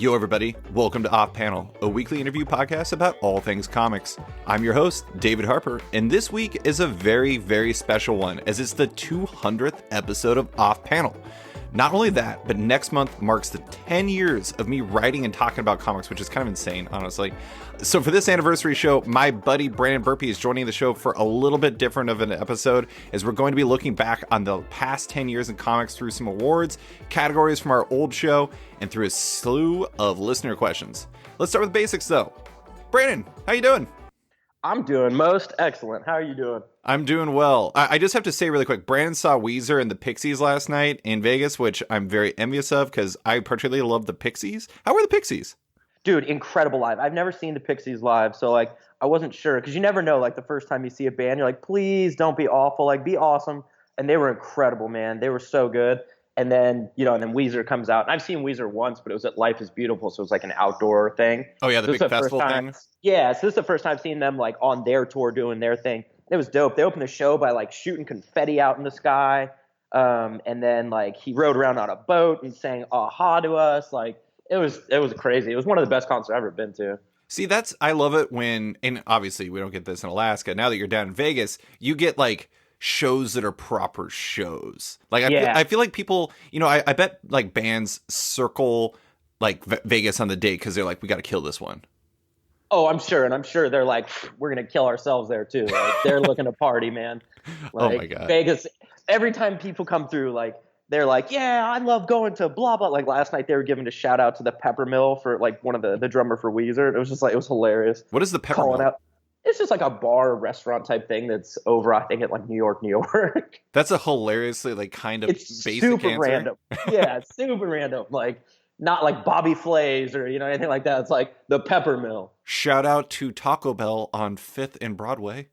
Yo, everybody. Welcome to Off Panel, a weekly interview podcast about all things comics. I'm your host, David Harper, and this week is a very, very special one, as it's the 200th episode of Off Panel. Not only that, but next month marks the 10 years of me writing and talking about comics, which is kind of insane, honestly. So for this anniversary show, my buddy Brandon Burpee is joining the show for a little bit different of an episode, as we're going to be looking back on the past 10 years in comics through some awards, categories from our old show, and through a slew of listener questions. Let's start with basics, though. Brandon, how you doing? I'm doing most excellent. How are you doing? I'm doing well. I just have to say really quick, Brandon saw Weezer and the Pixies last night in Vegas, which I'm very envious of because I particularly love the Pixies. How were the Pixies? Dude, incredible live. I've never seen the Pixies live, so I wasn't sure because you never know. The first time you see a band, you're like, please don't be awful, be awesome. And they were incredible, man. They were so good. And then, and then Weezer comes out. And I've seen Weezer once, but it was at Life is Beautiful, so it was an outdoor thing. Oh, yeah, the big festival thing? Yeah, so this is the first time I've seen them, on their tour doing their thing. It was dope. They opened the show by, shooting confetti out in the sky. And then, he rode around on a boat and sang "Aha" to us. It was crazy. It was one of the best concerts I've ever been to. See, I love it when, and obviously we don't get this in Alaska. Now that you're down in Vegas, you get, shows that are proper shows. I feel like people, I bet bands circle Vegas on the date because they're we got to kill this one. Oh, I'm sure. And I'm sure they're we're going to kill ourselves there too. They're looking to party, man. Oh my God. Vegas, every time people come through, they're yeah, I love going to blah, blah. Last night they were giving a shout out to the Pepper Mill for one of the drummer for Weezer. It was just it was hilarious. What is the Pepper Mill? Out. It's just a bar restaurant type thing that's over, I think, at New York. That's a hilariously kind of it's basic super answer. Random. Yeah, it's super random. Not Bobby Flay's or anything like that. It's the Pepper Mill. Shout out to Taco Bell on 5th and Broadway.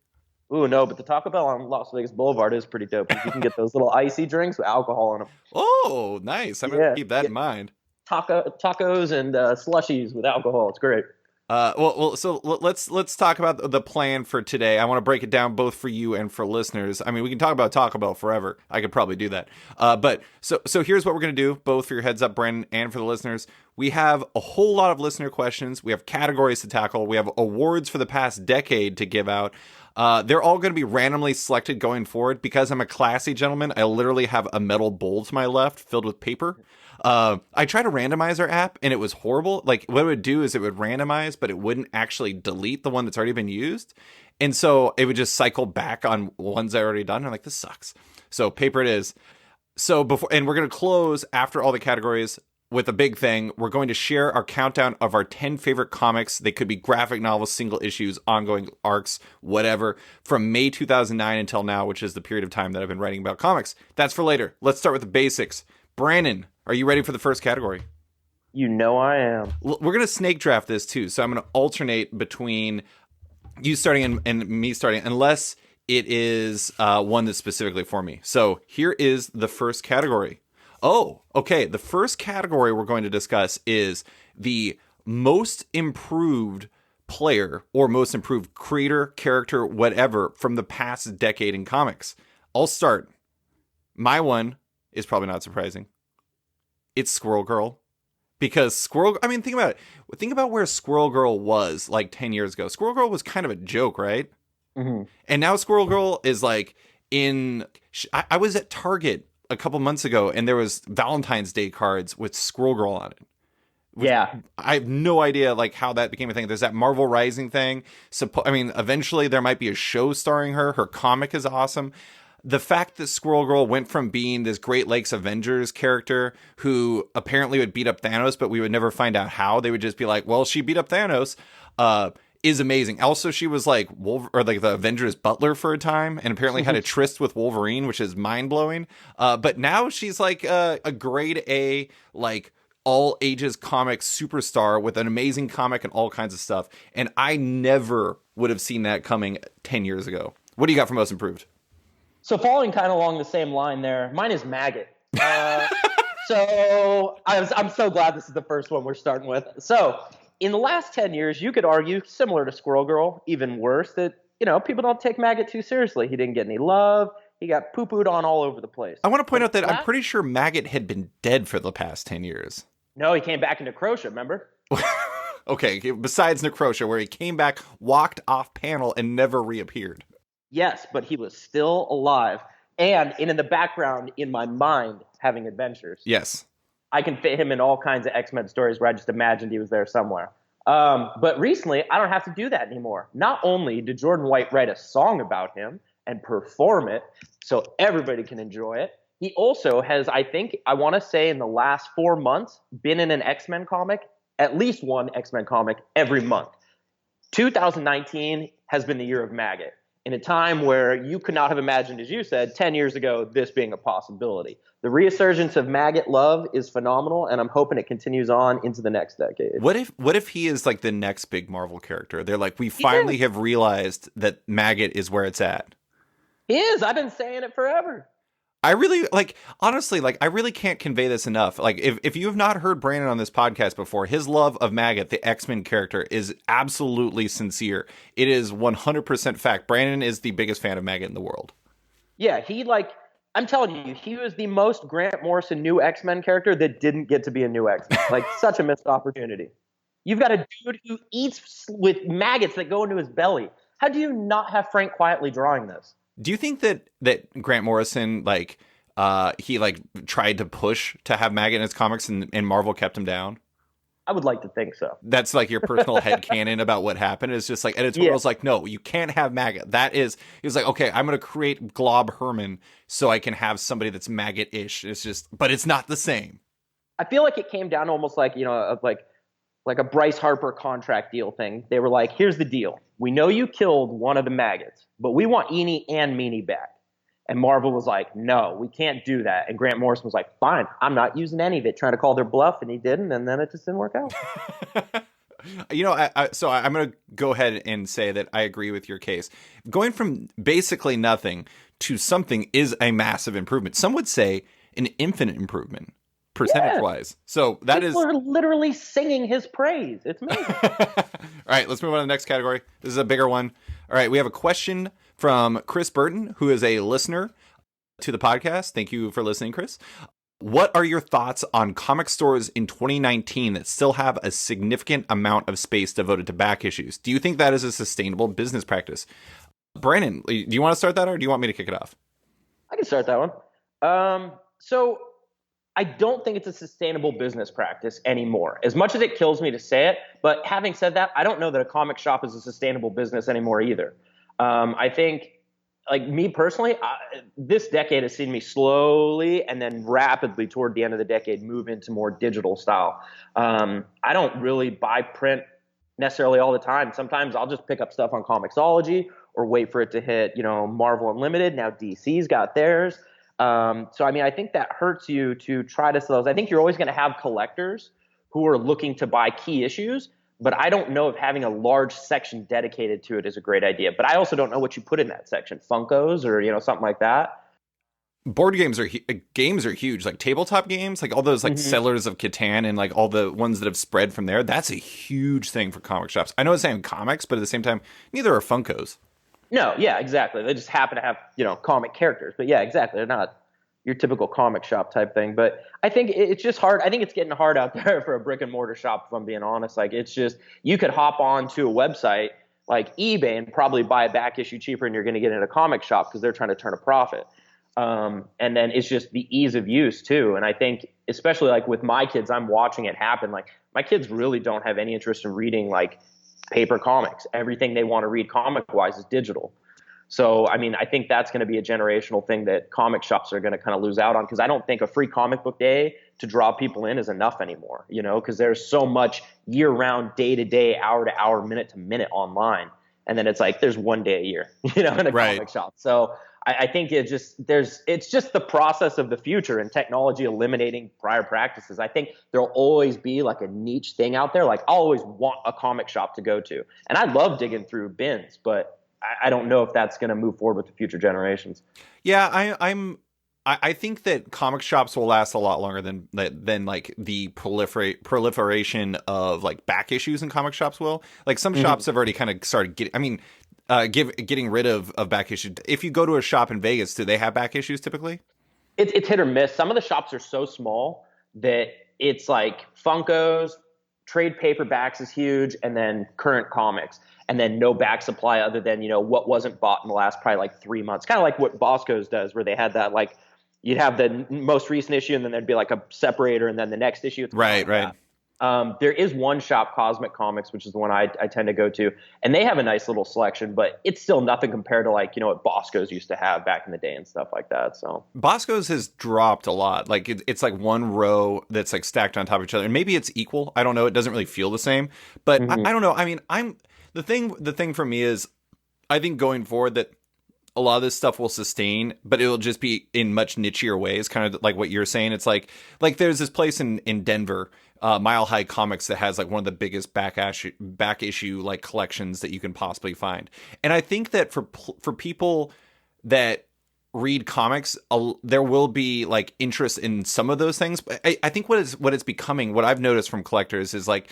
Ooh, no, but the Taco Bell on Las Vegas Boulevard is pretty dope. You can get those little icy drinks with alcohol in them. Oh, nice. I'm going to keep that in mind. Tacos and slushies with alcohol. It's great. So let's talk about the plan for today. I want to break it down both for you and for listeners. I mean, we can talk about Taco Bell forever. I could probably do that. But here's what we're going to do, both for your heads up, Brandon, and for the listeners. We have a whole lot of listener questions. We have categories to tackle. We have awards for the past decade to give out. They're all going to be randomly selected going forward. Because I'm a classy gentleman, I literally have a metal bowl to my left filled with paper. I tried to randomize our app and it was horrible. What it would do is it would randomize, but it wouldn't actually delete the one that's already been used. And so it would just cycle back on ones I already done. I'm like, this sucks. So paper it is. So and we're going to close after all the categories with a big thing. We're going to share our countdown of our 10 favorite comics. They could be graphic novels, single issues, ongoing arcs, whatever, from May 2009 until now, which is the period of time that I've been writing about comics. That's for later. Let's start with the basics. Brandon, are you ready for the first category? You know I am. We're going to snake draft this too. So I'm going to alternate between you starting and me starting, unless it is one that's specifically for me. So here is the first category. Oh, okay. The first category we're going to discuss is the most improved player or most improved creator, character, whatever from the past decade in comics. I'll start. My one is probably not surprising. It's Squirrel Girl. Because think about it. Think about where Squirrel Girl was 10 years ago. Squirrel Girl was kind of a joke, right? Mm-hmm. And now Squirrel Girl is I was at Target a couple months ago and there was Valentine's Day cards with Squirrel Girl on it. Yeah. I have no idea how that became a thing. There's that Marvel Rising thing. Eventually there might be a show starring her. Her comic is awesome. The fact that Squirrel Girl went from being this Great Lakes Avengers character who apparently would beat up Thanos, but we would never find out how. They would just be well, she beat up Thanos, is amazing. Also, she was the Avengers butler for a time and apparently had a tryst with Wolverine, which is mind-blowing. But now she's a grade A, all ages comic superstar with an amazing comic and all kinds of stuff. And I never would have seen that coming 10 years ago. What do you got for most improved? So following kind of along the same line there, mine is Maggot. So I'm so glad this is the first one we're starting with. So in the last 10 years, you could argue, similar to Squirrel Girl, even worse, that, people don't take Maggot too seriously. He didn't get any love. He got poo-pooed on all over the place. I want to point out that I'm pretty sure Maggot had been dead for the past 10 years. No, he came back into Necrosha, remember? Okay, besides Necrosha, where he came back, walked off panel, and never reappeared. Yes, but he was still alive. And in the background, in my mind, having adventures. Yes. I can fit him in all kinds of X-Men stories where I just imagined he was there somewhere. But recently, I don't have to do that anymore. Not only did Jordan White write a song about him and perform it so everybody can enjoy it, he also has, I think, I want to say in the last 4 months, been in an X-Men comic, at least one X-Men comic every month. 2019 has been the year of Maggot, in a time where you could not have imagined, as you said, 10 years ago, this being a possibility. The resurgence of Maggot love is phenomenal, and I'm hoping it continues on into the next decade. What if he is like the next big Marvel character? They're like, we finally have realized that Maggot is where it's at. He is. I've been saying it forever. I really, honestly, I really can't convey this enough. Like, if you have not heard Brandon on this podcast before, his love of Maggot, the X-Men character, is absolutely sincere. It is 100% fact. Brandon is the biggest fan of Maggot in the world. Yeah, I'm telling you, he was the most Grant Morrison new X-Men character that didn't get to be a new X-Men. Such a missed opportunity. You've got a dude who eats with maggots that go into his belly. How do you not have Frank quietly drawing this? Do you think that Grant Morrison, he tried to push to have Maggot in his comics and Marvel kept him down? I would like to think so. That's your personal headcanon about what happened. It's just editorial's no, you can't have Maggot. He was like, okay, I'm going to create Glob Herman so I can have somebody that's Maggot-ish. It's just, but it's not the same. I feel like it came down to almost like a Bryce Harper contract deal thing. They were like, here's the deal. We know you killed one of the maggots, but we want Eenie and Meanie back. And Marvel was like, no, we can't do that. And Grant Morrison was like, fine, I'm not using any of it, trying to call their bluff, and he didn't, and then it just didn't work out. So I'm going to go ahead and say that I agree with your case. Going from basically nothing to something is a massive improvement. Some would say an infinite improvement, percentage-wise. So that People are literally singing his praise. It's amazing. All right, let's move on to the next category. This is a bigger one. All right, we have a question from Chris Burton, who is a listener to the podcast. Thank you for listening, Chris. What are your thoughts on comic stores in 2019 that still have a significant amount of space devoted to back issues? Do you think that is a sustainable business practice? Brandon, do you want to start that or do you want me to kick it off? I can start that one. So I don't think it's a sustainable business practice anymore, as much as it kills me to say it. But having said that, I don't know that a comic shop is a sustainable business anymore either. I think, me personally, this decade has seen me slowly and then rapidly toward the end of the decade move into more digital style. I don't really buy print necessarily all the time. Sometimes I'll just pick up stuff on Comixology or wait for it to hit, Marvel Unlimited. Now DC's got theirs. I think that hurts you to try to sell those. I think you're always going to have collectors who are looking to buy key issues, but I don't know if having a large section dedicated to it is a great idea. But I also don't know what you put in that section, Funkos or something like that. Board games are huge, like tabletop games, all those Settlers of Catan and all the ones that have spread from there. That's a huge thing for comic shops. I know it's saying comics, but at the same time, neither are Funkos. No, yeah, exactly. They just happen to have, comic characters. But yeah, exactly. They're not your typical comic shop type thing. But I think it's just hard. I think it's getting hard out there for a brick and mortar shop, if I'm being honest. It's just, you could hop on to a website like eBay and probably buy a back issue cheaper, and you're going to get in a comic shop because they're trying to turn a profit. And then it's just the ease of use too. And I think, especially with my kids, I'm watching it happen. My kids really don't have any interest in reading paper comics. Everything they want to read comic wise is digital. So, I think that's going to be a generational thing that comic shops are going to kind of lose out on, because I don't think a free comic book day to draw people in is enough anymore, because there's so much year round, day to day, hour to hour, minute to minute online. And then it's there's one day a year, in a comic shop. So I think it's just the process of the future and technology eliminating prior practices. I think there'll always be a niche thing out there. I'll always want a comic shop to go to. And I love digging through bins, but I don't know if that's going to move forward with the future generations. Yeah, I think that comic shops will last a lot longer than the proliferation of back issues in comic shops will. Some shops have already kind of started getting. Getting rid of back issues. If you go to a shop in Vegas, do they have back issues typically? It's hit or miss. Some of the shops are so small that it's like Funkos, trade paperbacks is huge, and then current comics, and then no back supply other than, what wasn't bought in the last probably like 3 months. Kind of like what Bosco's does, where they had that, like, you'd have the most recent issue, and then there'd be like a separator, and then the next issue. Right, right. There is one shop, Cosmic Comics, which is the one I tend to go to, and they have a nice little selection, but it's still nothing compared to, like, what Bosco's used to have back in the day and stuff like that. So Bosco's has dropped a lot. Like it's like one row that's like stacked on top of each other, and maybe it's equal. I don't know. It doesn't really feel the same, but I don't know. I mean, the thing for me is, I think going forward that a lot of this stuff will sustain, but it'll just be in much nichier ways, kind of like what you're saying. It's like there's this place in Denver, Mile High Comics, that has like one of the biggest back issue like collections that you can possibly find. And I think that for people that read comics, there will be like interest in some of those things. But I think what it's becoming, what I've noticed from collectors is like,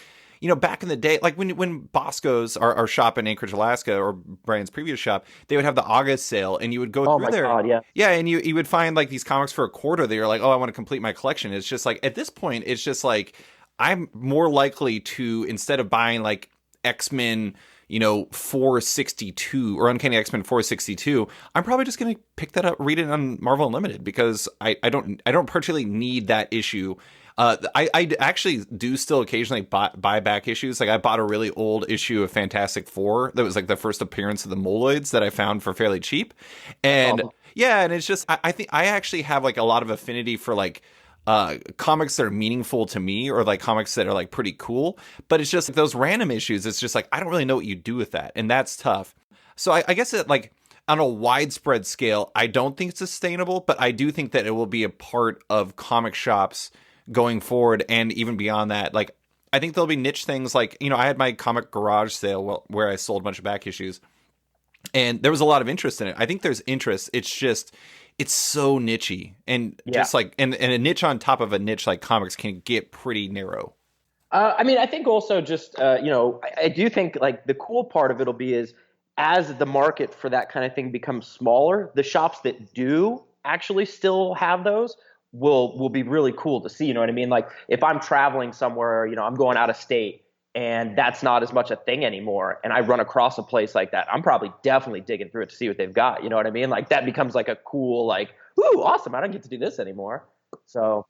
back in the day, like when Bosco's, our shop in Anchorage, Alaska, or Brian's previous shop, they would have the August sale, and you would go through there. God, yeah. Yeah, and you would find like these comics for a quarter that you're like, oh, I want to complete my collection. It's just like, at this point, it's just like, I'm more likely to, instead of buying like X-Men, 462 or Uncanny X-Men 462, I'm probably just going to pick that up, read it on Marvel Unlimited, because I don't particularly need that issue. I actually do still occasionally buy back issues. Like I bought a really old issue of Fantastic Four that was like the first appearance of the Moloids that I found for fairly cheap. And yeah, and it's just, I think I actually have like a lot of affinity for like comics that are meaningful to me, or like comics that are like pretty cool. But it's just like those random issues. It's just like, I don't really know what you do with that. And that's tough. So I guess that like on a widespread scale, I don't think it's sustainable, but I do think that it will be a part of comic shops going forward, and even beyond that. Like I think there'll be niche things like, I had my comic garage sale where I sold a bunch of back issues, and there was a lot of interest in it. I think there's interest. It's just, it's so nichey, and just like, and a niche on top of a niche like comics can get pretty narrow. I mean, I think also just, I do think like the cool part of it'll be is, as the market for that kind of thing becomes smaller, the shops that do actually still have those will be really cool to see. You know what I mean? Like if I'm traveling somewhere, I'm going out of state, and that's not as much a thing anymore, and I run across a place like that, I'm probably definitely digging through it to see what they've got. You know what I mean? Like that becomes like a cool, like, ooh, awesome, I don't get to do this anymore. So,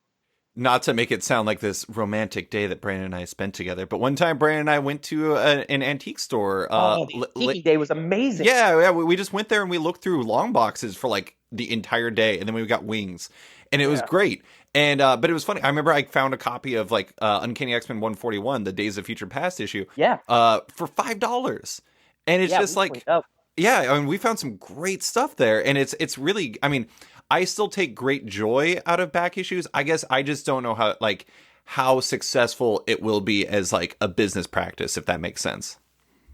not to make it sound like this romantic day that Brandon and I spent together, but one time Brandon and I went to an antique store. The antique day was amazing. Yeah, we just went there and we looked through long boxes for like the entire day, and then we got wings, and it was great. And but it was funny. I remember I found a copy of like Uncanny X-Men 141, the Days of Future Past issue. Yeah. For $5, and it's just like, yeah. I mean, we found some great stuff there, and it's really. I mean, I still take great joy out of back issues. I guess I just don't know how successful it will be as like a business practice, if that makes sense.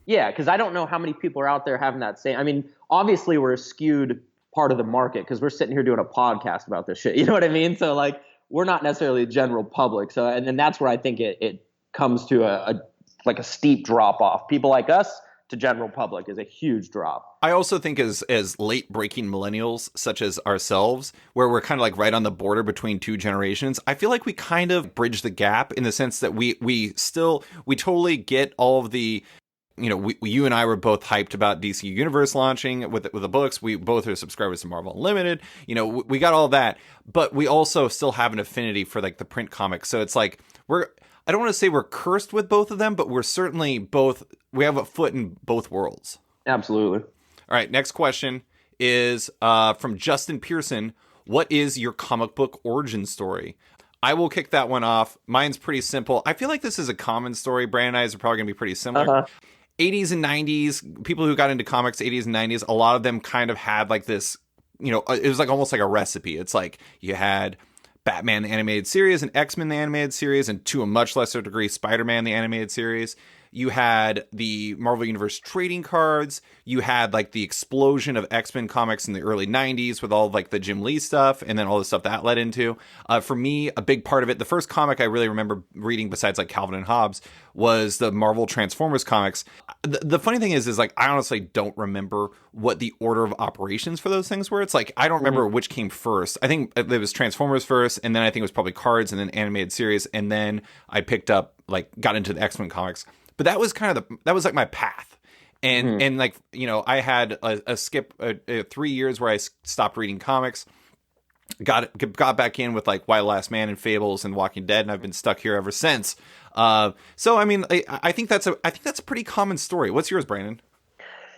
Yeah, because I don't know how many people are out there having that same. I mean, obviously we're a skewed part of the market because we're sitting here doing a podcast about this shit. You know what I mean? So like, we're not necessarily the general public. So, and that's where I think it comes to a steep drop off. People like us to general public is a huge drop. I also think as late breaking millennials such as ourselves, where we're kind of like right on the border between two generations, I feel like we kind of bridge the gap in the sense that we totally get all of the, you and I were both hyped about DC Universe launching with the books. We both are subscribers to Marvel Unlimited. We got all that, but we also still have an affinity for like the print comics. So it's like I don't want to say we're cursed with both of them, but we're certainly we have a foot in both worlds. Absolutely. All right. Next question is from Justin Pearson. What is your comic book origin story? I will kick that one off. Mine's pretty simple. I feel like this is a common story. Brandon and I are probably going to be pretty similar. 80s and 90s, people who got into comics, 80s and 90s, a lot of them kind of had like this, it was like almost like a recipe. It's like you had Batman the animated series and X-Men the animated series, and to a much lesser degree Spider-Man the animated series. You had the Marvel Universe trading cards. You had like the explosion of X-Men comics in the early 90s with all of, like the Jim Lee stuff and then all the stuff that led into. For me, a big part of it, the first comic I really remember reading besides like Calvin and Hobbes was the Marvel Transformers comics. The funny thing is like I honestly don't remember what the order of operations for those things were. It's like I don't remember which came first. I think it was Transformers first, and then I think it was probably cards and then animated series, and then I picked up like got into the X-Men comics. But that was kind of that was like my path. And like, you know, I had a skip 3 years where I stopped reading comics, got back in with like Why Last Man and Fables and Walking Dead, and I've been stuck here ever since. So I mean, I think that's a pretty common story. What's yours, Brandon?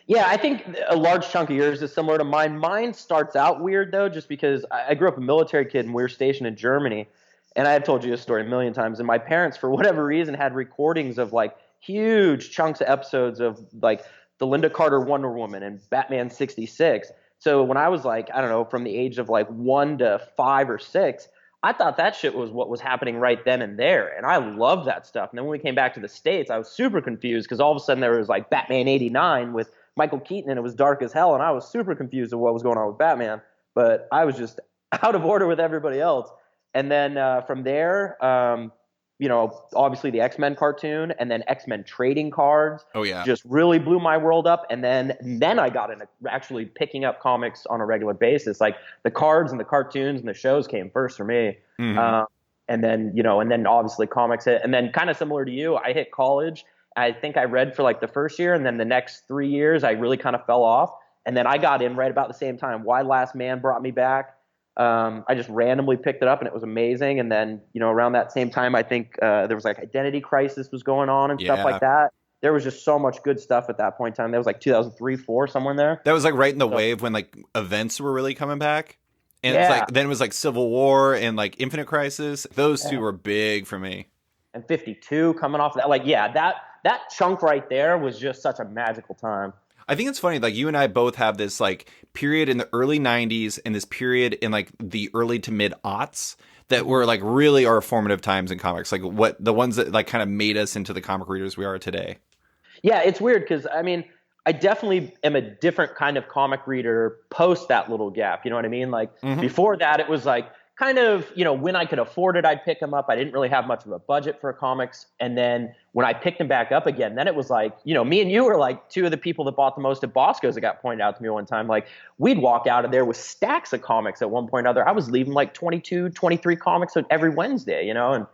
Yeah, I think a large chunk of yours is similar to mine. Mine starts out weird though, just because I grew up a military kid and we were stationed in Germany, and I have told you this story a million times. And my parents, for whatever reason, had recordings of like huge chunks of episodes of like the Linda Carter Wonder Woman and Batman 66. So when I was like, I don't know, from the age of like 1 to 5 or 6, I thought that shit was what was happening right then and there. And I loved that stuff. And then when we came back to the States, I was super confused because all of a sudden there was like Batman 89 with Michael Keaton and it was dark as hell. And I was super confused of what was going on with Batman. But I was just out of order with everybody else. And then from there, you know, obviously the X-Men cartoon and then X-Men trading cards. Oh yeah, just really blew my world up. And then I got into actually picking up comics on a regular basis. Like the cards and the cartoons and the shows came first for me. And then, you know, and then obviously comics hit. And then kind of similar to you, I hit college. I think I read for like the first year, and then the next 3 years I really kind of fell off. And then I got in right about the same time. Why Last Man brought me back. I just randomly picked it up and it was amazing. And then, you know, around that same time, I think there was like Identity Crisis was going on and stuff like that. There was just so much good stuff at that point in time. That was like 2003, 4, somewhere in there. That was like right in the wave when like events were really coming back. And it's like then it was like Civil War and like Infinite Crisis. Those two were big for me. And 52 coming off of that. Like, yeah, that chunk right there was just such a magical time. I think it's funny, like you and I both have this like period in the early 90s and this period in like the early to mid aughts that were like really our formative times in comics, like what the ones that like kind of made us into the comic readers we are today. Yeah, it's weird because I mean, I definitely am a different kind of comic reader post that little gap. You know what I mean? Like before that, it was like kind of, you know, when I could afford it, I'd pick them up. I didn't really have much of a budget for comics. And then when I picked them back up again, then it was like, you know, me and you were like two of the people that bought the most at Bosco's. That got pointed out to me one time. Like we'd walk out of there with stacks of comics at one point or other. I was leaving like 22, 23 comics every Wednesday, you know, and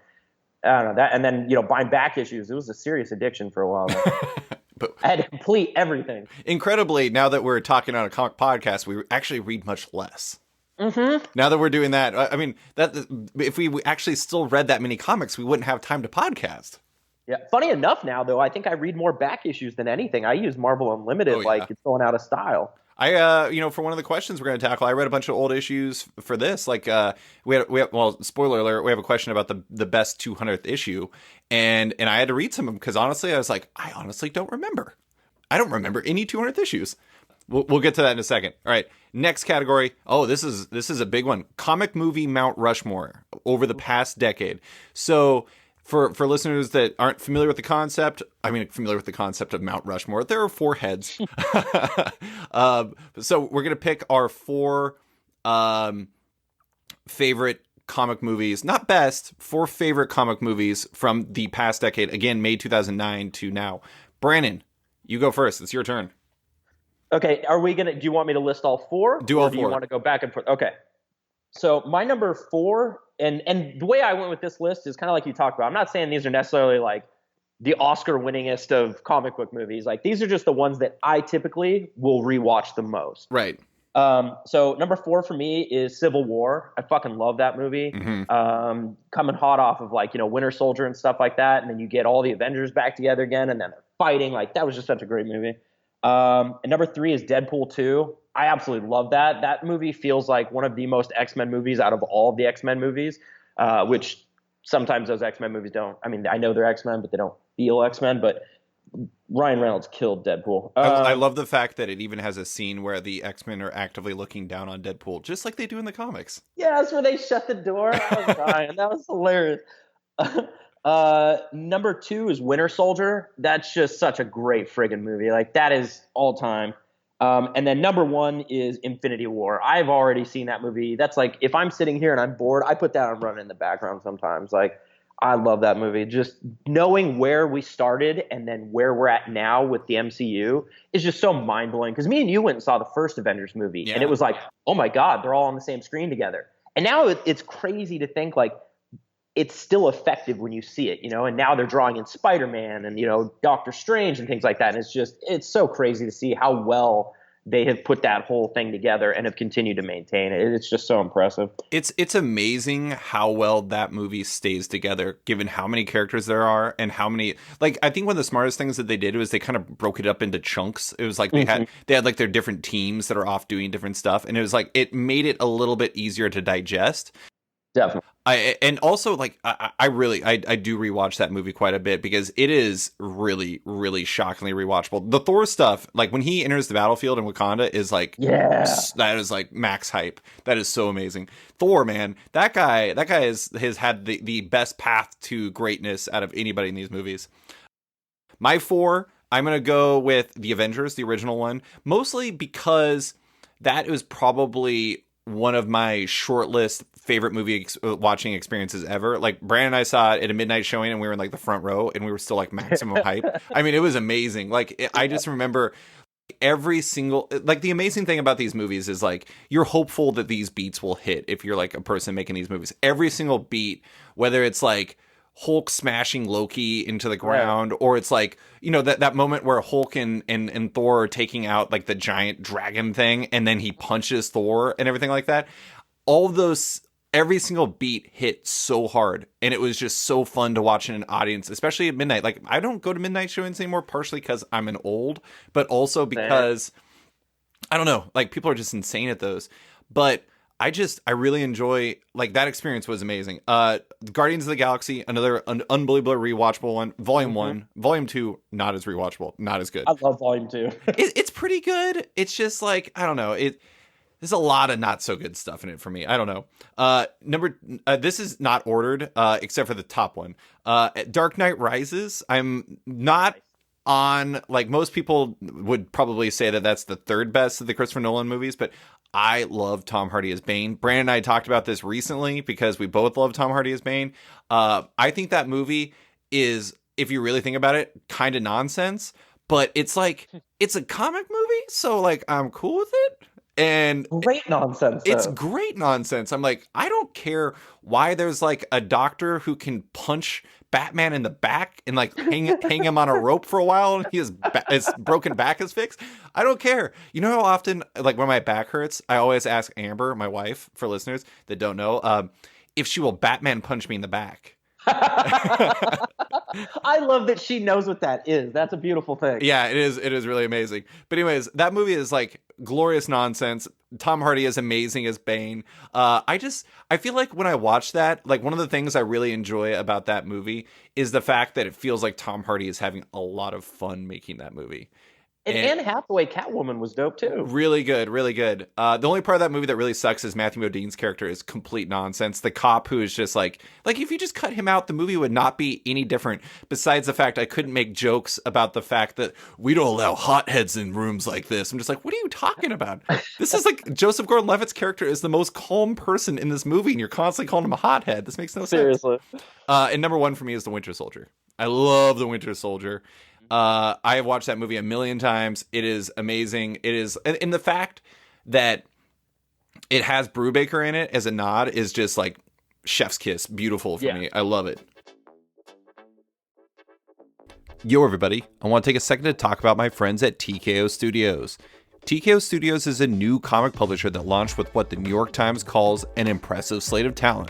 I don't know that. And then, you know, buying back issues, it was a serious addiction for a while. But I had to complete everything. Incredibly, now that we're talking on a comic podcast, we actually read much less. Now that we're doing that, I mean, that if we actually still read that many comics, we wouldn't have time to podcast. Yeah. Funny enough now, though, I think I read more back issues than anything. I use Marvel Unlimited like it's going out of style. You know, for one of the questions we're going to tackle, I read a bunch of old issues for this. Like, we have, well, spoiler alert, we have a question about the best 200th issue. And I had to read some of them because honestly, I was like, I honestly don't remember. I don't remember any 200th issues. We'll get to that in a second. All right. Next category. Oh, this is a big one. Comic movie Mount Rushmore over the past decade. So for listeners that aren't familiar with the concept, familiar with the concept of Mount Rushmore, there are 4 heads. So we're going to pick our 4 favorite comic movies, not best, 4 favorite comic movies from the past decade. Again, May 2009 to now. Brandon, you go first. It's your turn. Okay, do you want me to list all 4? Do all 4. Do you want to go back and forth? Okay. So my number 4, and the way I went with this list is kind of like you talked about. I'm not saying these are necessarily like the Oscar winningest of comic book movies. Like these are just the ones that I typically will rewatch the most. Right. So number 4 for me is Civil War. I fucking love that movie. Coming hot off of like, you know, Winter Soldier and stuff like that. And then you get all the Avengers back together again and then they're fighting. Like that was just such a great movie. And number 3 is Deadpool 2. I absolutely love that. That movie feels like one of the most X-Men movies out of all of the X-Men movies, which sometimes those X-Men movies don't. I mean, I know they're X-Men, but they don't feel X-Men. But Ryan Reynolds killed Deadpool. I love the fact that it even has a scene where the X-Men are actively looking down on Deadpool, just like they do in the comics. Yeah, that's where they shut the door. I was dying. That was hilarious. Number 2 is Winter Soldier. That's just such a great friggin' movie. Like that is all time. And then number 1 is Infinity War. I've already seen that movie. That's like, if I'm sitting here and I'm bored, I put that on running in the background sometimes. Like, I love that movie. Just knowing where we started and then where we're at now with the MCU is just so mind blowing. Because me and you went and saw the first Avengers movie, and it was like, oh my God, they're all on the same screen together. And now it's crazy to think like it's still effective when you see it, and now they're drawing in Spider-Man and, Doctor Strange and things like that. And it's so crazy to see how well they have put that whole thing together and have continued to maintain it. It's just so impressive. It's amazing how well that movie stays together, given how many characters there are and how many, like, I think one of the smartest things that they did was they kind of broke it up into chunks. It was like they had like their different teams that are off doing different stuff. And it was like, it made it a little bit easier to digest. Definitely. And also, like, I do rewatch that movie quite a bit because it is really, really shockingly rewatchable. The Thor stuff, like when he enters the battlefield in Wakanda, is like, that is like max hype. That is so amazing. Thor, man, that guy has had the best path to greatness out of anybody in these movies. My 4, I'm gonna go with the Avengers, the original one, mostly because that was probably one of my short list favorite movie watching experiences ever. Like, Brandon and I saw it at a midnight showing and we were in like the front row and we were still like maximum hype. I mean, it was amazing. Like, I just remember every single, like, the amazing thing about these movies is like, you're hopeful that these beats will hit if you're like a person making these movies. Every single beat, whether it's like Hulk smashing Loki into the ground, or it's like, that moment where Hulk and Thor are taking out like the giant dragon thing and then he punches Thor and everything like that. All of those, every single beat hit so hard, and it was just so fun to watch in an audience, especially at midnight. Like, I don't go to midnight showings anymore, partially because I'm an old, but also because I don't know, like, people are just insane at those. But I really enjoy, like, that experience was amazing. Guardians of the Galaxy, another unbelievable rewatchable one. Volume 1, Volume 2, not as rewatchable, not as good. I love Volume 2. It's pretty good. It's just like, I don't know, there's a lot of not so good stuff in it for me. I don't know. This is not ordered, except for the top one. Dark Knight Rises. I'm not on, like, most people would probably say that that's the third best of the Christopher Nolan movies, but I love Tom Hardy as Bane. Brandon and I talked about this recently because we both love Tom Hardy as Bane. I think that movie is, if you really think about it, kind of nonsense, but it's like, it's a comic movie, so like, I'm cool with it. And great nonsense. It's great nonsense. I'm like, I don't care why there's like a doctor who can punch Batman in the back and like hang him on a rope for a while and his broken back is fixed. I don't care. You know how often, like, when my back hurts, I always ask Amber, my wife, for listeners that don't know, if she will Batman punch me in the back. I love that she knows what that is. That's a beautiful thing. Yeah, it is. It is really amazing. But anyways, that movie is like glorious nonsense. Tom Hardy is amazing as Bane. I feel like when I watch that, like, one of the things I really enjoy about that movie is the fact that it feels like Tom Hardy is having a lot of fun making that movie. And Anne Hathaway Catwoman was dope too. Really good, really good. The only part of that movie that really sucks is Matthew Modine's character is complete nonsense. The cop who is just like if you just cut him out, the movie would not be any different. Besides the fact I couldn't make jokes about the fact that we don't allow hotheads in rooms like this. I'm just like, what are you talking about? This is like Joseph Gordon-Levitt's character is the most calm person in this movie, and you're constantly calling him a hothead. This makes no sense. Seriously. And number 1 for me is The Winter Soldier. I love The Winter Soldier. I have watched that movie a million times. It is amazing. It is, and the fact that it has Brubaker in it as a nod is just like chef's kiss. Beautiful for me. I love it. Yo, everybody. I want to take a second to talk about my friends at TKO Studios. TKO Studios is a new comic publisher that launched with what the New York Times calls an impressive slate of talent.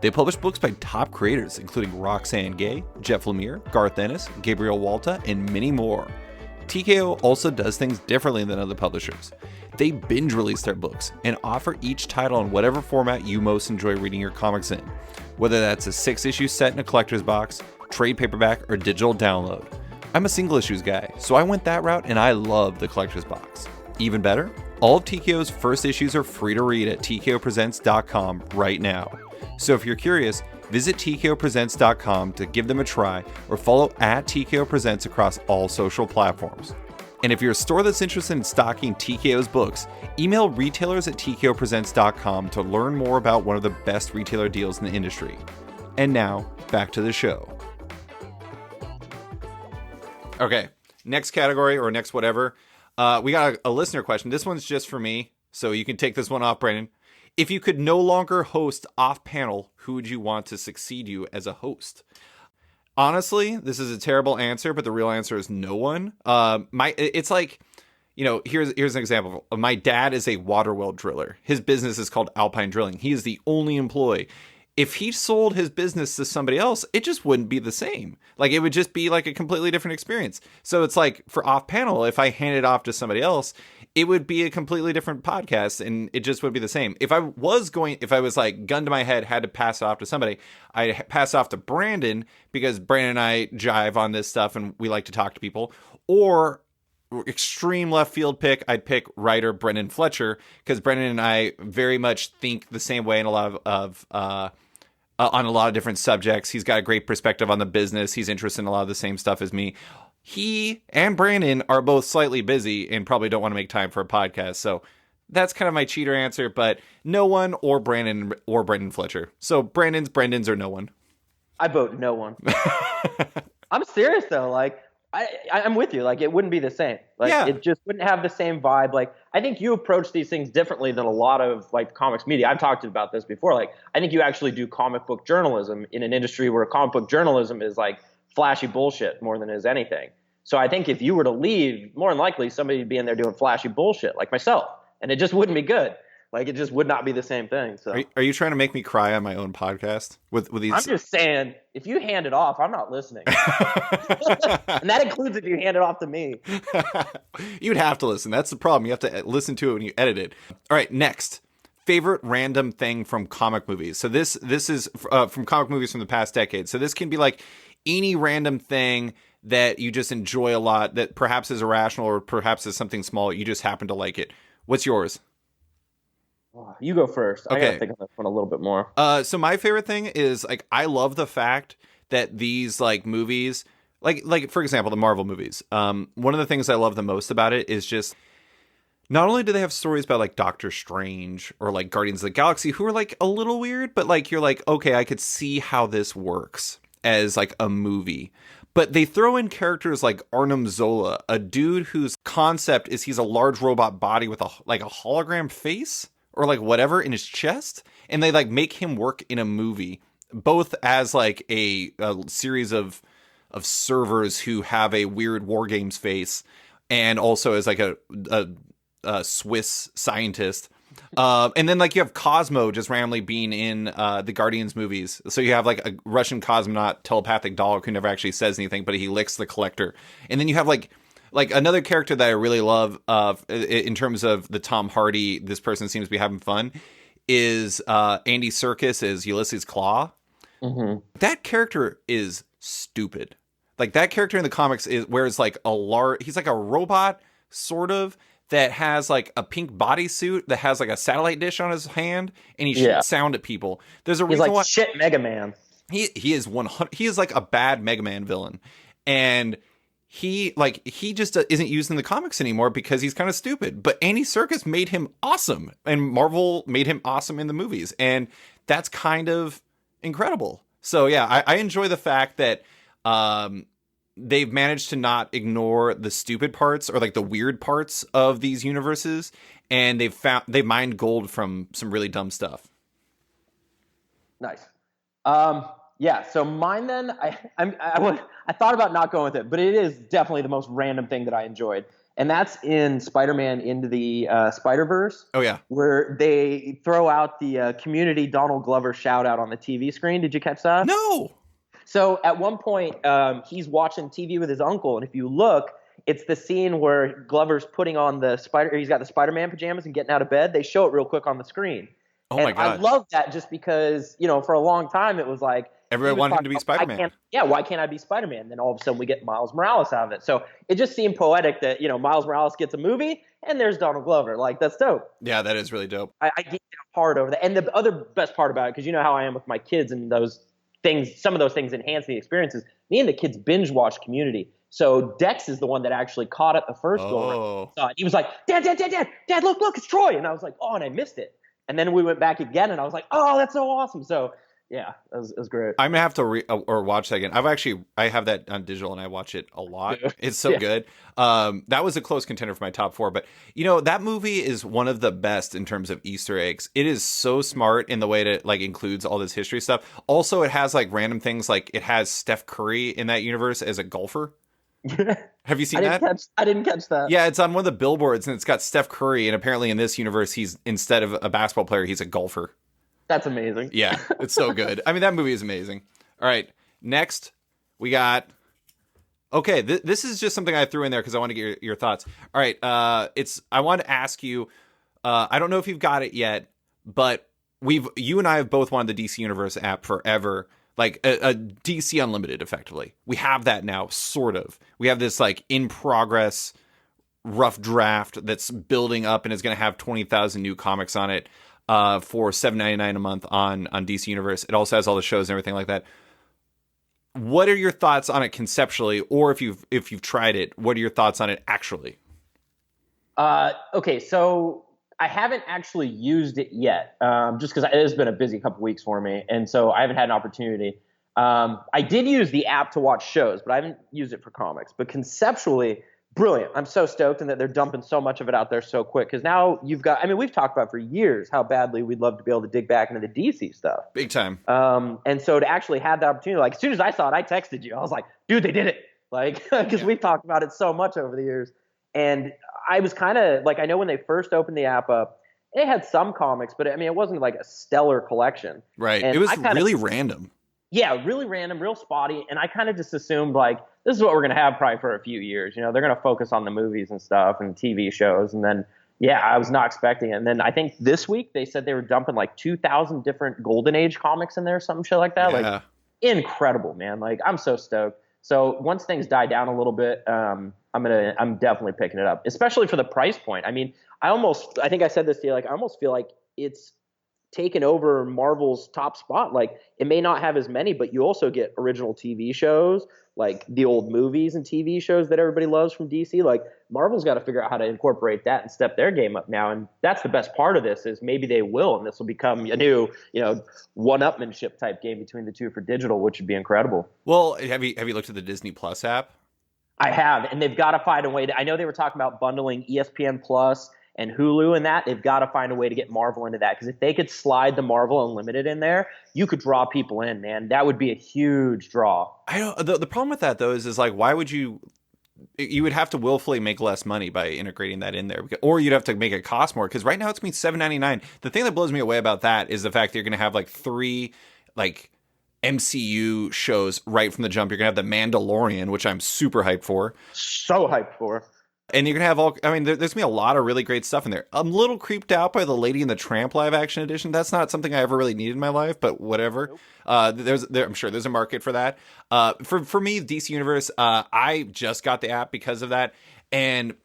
They publish books by top creators, including Roxane Gay, Jeff Lemire, Garth Ennis, Gabriel Walta, and many more. TKO also does things differently than other publishers. They binge release their books and offer each title in whatever format you most enjoy reading your comics in, whether that's a 6-issue set in a collector's box, trade paperback, or digital download. I'm a single issues guy, so I went that route and I love the collector's box. Even better, all of TKO's first issues are free to read at tkopresents.com right now. So if you're curious, Visit tkopresents.com to give them a try or follow at TKO Presents across all social platforms. And if you're a store that's interested in stocking TKO's books, email retailers at tkopresents.com to learn more about one of the best retailer deals in the industry. And now, back to the show. Okay, next category or next whatever. We got a listener question. This one's just for me, so you can take this one off, Brandon. If you could no longer host off-panel, who would you want to succeed you as a host? Honestly, this is a terrible answer, but the real answer is no one. It's like, here's an example. My dad is a water well driller. His business is called Alpine Drilling. He is the only employee. If he sold his business to somebody else, it just wouldn't be the same. Like, it would just be like a completely different experience. So it's like for off panel, if I hand it off to somebody else, it would be a completely different podcast and it just wouldn't be the same. If I was like gun to my head, had to pass it off to somebody, I'd pass it off to Brandon because Brandon and I jive on this stuff and we like to talk to people. Or extreme left field pick, I'd pick writer Brendan Fletcher because Brendan and I very much think the same way in a lot of on a lot of different subjects. He's got a great perspective on the business. He's interested in a lot of the same stuff as me. He and Brandon are both slightly busy and probably don't want to make time for a podcast. So that's kind of my cheater answer, but no one or Brandon or Brendan Fletcher. So Brendan's or no one. I vote no one. I'm serious though. Like I'm with you. Like it wouldn't be the same. Like It just wouldn't have the same vibe. Like I think you approach these things differently than a lot of like comics media. I've talked about this before. Like I think you actually do comic book journalism in an industry where comic book journalism is like flashy bullshit more than it is anything. So I think if you were to leave, more than likely somebody would be in there doing flashy bullshit like myself, and it just wouldn't be good. Like it just would not be the same thing. So are you trying to make me cry on my own podcast with these? I'm just saying, if you hand it off, I'm not listening. And that includes if you hand it off to me. You'd have to listen. That's the problem. You have to listen to it when you edit it. All right, next. Favorite random thing from comic movies. So this is from comic movies from the past decade. So this can be like any random thing that you just enjoy a lot that perhaps is irrational or perhaps is something small. You just happen to like it. What's yours? You go first. Okay. I gotta think on this one a little bit more. So my favorite thing is like I love the fact that these like movies, like for example the Marvel movies. One of the things I love the most about it is just not only do they have stories about like Doctor Strange or like Guardians of the Galaxy who are like a little weird, but like you're like okay, I could see how this works as like a movie. But they throw in characters like Arnim Zola, a dude whose concept is he's a large robot body with a hologram face or like whatever in his chest, and they like make him work in a movie, both as like a series of servers who have a weird war games face, and also as like a Swiss scientist. And then like you have Cosmo just randomly being in the Guardians movies. So you have like a Russian cosmonaut telepathic dog who never actually says anything, but he licks the collector. And then you have like another character that I really love in terms of the Tom Hardy, this person seems to be having fun, is Andy Serkis as Ulysses Claw. Mm-hmm. That character is stupid. Like that character in the comics wears like he's like a robot sort of that has like a pink bodysuit that has like a satellite dish on his hand and he shoots sound at people. There's a reason why shit Mega Man. He is 100. He is like a bad Mega Man villain, and he just isn't used in the comics anymore because he's kind of stupid. But Andy Serkis made him awesome, and Marvel made him awesome in the movies, and that's kind of incredible. So yeah, I enjoy the fact that they've managed to not ignore the stupid parts or like the weird parts of these universes, and they've mined gold from some really dumb stuff. Nice. Yeah, so mine then, I thought about not going with it, but it is definitely the most random thing that I enjoyed. And that's in Spider-Man Into the Spider-Verse. Oh, yeah. Where they throw out the Community Donald Glover shout out on the TV screen. Did you catch that? No. So at one point, he's watching TV with his uncle. And if you look, it's the scene where Glover's putting on he's got the Spider-Man pajamas and getting out of bed. They show it real quick on the screen. Oh, my God. I love that just because, for a long time it was like, everyone wanted him to be Spider-Man. Why can't I be Spider-Man? Then all of a sudden we get Miles Morales out of it. So it just seemed poetic that, Miles Morales gets a movie and there's Donald Glover. Like, that's dope. Yeah, that is really dope. I get hard over that. And the other best part about it, because you know how I am with my kids and those things, some of those things enhance the experiences. Me and the kids binge watch Community. So Dex is the one that actually caught it the first go around. So he was like, Dad, look, it's Troy. And I was like, oh, and I missed it. And then we went back again, and I was like, oh, that's so awesome. So yeah, it was great. I'm gonna have to or watch that again. I have that on digital and I watch it a lot. It's so good. That was a close contender for my top 4, but that movie is one of the best in terms of Easter eggs. It is so smart in the way that it like includes all this history stuff. Also, it has like random things, like it has Steph Curry in that universe as a golfer. Have you seen that? I didn't catch that. Yeah, it's on one of the billboards and it's got Steph Curry, and apparently in this universe he's, instead of a basketball player, he's a golfer. That's amazing. Yeah, it's so good. I mean, that movie is amazing. All right, next we got. Okay, this is just something I threw in there because I want to get your thoughts. All right, I want to ask you. I don't know if you've got it yet, but you and I have both wanted the DC Universe app forever, like a DC Unlimited, effectively. We have that now, sort of. We have this like in progress rough draft that's building up and is going to have 20,000 new comics on it. For $7.99 a month on DC Universe. It also has all the shows and everything like that. What are your thoughts on it conceptually, or if you've tried it, what are your thoughts on it actually? Okay, so I haven't actually used it yet, just because it has been a busy couple weeks for me, and so I haven't had an opportunity. I did use the app to watch shows, but I haven't used it for comics. But conceptually, brilliant. I'm so stoked, and that they're dumping so much of it out there so quick. Because now you've got, I mean, we've talked about for years how badly we'd love to be able to dig back into the DC stuff. Big time. And so to actually have the opportunity, like as soon as I saw it, I texted you. I was like, dude, they did it. Like, because we've talked about it so much over the years. And I was kind of like, I know when they first opened the app up, it had some comics, but I mean, it wasn't like a stellar collection. Right. And it was really random. Yeah, really random, real spotty. And I kind of just assumed like, this is what we're going to have probably for a few years. They're going to focus on the movies and stuff and TV shows. And then, yeah, I was not expecting it. And then I think this week they said they were dumping like 2,000 different Golden Age comics in there, some shit like that. Yeah. Like, incredible, man. Like, I'm so stoked. So once things die down a little bit, I'm definitely picking it up, especially for the price point. I mean, I think I said this to you, like, I almost feel like it's taken over Marvel's top spot. Like, it may not have as many, but you also get original TV shows, like the old movies and TV shows that everybody loves from DC. Like, Marvel's got to figure out how to incorporate that and step their game up now. And that's the best part of this, is maybe they will, and this will become a new, one-upmanship type game between the two for digital, which would be incredible. Well, have you looked at the Disney Plus app? I have, and they've got to find a way to, I know they were talking about bundling ESPN Plus and Hulu and that. They've got to find a way to get Marvel into that, because if they could slide the Marvel Unlimited in there, you could draw people in, man. That would be a huge draw. I don't. The problem with that though is like, why would you would have to willfully make less money by integrating that in there, or you'd have to make it cost more, because right now it's going to be $7.99. The thing that blows me away about that is the fact that you're going to have like 3 like MCU shows right from the jump. You're going to have The Mandalorian, which I'm super hyped for. So hyped for. And you're going to have there's going to be a lot of really great stuff in there. I'm a little creeped out by the Lady and the Tramp live action edition. That's not something I ever really needed in my life, but whatever. Nope. I'm sure there's a market for that. For me, DC Universe, I just got the app because of that. And,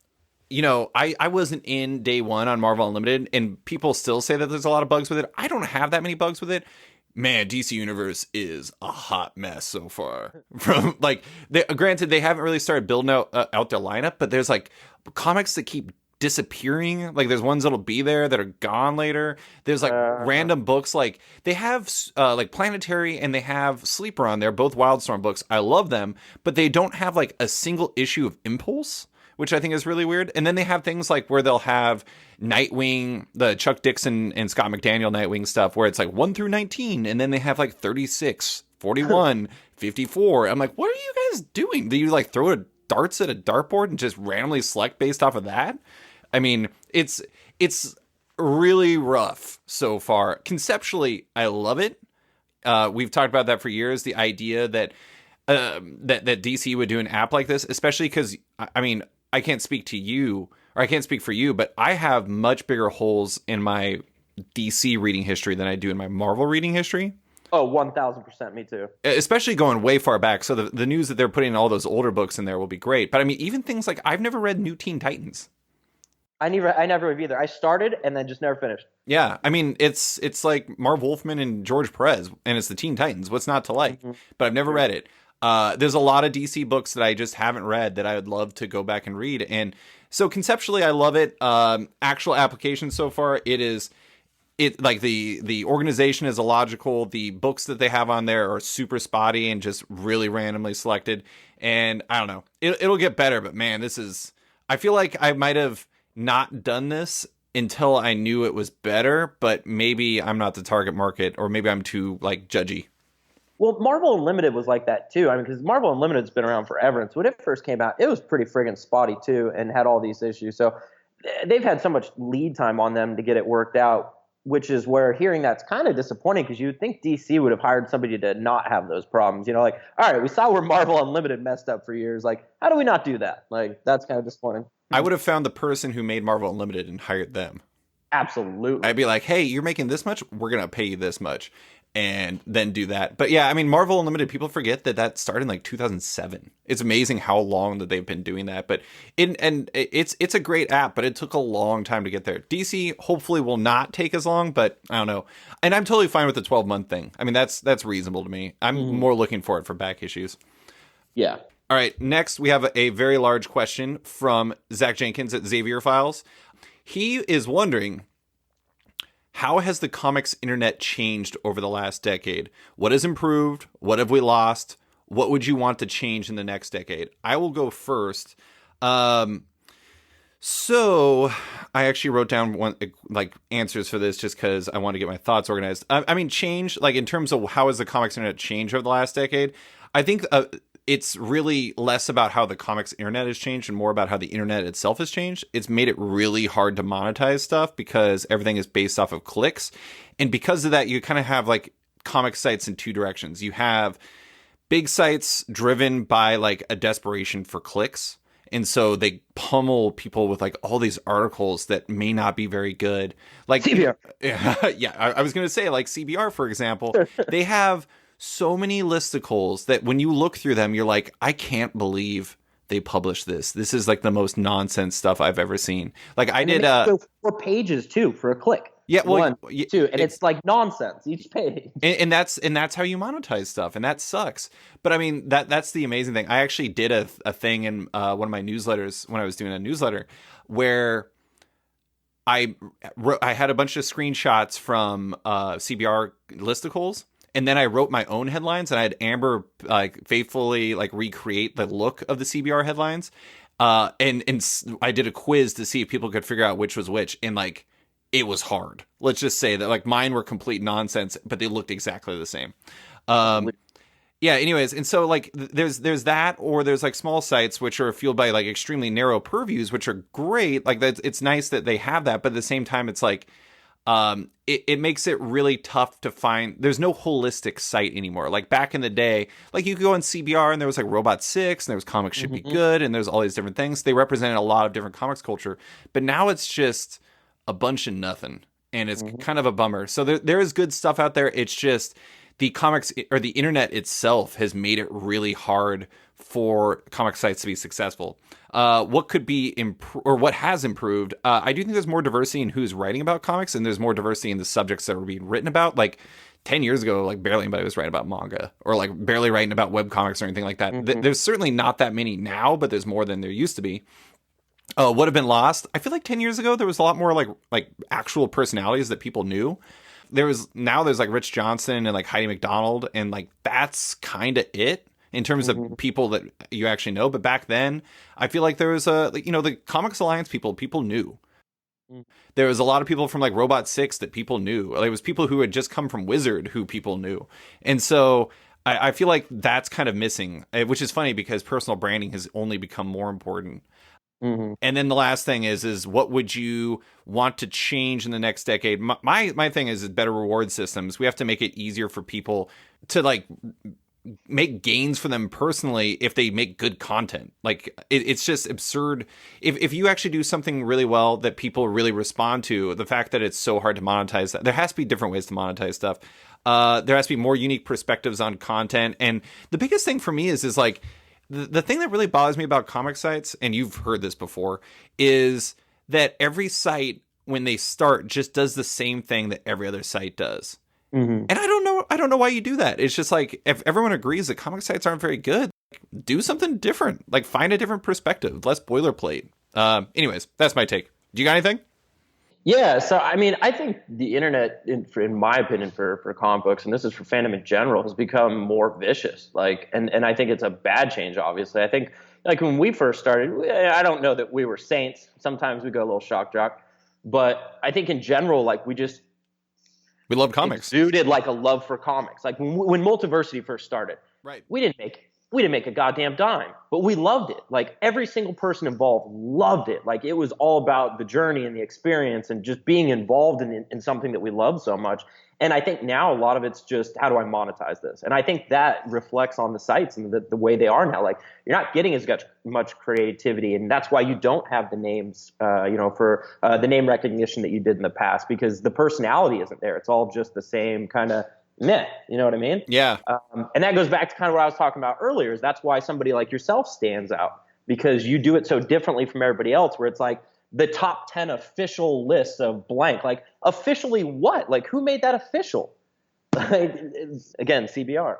I wasn't in day one on Marvel Unlimited, and people still say that there's a lot of bugs with it. I don't have that many bugs with it. Man, DC Universe is a hot mess so far. From granted, they haven't really started building out their lineup, but there's like comics that keep disappearing. Like, there's ones that'll be there that are gone later. There's like random books, like they have like Planetary and they have Sleeper on there, both Wildstorm books. I love them, but they don't have like a single issue of Impulse, which I think is really weird. And then they have things like where they'll have Nightwing, the Chuck Dixon and Scott McDaniel Nightwing stuff, where it's like 1 through 19. And then they have like 36, 41, 54. I'm like, what are you guys doing? Do you like throw darts at a dartboard and just randomly select based off of that? I mean, it's really rough so far. Conceptually, I love it. We've talked about that for years. The idea that that DC would do an app like this, especially because, I mean, I can't speak to you, or I can't speak for you, but I have much bigger holes in my DC reading history than I do in my Marvel reading history. Oh, 1,000%, me too. Especially going way far back. So the news that they're putting all those older books in there will be great. But I mean, even things like, I've never read New Teen Titans. I never have either. I started and then just never finished. Yeah, I mean it's like Marv Wolfman and George Perez, and it's the Teen Titans. What's not to like? Hmm. But I've never True. read it. There's a lot of DC books that I just haven't read that I would love to go back and read. And so conceptually, I love it. Actual application so far, it like the organization is illogical. The books that they have on there are super spotty and just really randomly selected. And I don't know, it'll get better. But man, I feel like I might have not done this until I knew it was better, but maybe I'm not the target market, or maybe I'm too like judgy. Well, Marvel Unlimited was like that too. I mean, because Marvel Unlimited's been around forever, and so when it first came out, it was pretty friggin' spotty too, and had all these issues. So they've had so much lead time on them to get it worked out, which is where hearing that's kind of disappointing because you would think DC would have hired somebody to not have those problems. You know, like, all right, we saw where Marvel Unlimited messed up for years. Like, how do we not do that? Like, that's kind of disappointing. I would have found the person who made Marvel Unlimited and hired them. Absolutely. I'd be like, hey, you're making this much, we're gonna pay you this much, and then do that. But yeah, I mean, Marvel Unlimited, people forget that started in like 2007. It's amazing how long that they've been doing that. But it's a great app, but it took a long time to get there. DC hopefully will not take as long, but I don't know. And I'm totally fine with the 12-month thing. I mean, that's reasonable to me. I'm more looking for it for back issues. Yeah. All right, next we have a very large question from Zach Jenkins at Xavier Files. He is wondering, how has the comics internet changed over the last decade? What has improved? What have we lost? What would you want to change in the next decade? I will go first. So I actually wrote down answers for this just because I want to get my thoughts organized. I mean, change, like in terms of how has the comics internet changed over the last decade? I think it's really less about how the comics internet has changed and more about how the internet itself has changed. It's made it really hard to monetize stuff because everything is based off of clicks. And because of that, you kind of have like comic sites in two directions. You have big sites driven by like a desperation for clicks. And so they pummel people with like all these articles that may not be very good. Like CBR. Yeah, I was going to say like CBR, for example, they have so many listicles that when you look through them, you're like, I can't believe they published this. This is like the most nonsense stuff I've ever seen. Like I did 4 pages too for a click. Yeah, well, 1, 2, and it's like nonsense each page. And that's how you monetize stuff, and that sucks. But I mean, that's the amazing thing. I actually did a thing in one of my newsletters when I was doing a newsletter where I had a bunch of screenshots from CBR listicles. And then I wrote my own headlines, and I had Amber faithfully recreate the look of the CBR headlines. And I did a quiz to see if people could figure out which was which, and it was hard. Let's just say that mine were complete nonsense, but they looked exactly the same. Yeah. Anyways, and so there's that, or there's small sites which are fueled by extremely narrow purviews, which are great. It's nice that they have that, but at the same time, it's it makes it really tough to find. There's no holistic site anymore. Like back in the day, you could go on CBR and there was Robot 6 and there was Comics Should Be Good and there's all these different things. They represented a lot of different comics culture, but now it's just a bunch of nothing, and it's kind of a bummer. So there is good stuff out there. It's just the comics or the internet itself has made it really hard for comic sites to be successful. What could be or what has improved? I do think there's more diversity in who's writing about comics, and there's more diversity in the subjects that are being written about. 10 years ago, barely anybody was writing about manga or barely writing about webcomics or anything like that. There's certainly not that many now, but there's more than there used to be. What have been lost? I feel 10 years ago, there was a lot more like actual personalities that people knew. There's Rich Johnson and Heidi McDonald, and that's kind of it in terms of people that you actually know. But back then, I feel there was the Comics Alliance people knew. There was a lot of people from Robot 6 that people knew. It was people who had just come from Wizard who people knew. And so I feel that's kind of missing, which is funny because personal branding has only become more important. And then the last thing is what would you want to change in the next decade? My thing is better reward systems. We have to make it easier for people to make gains for them personally if they make good content. It's just absurd. If you actually do something really well that people really respond to, the fact that it's so hard to monetize that, there has to be different ways to monetize stuff. There has to be more unique perspectives on content. And the biggest thing for me is the thing that really bothers me about comic sites, and you've heard this before, is that every site when they start just does the same thing that every other site does. Mm-hmm. And I don't know why you do that. It's just like, if everyone agrees that comic sites aren't very good, do something different. Like, find a different perspective, less boilerplate. Anyways, that's my take. Do you got anything? Yeah, so I mean, I think the internet, in my opinion, for comic books, and this is for fandom in general, has become more vicious. Like, and I think it's a bad change. Obviously, I think like when we first started, I don't know that we were saints. Sometimes we go a little shock jock, but I think in general, like we love comics. Exuded like a love for comics. Like when Multiversity first started, Right. we didn't make a goddamn dime, but we loved it. Like every single person involved loved it. Like it was all about the journey and the experience and just being involved in something that we love so much. And I think now a lot of it's just, how do I monetize this? And I think that reflects on the sites and the way they are now. Like you're not getting as much creativity, and that's why you don't have the names, for the name recognition that you did in the past, because the personality isn't there. It's all just the same kind of meh, you know what I mean? Yeah. And that goes back to kind of what I was talking about earlier, is that's why somebody like yourself stands out, because you do it so differently from everybody else, where it's like the top 10 official lists of blank. Like, officially what? Like, who made that official? Again, CBR.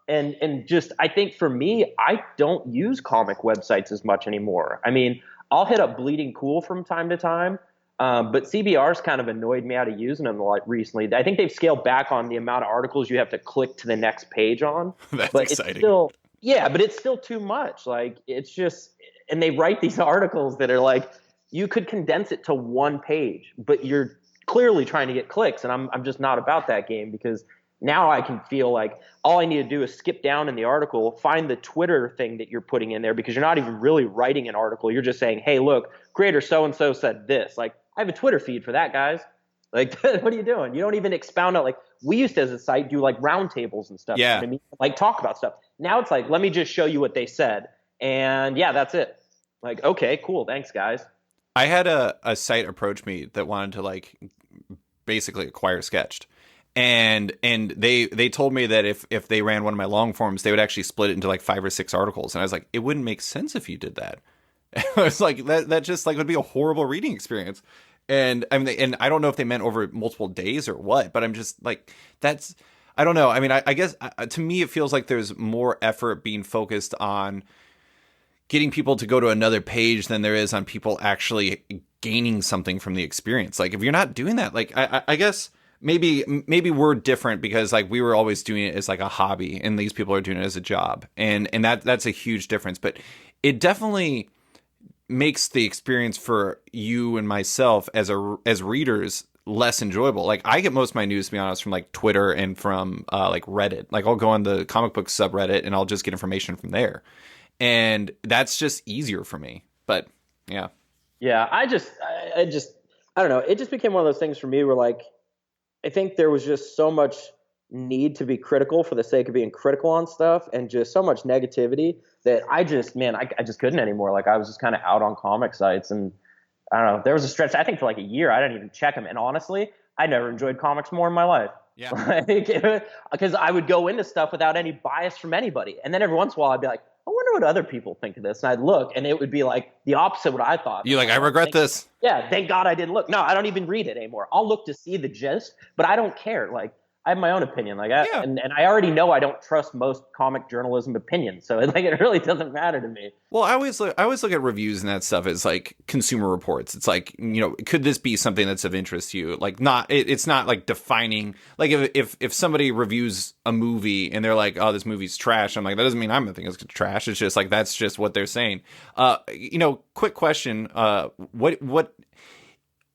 And just, I think for me, I don't use comic websites as much anymore. I mean, I'll hit up Bleeding Cool from time to time, but CBR's kind of annoyed me out of using them like recently. I think they've scaled back on the amount of articles you have to click to the next page on. That's but exciting. It's still, yeah, but it's still too much. Like, it's just, and they write these articles that are like, you could condense it to one page, but you're clearly trying to get clicks. And I'm just not about that game, because now I can feel like all I need to do is skip down in the article, find the Twitter thing that you're putting in there, because you're not even really writing an article. You're just saying, hey, look, creator so-and-so said this. Like, I have a Twitter feed for that, guys. Like, what are you doing? You don't even expound out. Like, we used to, as a site, do like roundtables and stuff. Yeah. You know what I mean? Like, talk about stuff. Now it's like, let me just show you what they said. And yeah, that's it. Like, okay, cool. Thanks, guys. I had a site approach me that wanted to like basically acquire Sketched. And they told me that if they ran one of my long forms, they would actually split it into like 5 or 6 articles. And I was like, it wouldn't make sense if you did that. I was like, that just like would be a horrible reading experience. And I mean, and I don't know if they meant over multiple days or what, but I'm just like, that's, I don't know. I mean, I guess to me, it feels like there's more effort being focused on getting people to go to another page than there is on people actually gaining something from the experience. Like, if you're not doing that, like, I guess maybe we're different, because like we were always doing it as like a hobby, and these people are doing it as a job. And that's a huge difference, but it definitely makes the experience for you and myself as readers less enjoyable. Like, I get most of my news, to be honest, from like Twitter and from like Reddit. Like, I'll go on the comic book subreddit and I'll just get information from there. And that's just easier for me. But yeah. Yeah, I don't know. It just became one of those things for me where, like, I think there was just so much need to be critical for the sake of being critical on stuff, and just so much negativity that I just couldn't anymore. Like, I was just kind of out on comic sites, and I don't know. There was a stretch, I think, for like a year, I didn't even check them. And honestly, I never enjoyed comics more in my life. Yeah. Like, because I would go into stuff without any bias from anybody. And then every once in a while I'd be like, I wonder what other people think of this. And I'd look, and it would be like the opposite of what I thought. You're like, I regret this. Yeah, thank God I didn't look. No, I don't even read it anymore. I'll look to see the gist, but I don't care. Like, I have my own opinion. Like, and I already know I don't trust most comic journalism opinions, so like it really doesn't matter to me. Well, I always look at reviews and that stuff as like consumer reports. It's like, you know, could this be something that's of interest to you? Like, it's not like defining. Like, if somebody reviews a movie and they're like, oh, this movie's trash, I'm like, that doesn't mean I'm gonna think it's trash. It's just like, that's just what they're saying. You know, quick question.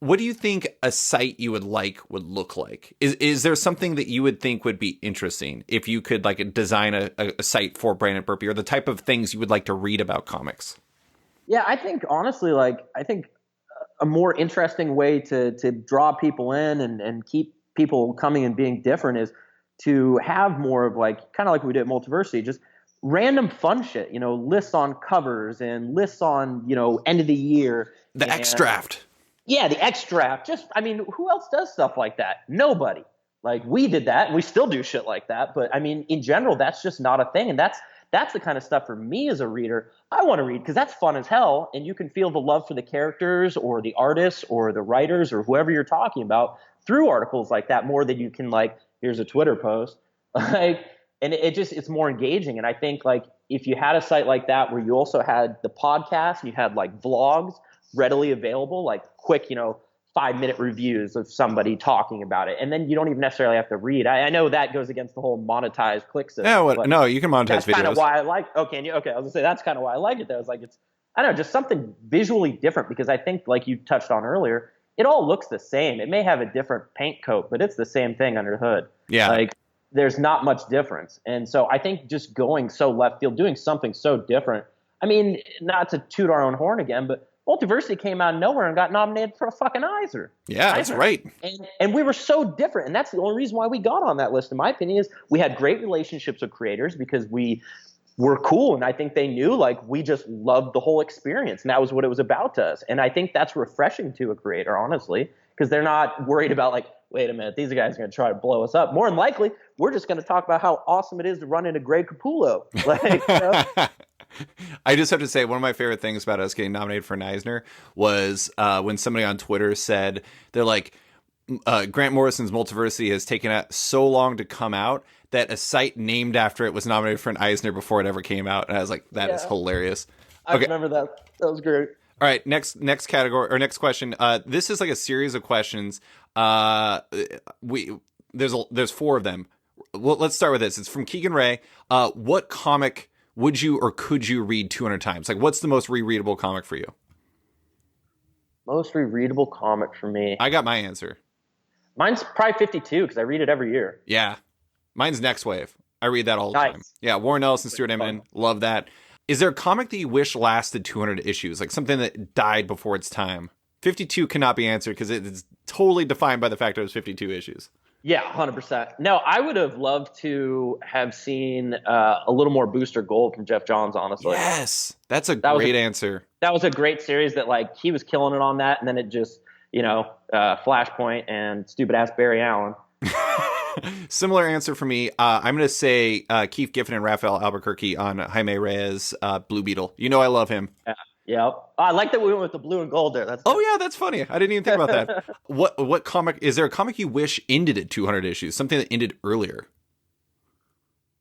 What do you think a site you would look like? Is there something that you would think would be interesting if you could like design a site for Brandon Burpee, or the type of things you would like to read about comics? Yeah, I think honestly, I think a more interesting way to draw people in and keep people coming and being different is to have more of like, kind of like we did at Multiversity, just random fun shit, you know, lists on covers and lists on, you know, end of the year. The X-Draft. Yeah, the X-Draft. Just, I mean, who else does stuff like that? Nobody. Like, we did that, and we still do shit like that. But I mean, in general, that's just not a thing, and that's that's the kind of stuff for me as a reader I want to read, because that's fun as hell, and you can feel the love for the characters or the artists or the writers or whoever you're talking about through articles like that more than you can like, here's a Twitter post. Like, and it's more engaging. And I think like if you had a site like that where you also had the podcast, you had like vlogs readily available, like quick, 5-minute reviews of somebody talking about it, and then you don't even necessarily have to read. I know that goes against the whole monetized click system. No, you can monetize that's videos. Kind of why I like. Okay, I was gonna say that's kind of why I like it. Though, it's like I don't know, just something visually different, because I think like you touched on earlier, it all looks the same. It may have a different paint coat, but it's the same thing under the hood. Yeah, like there's not much difference. And so I think just going so left field, doing something so different. I mean, not to toot our own horn again, but Multiversity came out of nowhere and got nominated for a fucking Eisner. Yeah, that's right. And we were so different. And that's the only reason why we got on that list, in my opinion, is we had great relationships with creators because we were cool. And I think they knew, like, we just loved the whole experience. And that was what it was about to us. And I think that's refreshing to a creator, honestly, because they're not worried about, like, wait a minute, these guys are going to try to blow us up. More than likely, we're just going to talk about how awesome it is to run into Greg Capullo. Like, I just have to say, one of my favorite things about us getting nominated for an Eisner was when somebody on Twitter said, they're like, Grant Morrison's Multiversity has taken so long to come out that a site named after it was nominated for an Eisner before it ever came out. And I was like, that is hilarious. I remember that. That was great. All right, next category or next question. This is like a series of questions. There's 4 of them. Well, let's start with this. It's from Keegan Ray. What comic would you or could you read 200 times? Like, what's the most rereadable comic for you? Most rereadable comic for me. I got my answer. Mine's probably 52 because I read it every year. Yeah. Mine's Next Wave. I read that all the time. Yeah, Warren Ellis and Stuart Eminem. Love that. Is there a comic that you wish lasted 200 issues? Like something that died before its time? 52 cannot be answered because it's totally defined by the fact that it was 52 issues. Yeah, 100%. No, I would have loved to have seen a little more Booster Gold from Jeff Johns, honestly. Yes, that's a great answer. That was a great series that, like, he was killing it on that, and then it just, Flashpoint and stupid-ass Barry Allen. Similar answer for me. I'm going to say Keith Giffen and Raphael Albuquerque on Jaime Reyes' Blue Beetle. You know I love him. Yeah. I like that we went with the blue and gold there. Yeah, that's funny. I didn't even think about that. What comic is there? A comic you wish ended at 200 issues? Something that ended earlier?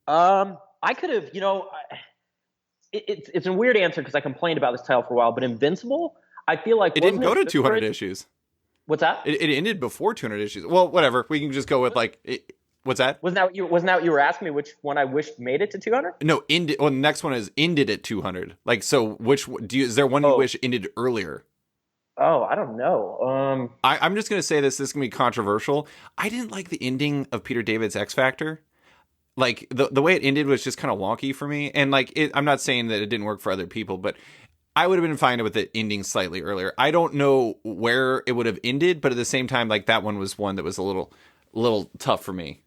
I could have. It's a weird answer because I complained about this title for a while. But Invincible, I feel like it didn't go to 200 issues. What's that? It ended before 200 issues. Well, whatever. We can just go with what's that? Wasn't that what you were asking me? Which one I wished made it to 200? No, ended. Well, the next one is ended at 200. Like, so is there one you wish ended earlier? Oh, I don't know. I'm just gonna say this is gonna be controversial. I didn't like the ending of Peter David's X Factor. Like the way it ended was just kind of wonky for me. And like, I'm not saying that it didn't work for other people, but I would have been fine with it ending slightly earlier. I don't know where it would have ended, but at the same time, like that one was one that was a little tough for me.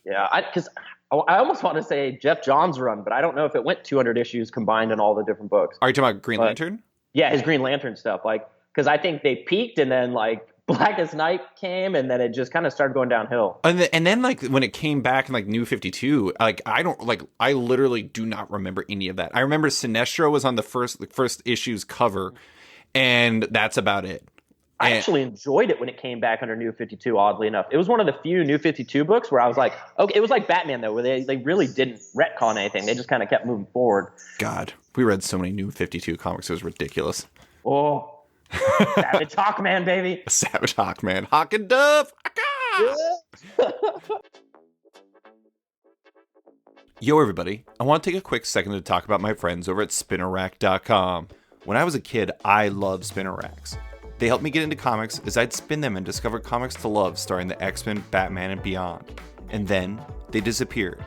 Yeah, because I almost want to say Jeff Johns' run, but I don't know if it went 200 issues combined in all the different books. Are you talking about Green Lantern? Yeah, his Green Lantern stuff. Like, because I think they peaked and then like Blackest Night came and then it just kind of started going downhill. And then like when it came back in like New 52, like I literally do not remember any of that. I remember Sinestro was on the first issue's cover, and that's about it. I actually enjoyed it when it came back under New 52, oddly enough. It was one of the few New 52 books where I was like, okay, it was like Batman, though, where they really didn't retcon anything. They just kind of kept moving forward. God, we read so many New 52 comics. It was ridiculous. Oh, Savage Hawkman, baby. Savage Hawkman. Hawk and Dove. Yo, everybody. I want to take a quick second to talk about my friends over at SpinnerRack.com. When I was a kid, I loved spinner racks. They helped me get into comics as I'd spin them and discover comics to love starring the X-Men, Batman, and beyond. And then they disappeared.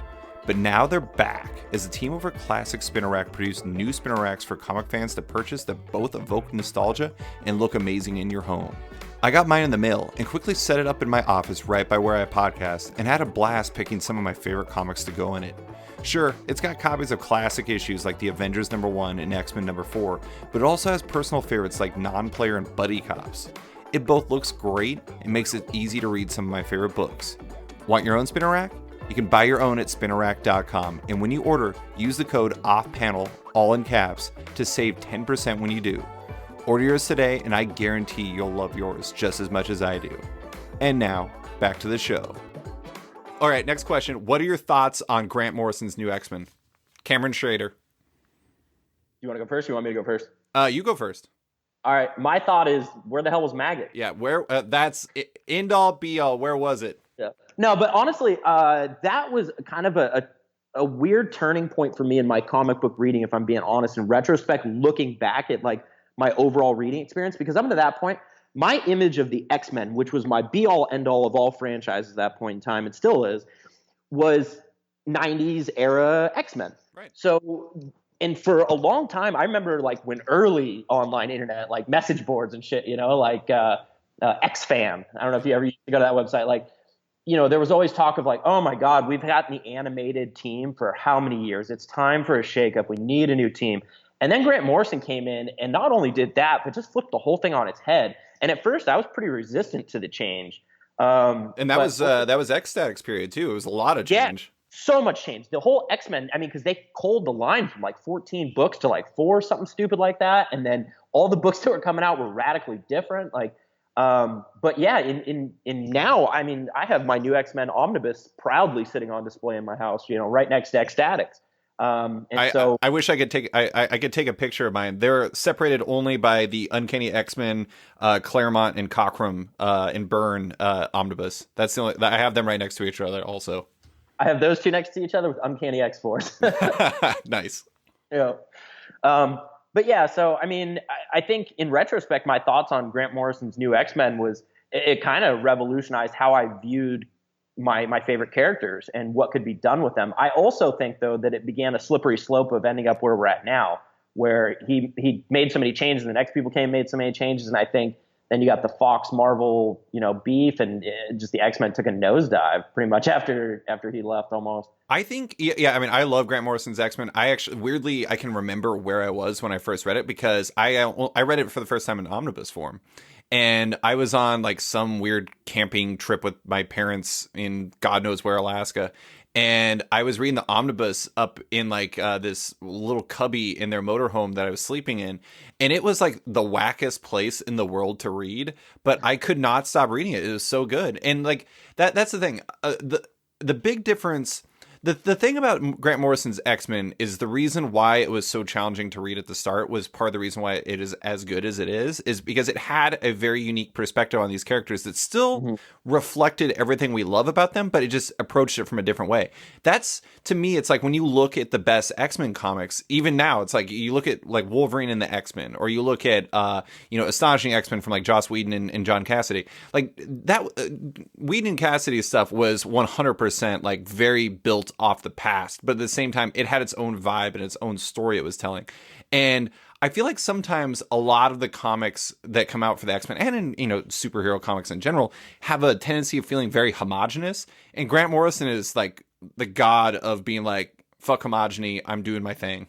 But now they're back as the team over at Classic Spinner Rack produced new spinner racks for comic fans to purchase that both evoke nostalgia and look amazing in your home. I got mine in the mail and quickly set it up in my office right by where I podcast and had a blast picking some of my favorite comics to go in it. Sure, it's got copies of classic issues like The Avengers #1 and X-Men #4, but it also has personal favorites like Non-Player and Buddy Cops. It both looks great and makes it easy to read some of my favorite books. Want your own spinner rack? You can buy your own at spinnerack.com, and when you order, use the code OFFPANEL, all in caps, to save 10% when you do. Order yours today, and I guarantee you'll love yours just as much as I do. And now, back to the show. All right, next question. What are your thoughts on Grant Morrison's new X-Men? Cameron Schrader. You want to go first? Or you want me to go first? You go first. All right. My thought is, where the hell was Maggot? Yeah, where? That's end all be all. Where was it? Yeah. No, but honestly, that was kind of a weird turning point for me in my comic book reading, if I'm being honest, in retrospect, looking back at like my overall reading experience, because up to that point, my image of the X-Men, which was my be-all, end-all of all franchises at that point in time, it still is, was 90s era X-Men. Right. So, and for a long time, I remember like when early online internet, like message boards and shit, like X-Fan. I don't know if you ever used to go to that website. Like, there was always talk of like, oh my God, we've had the animated team for how many years? It's time for a shakeup. We need a new team. And then Grant Morrison came in and not only did that, but just flipped the whole thing on its head. And at first, I was pretty resistant to the change. And that was X-Static's period too. It was a lot of change. Yeah, so much change. The whole X-Men, because they culled the line from like 14 books to like 4, something stupid like that. And then all the books that were coming out were radically different. But yeah, in now, I have my new X-Men omnibus proudly sitting on display in my house, right next to X-Statics. I wish I could take I could take a picture of mine. They're separated only by the Uncanny X-Men, Claremont and Cockrum and Byrne omnibus. That's the only. I have them right next to each other. Also, I have those two next to each other with Uncanny X-Force. Nice. Yeah. But yeah, so I think in retrospect, my thoughts on Grant Morrison's new X-Men was it kind of revolutionized how I viewed my favorite characters and what could be done with them. I also think, though, that it began a slippery slope of ending up where we're at now, where he made so many changes, and the next people came and made so many changes, and I think then you got the Fox Marvel beef, and just the X-Men took a nosedive pretty much after he left almost. I think, yeah, I love Grant Morrison's X-Men. I actually, weirdly, I can remember where I was when I first read it, because I read it for the first time in omnibus form. And I was on like some weird camping trip with my parents in God knows where, Alaska. And I was reading the omnibus up in like this little cubby in their motorhome that I was sleeping in. And it was like the wackest place in the world to read. But I could not stop reading it. It was so good. And like that's the thing. The big difference. The thing about Grant Morrison's X-Men is the reason why it was so challenging to read at the start was part of the reason why it is as good as it is because it had a very unique perspective on these characters that still reflected everything we love about them, but it just approached it from a different way. That's, to me, it's like when you look at the best X-Men comics, even now, it's like you look at like Wolverine and the X-Men, or you look at, Astonishing X-Men from like Joss Whedon and John Cassaday. Like that, Whedon and Cassidy's stuff was 100% like very built off the past, but at the same time it had its own vibe and its own story it was telling. And I feel like sometimes a lot of the comics that come out for the X-Men and in superhero comics in general have a tendency of feeling very homogenous, and Grant Morrison is like the god of being like, fuck homogeny, I'm doing my thing.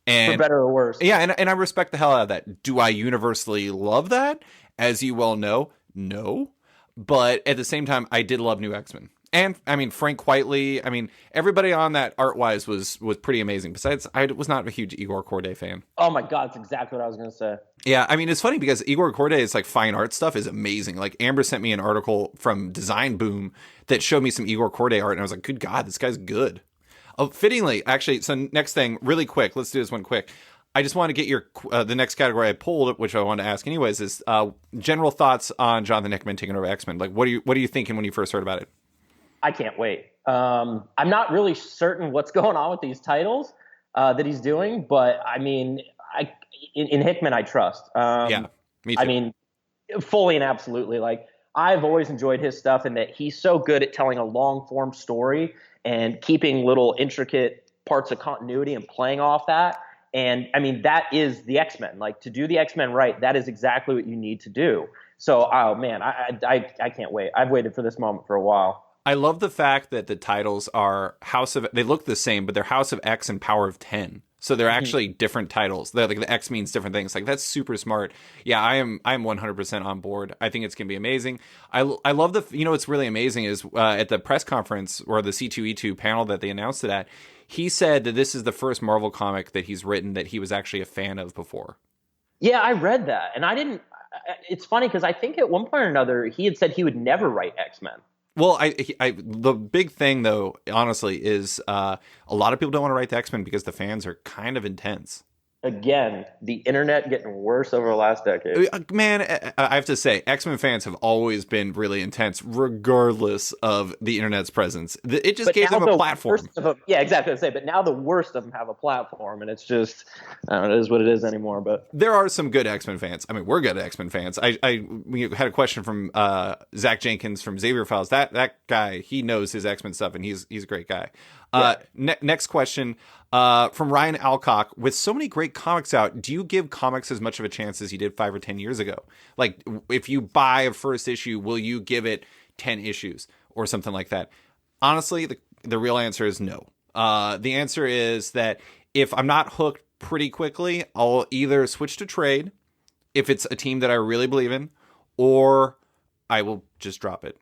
And for better or worse. Yeah, and I respect the hell out of that. Do I universally love that? As you well know, no. But at the same time, I did love New X-Men. And Frank Quitely, everybody on that art-wise was pretty amazing. Besides, I was not a huge Igor Corday fan. Oh my God, that's exactly what I was going to say. Yeah, it's funny because Igor Corday's like fine art stuff is amazing. Like Amber sent me an article from Design Boom that showed me some Igor Corday art, and I was like, good God, this guy's good. Oh, fittingly, actually, so next thing, really quick, let's do this one quick. I just want to get your the next category I pulled, which I wanted to ask anyways, is general thoughts on Jonathan Hickman taking over X-Men. Like, what are you thinking when you first heard about it? I can't wait. I'm not really certain what's going on with these titles that he's doing, but in Hickman I trust. Yeah, me too. Fully and absolutely. Like, I've always enjoyed his stuff, and that he's so good at telling a long form story and keeping little intricate parts of continuity and playing off that. And that is the X-Men. Like, to do the X-Men right, that is exactly what you need to do. So, oh man, I can't wait. I've waited for this moment for a while. I love the fact that the titles are they look the same, but they're House of X and Power of 10. So they're actually different titles. They're, like the X means different things. Like that's super smart. Yeah, I'm 100% on board. I think it's gonna be amazing. I love what's really amazing is at the press conference or the C2E2 panel that they announced it at, he said that this is the first Marvel comic that he's written that he was actually a fan of before. Yeah, I read that, and I didn't. It's funny because I think at one point or another he had said he would never write X-Men. Well, the big thing though, honestly, is a lot of people don't want to write the X-Men because the fans are kind of intense. Again, the internet getting worse over the last decade. Man, I have to say, X-Men fans have always been really intense, regardless of the internet's presence. It just gave them a platform. Yeah, exactly. I'd say, but now the worst of them have a platform, and it's just, I don't know, it is what it is anymore. But there are some good X-Men fans. I mean, we're good X-Men fans. We had a question from Zach Jenkins from Xavier Files. That guy, he knows his X-Men stuff, and he's a great guy. Next question from Ryan Alcock. With so many great comics out, do you give comics as much of a chance as you did 5 or 10 years ago? Like, if you buy a first issue, will you give it 10 issues or something like that? Honestly, the real answer is no. The answer is that if I'm not hooked pretty quickly, I'll either switch to trade if it's a team that I really believe in, or I will just drop it.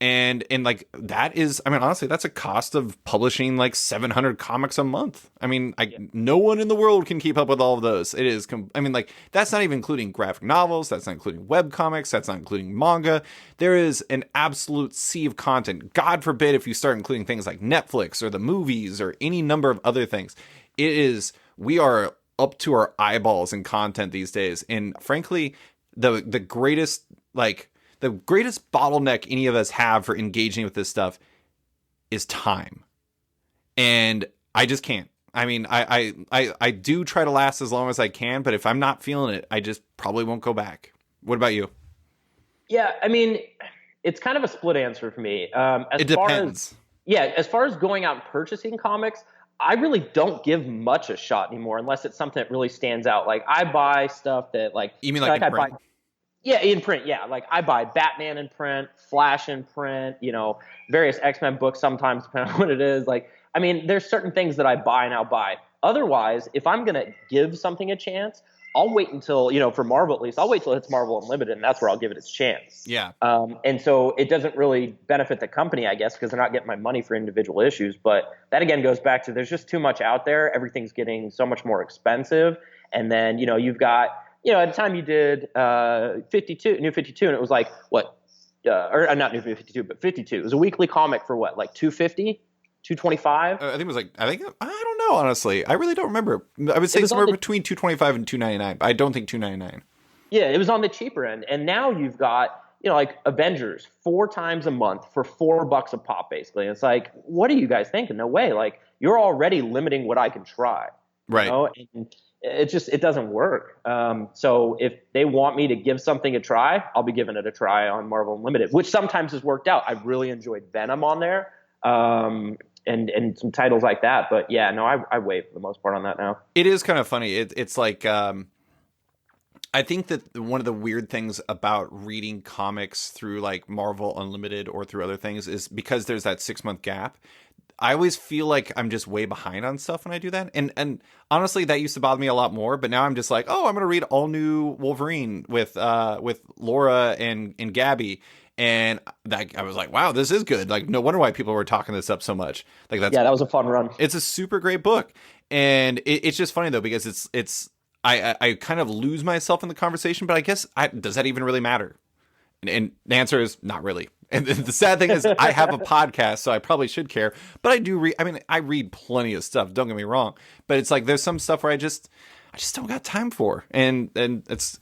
And like that is, I mean, honestly, that's a cost of publishing like 700 comics a month. I mean, no one in the world can keep up with all of those. It is, I mean, like that's not even including graphic novels. That's not including web comics. That's not including manga. There is an absolute sea of content. God forbid if you start including things like Netflix or the movies or any number of other things. We are up to our eyeballs in content these days. And frankly, the greatest bottleneck any of us have for engaging with this stuff is time. And I just can't. I mean, I do try to last as long as I can, but if I'm not feeling it, I just probably won't go back. What about you? Yeah, I mean, it's kind of a split answer for me. It depends. As far as going out and purchasing comics, I really don't give much a shot anymore unless it's something that really stands out. Like I buy stuff that like you mean like in print? Yeah, in print, yeah. Like I buy Batman in print, Flash in print, various X-Men books sometimes, depending on what it is. Like, I mean, there's certain things that I buy and I'll buy. Otherwise, if I'm going to give something a chance, I'll wait until, for Marvel at least, I'll wait till it's Marvel Unlimited, and that's where I'll give it its chance. Yeah. And so it doesn't really benefit the company, I guess, because they're not getting my money for individual issues. But that, again, goes back to there's just too much out there. Everything's getting so much more expensive. And then, you've got – at the time you did New 52, and it was like what, or not New 52, but 52. It was a weekly comic for what, like $250, $225? I think it was I don't know, honestly. I really don't remember. I would say somewhere between $225 and $299, but I don't think $299. Yeah, it was on the cheaper end. And now you've got, like Avengers 4 times a month for $4 a pop, basically. And it's like, what are you guys thinking? No way. Like, you're already limiting what I can try. Right. And it doesn't work. So if they want me to give something a try, I'll be giving it a try on Marvel Unlimited, which sometimes has worked out. I've really enjoyed Venom on there, and some titles like that. But yeah, no, I wait for the most part on that now. It is kind of funny. It's like I think that one of the weird things about reading comics through like Marvel Unlimited or through other things is because there's that 6-month gap. I always feel like I'm just way behind on stuff when I do that. And honestly, that used to bother me a lot more. But now I'm just like, oh, I'm going to read all new Wolverine with Laura and Gabby. And I was like, wow, this is good. Like, no wonder why people were talking this up so much. Like that was a fun run. It's a super great book. And it's just funny, though, because I kind of lose myself in the conversation. But I guess, does that even really matter? And the answer is not really. And the sad thing is I have a podcast, so I probably should care. But I do read. I mean, I read plenty of stuff. Don't get me wrong. But it's like there's some stuff where I just don't got time for. And it's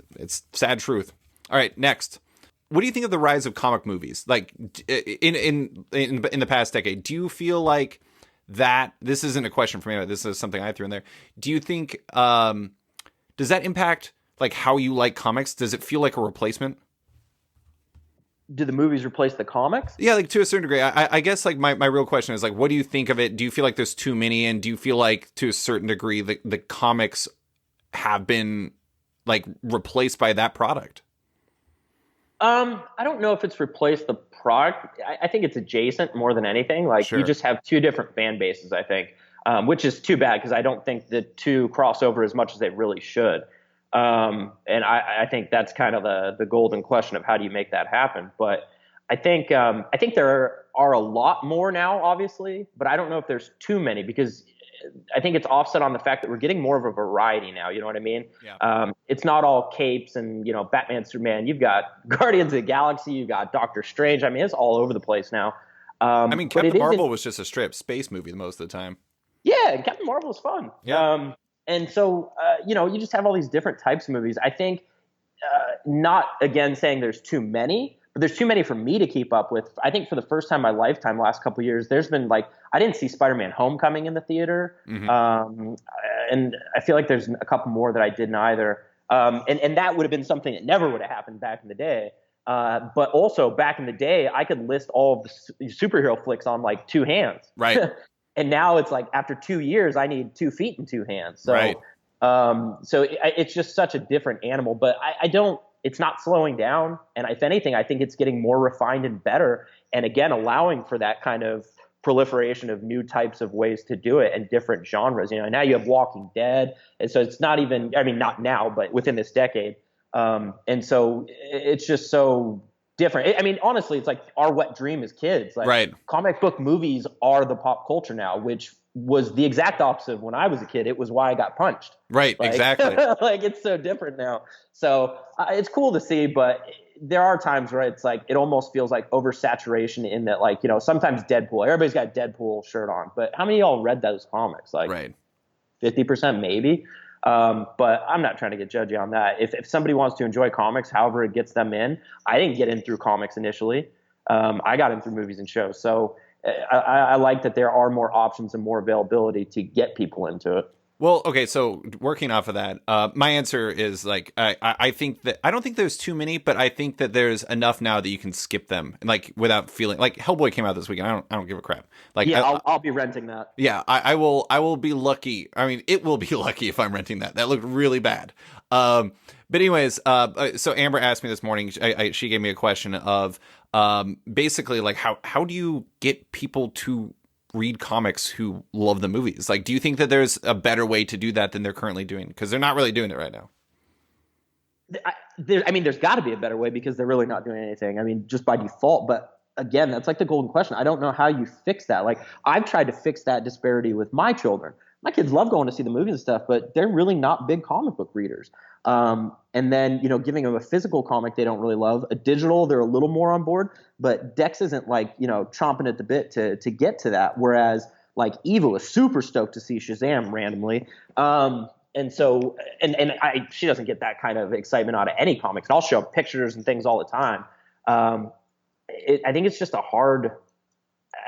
sad truth. All right, next. What do you think of the rise of comic movies? Like in the past decade, do you feel like that this isn't a question for me, this is something I threw in there. Do you think does that impact like how you like comics? Does it feel like a replacement? Do the movies replace the comics? Yeah, like to a certain degree. I guess like my real question is like, what do you think of it? Do you feel like there's too many? And do you feel like to a certain degree the comics have been like replaced by that product? I don't know if it's replaced the product. I think it's adjacent more than anything. Like, sure. You just have two different fan bases, I think. which is too bad because I don't think the two cross over as much as they really should. And I think that's kind of the golden question of how do you make that happen. But I think there are a lot more now, obviously, but I don't know if there's too many because I think it's offset on the fact that we're getting more of a variety now. You know what I mean? Yeah. It's not all capes and, Batman, Superman. You've got Guardians of the Galaxy. You've got Doctor Strange. I mean, it's all over the place now. Captain Marvel was just a straight space movie most of the time. Yeah, and Captain Marvel is fun. Yeah. And so, you just have all these different types of movies. I think not, again, saying there's too many, but there's too many for me to keep up with. I think for the first time in my lifetime, last couple of years, there's been I didn't see Spider-Man Homecoming in the theater. Mm-hmm. And I feel like there's a couple more that I didn't either. And that would have been something that never would have happened back in the day. But also back in the day, I could list all of the superhero flicks on two hands. Right. And now it's after 2 years, I need 2 feet and 2 hands. So, right. It's just such a different animal, but it's not slowing down. And if anything, I think it's getting more refined and better. And again, allowing for that kind of proliferation of new types of ways to do it and different genres. Now you have Walking Dead. And so it's not even, not now, but within this decade. And so it's just so different. Honestly, it's like our wet dream as kids. Right. Comic book movies are the pop culture now, which was the exact opposite of when I was a kid. It was why I got punched. Right, exactly. It's so different now. So it's cool to see, but there are times where it's it almost feels like oversaturation in that, sometimes Deadpool. Everybody's got a Deadpool shirt on, but how many of y'all read those comics? Right. 50% maybe. But I'm not trying to get judgy on that. If somebody wants to enjoy comics, however it gets them in, I didn't get in through comics initially. I got in through movies and shows. So I like that there are more options and more availability to get people into it. Well, okay, so working off of that, my answer is I think that I don't think there's too many, but I think that there's enough now that you can skip them without feeling Hellboy came out this weekend. I don't give a crap. I'll be renting that. Yeah, I will be lucky. It will be lucky if I'm renting that. That looked really bad. But anyways, so Amber asked me this morning. She gave me a question of basically how do you get people to read comics who love the movies? Do you think that there's a better way to do that than they're currently doing? Because they're not really doing it right now. There's got to be a better way because they're really not doing anything. Just by default. But again, that's the golden question. I don't know how you fix that. I've tried to fix that disparity with my children. My kids love going to see the movies and stuff, but they're really not big comic book readers. And then, giving them a physical comic they don't really love. A digital, they're a little more on board. But Dex isn't chomping at the bit to get to that. Whereas Eva was super stoked to see Shazam randomly. And so, she doesn't get that kind of excitement out of any comics. And I'll show pictures and things all the time. I think it's just I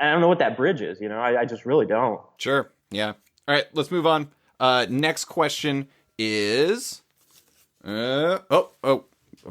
don't know what that bridge is. I just really don't. Sure. Yeah. All right, let's move on. Next question is...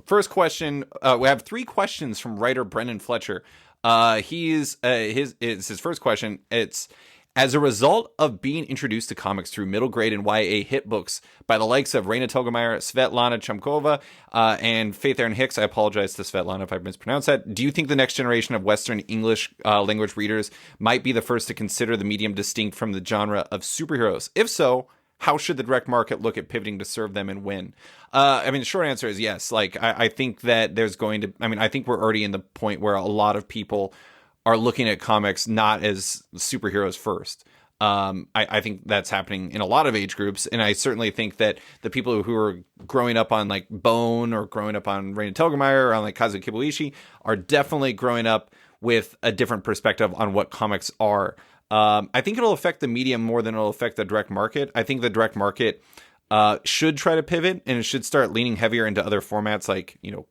First question. We have 3 questions from writer Brendan Fletcher. It's his first question. It's, as a result of being introduced to comics through middle grade and YA hit books by the likes of Raina Telgemeier, Svetlana Chomkova, and Faith Erin Hicks, I apologize to Svetlana if I mispronounced that. Do you think the next generation of Western English language readers might be the first to consider the medium distinct from the genre of superheroes? If so, how should the direct market look at pivoting to serve them and when? The short answer is yes. I think that there's going to, I think we're already in the point where a lot of people are looking at comics not as superheroes first. I think that's happening in a lot of age groups. And I certainly think that the people who are growing up on Bone or growing up on Raina Telgemeier or on Kazuo Kibuishi are definitely growing up with a different perspective on what comics are. I think it'll affect the medium more than it'll affect the direct market. I think the direct market should try to pivot, and it should start leaning heavier into other formats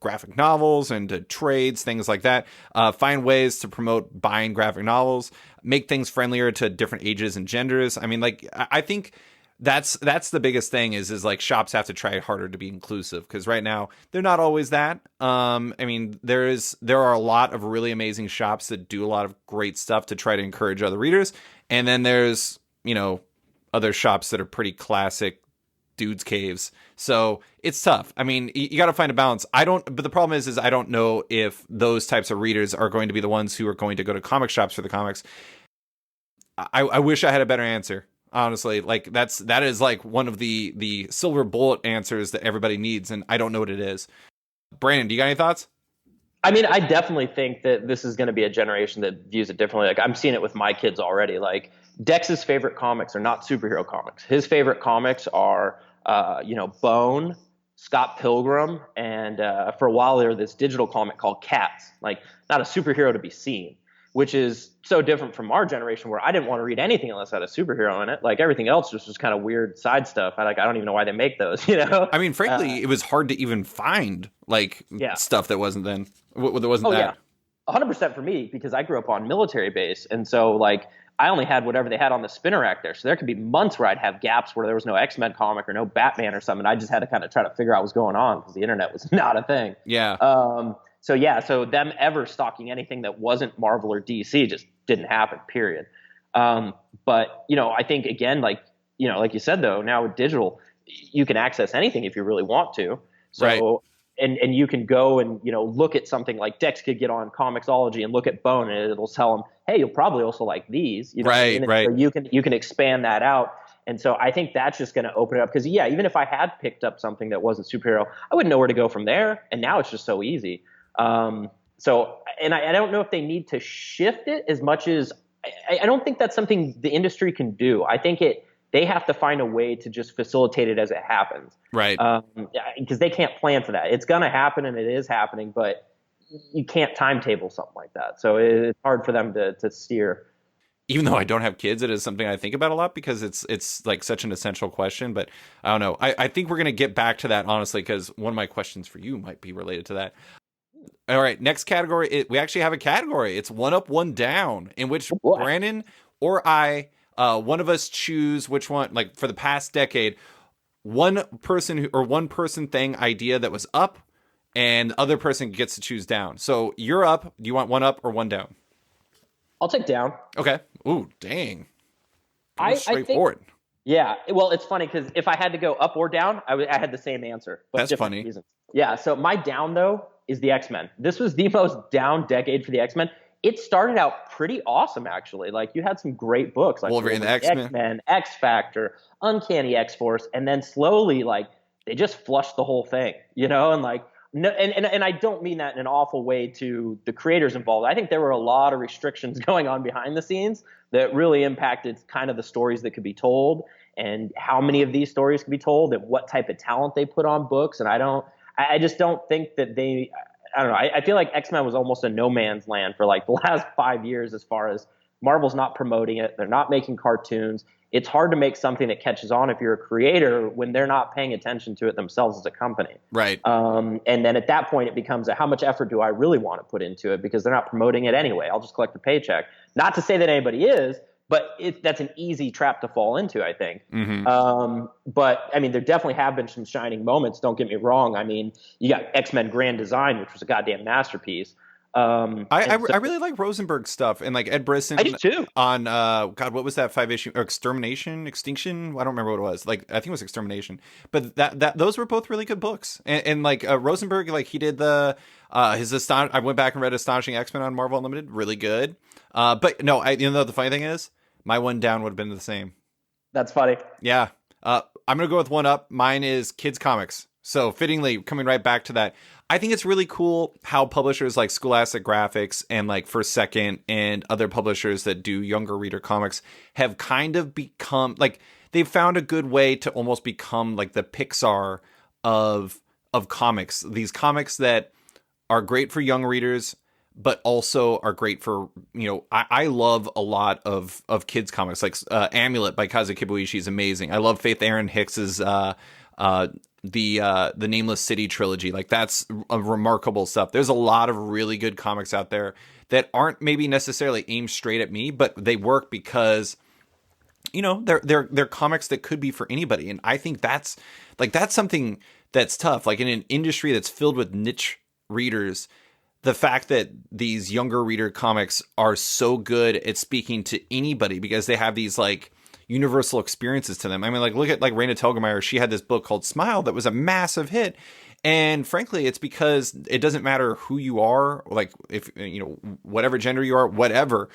graphic novels and to trades, things like that. Find ways to promote buying graphic novels, make things friendlier to different ages and genders. I think that's the biggest thing is shops have to try harder to be inclusive, because right now they're not always that. There are a lot of really amazing shops that do a lot of great stuff to try to encourage other readers, and then there's other shops that are pretty classic dudes caves. So it's tough. You got to find a balance. But the problem is I don't know if those types of readers are going to be the ones who are going to go to comic shops for the comics. I wish I had a better answer. honestly. Like that is like one of the silver bullet answers that everybody needs, and I don't know what it is. Brandon, do you got any thoughts? I mean, I definitely think that this is going to be a generation that views it differently. Like I'm seeing it with my kids already. Like Dex's favorite comics are not superhero comics. His favorite comics are, Bone, Scott Pilgrim, and for a while there, this digital comic called Cats. Like not a superhero to be seen, which is so different from our generation where I didn't want to read anything unless it had a superhero in it. Like everything else was just kind of weird side stuff. I don't even know why they make those, you know? I mean, frankly, it was hard to even find like stuff that wasn't then. There wasn't that. Yeah. 100% for me because I grew up on military base. And so like I only had whatever they had on the spinner rack there. So there could be months where I'd have gaps where there was no X-Men comic or no Batman or something. I just had to kind of try to figure out what was going on because the internet was not a thing. Yeah. So them ever stocking anything that wasn't Marvel or DC just didn't happen, period. But, I think again, like you said, though, now with digital, you can access anything if you really want to. So, right. And you can go and, look at something like Dex could get on Comixology and look at Bone and it'll tell him, hey, you'll probably also like these. Right. So you can expand that out. And so I think that's just going to open it up because, even if I had picked up something that wasn't superhero, I wouldn't know where to go from there. And now it's just so easy. I don't know if they need to shift it as much as I don't think that's something the industry can do. I think they have to find a way to just facilitate it as it happens. Right. Because they can't plan for that. It's going to happen and it is happening, but you can't timetable something like that. So it's hard for them to steer. Even though I don't have kids, it is something I think about a lot because it's like such an essential question. But I don't know. I think we're going to get back to that, honestly, because one of my questions for you might be related to that. All right, next category. We actually have a category. It's one up, one down, in which Brandon or I, one of us choose which one. Like for the past decade, one person thing idea that was up, and the other person gets to choose down. So you're up. Do you want one up or one down? I'll take down. Okay. Ooh, dang. Straightforward. I think, yeah. Well, it's funny because if I had to go up or down, I had the same answer. But that's funny. Reasons. Yeah. So my down though is the X-Men. This was the most down decade for the X-Men. It started out pretty awesome, actually. Like you had some great books, like Wolverine, the X-Men, X Factor, Uncanny X-Force, and then slowly, like they just flushed the whole thing, and like no, and I don't mean that in an awful way to the creators involved. I think there were a lot of restrictions going on behind the scenes that really impacted kind of the stories that could be told and how many of these stories could be told and what type of talent they put on books. And I just don't think that I don't know. I feel like X-Men was almost a no man's land for like the last 5 years as far as Marvel's not promoting it. They're not making cartoons. It's hard to make something that catches on if you're a creator when they're not paying attention to it themselves as a company. Right. And then at that point, it becomes how much effort do I really want to put into it because they're not promoting it anyway. I'll just collect the paycheck. Not to say that anybody is, but that's an easy trap to fall into, I think. Mm-hmm. But, I mean, there definitely have been some shining moments. Don't get me wrong. I mean, you got X-Men Grand Design, which was a goddamn masterpiece. I really like Rosenberg stuff and like Ed Brisson. I do too. On God, what was that 5-issue or Extinction? I don't remember what it was. Like I think it was Extermination. But that those were both really good books. And like Rosenberg, like he did I went back and read Astonishing X-Men on Marvel Unlimited, really good. But no, the funny thing is, my one down would have been the same. That's funny. Yeah. I'm gonna go with one up. Mine is kids comics. So fittingly, coming right back to that, I think it's really cool how publishers like Scholastic Graphics and like First Second and other publishers that do younger reader comics have kind of become like they've found a good way to almost become like the Pixar of comics. These comics that are great for young readers, but also are great for, I love a lot of kids comics like Amulet by Kazu Kibuishi is amazing. I love Faith Aaron Hicks's the Nameless City trilogy. Like that's a remarkable stuff. There's a lot of really good comics out there that aren't maybe necessarily aimed straight at me, but they work because they're comics that could be for anybody. And I think that's something that's tough. Like in an industry that's filled with niche readers, the fact that these younger reader comics are so good at speaking to anybody because they have these like universal experiences to them. I mean, like look at like Raina Telgemeier. She had this book called Smile that was a massive hit. And frankly, it's because it doesn't matter who you are, like if, whatever gender you are, whatever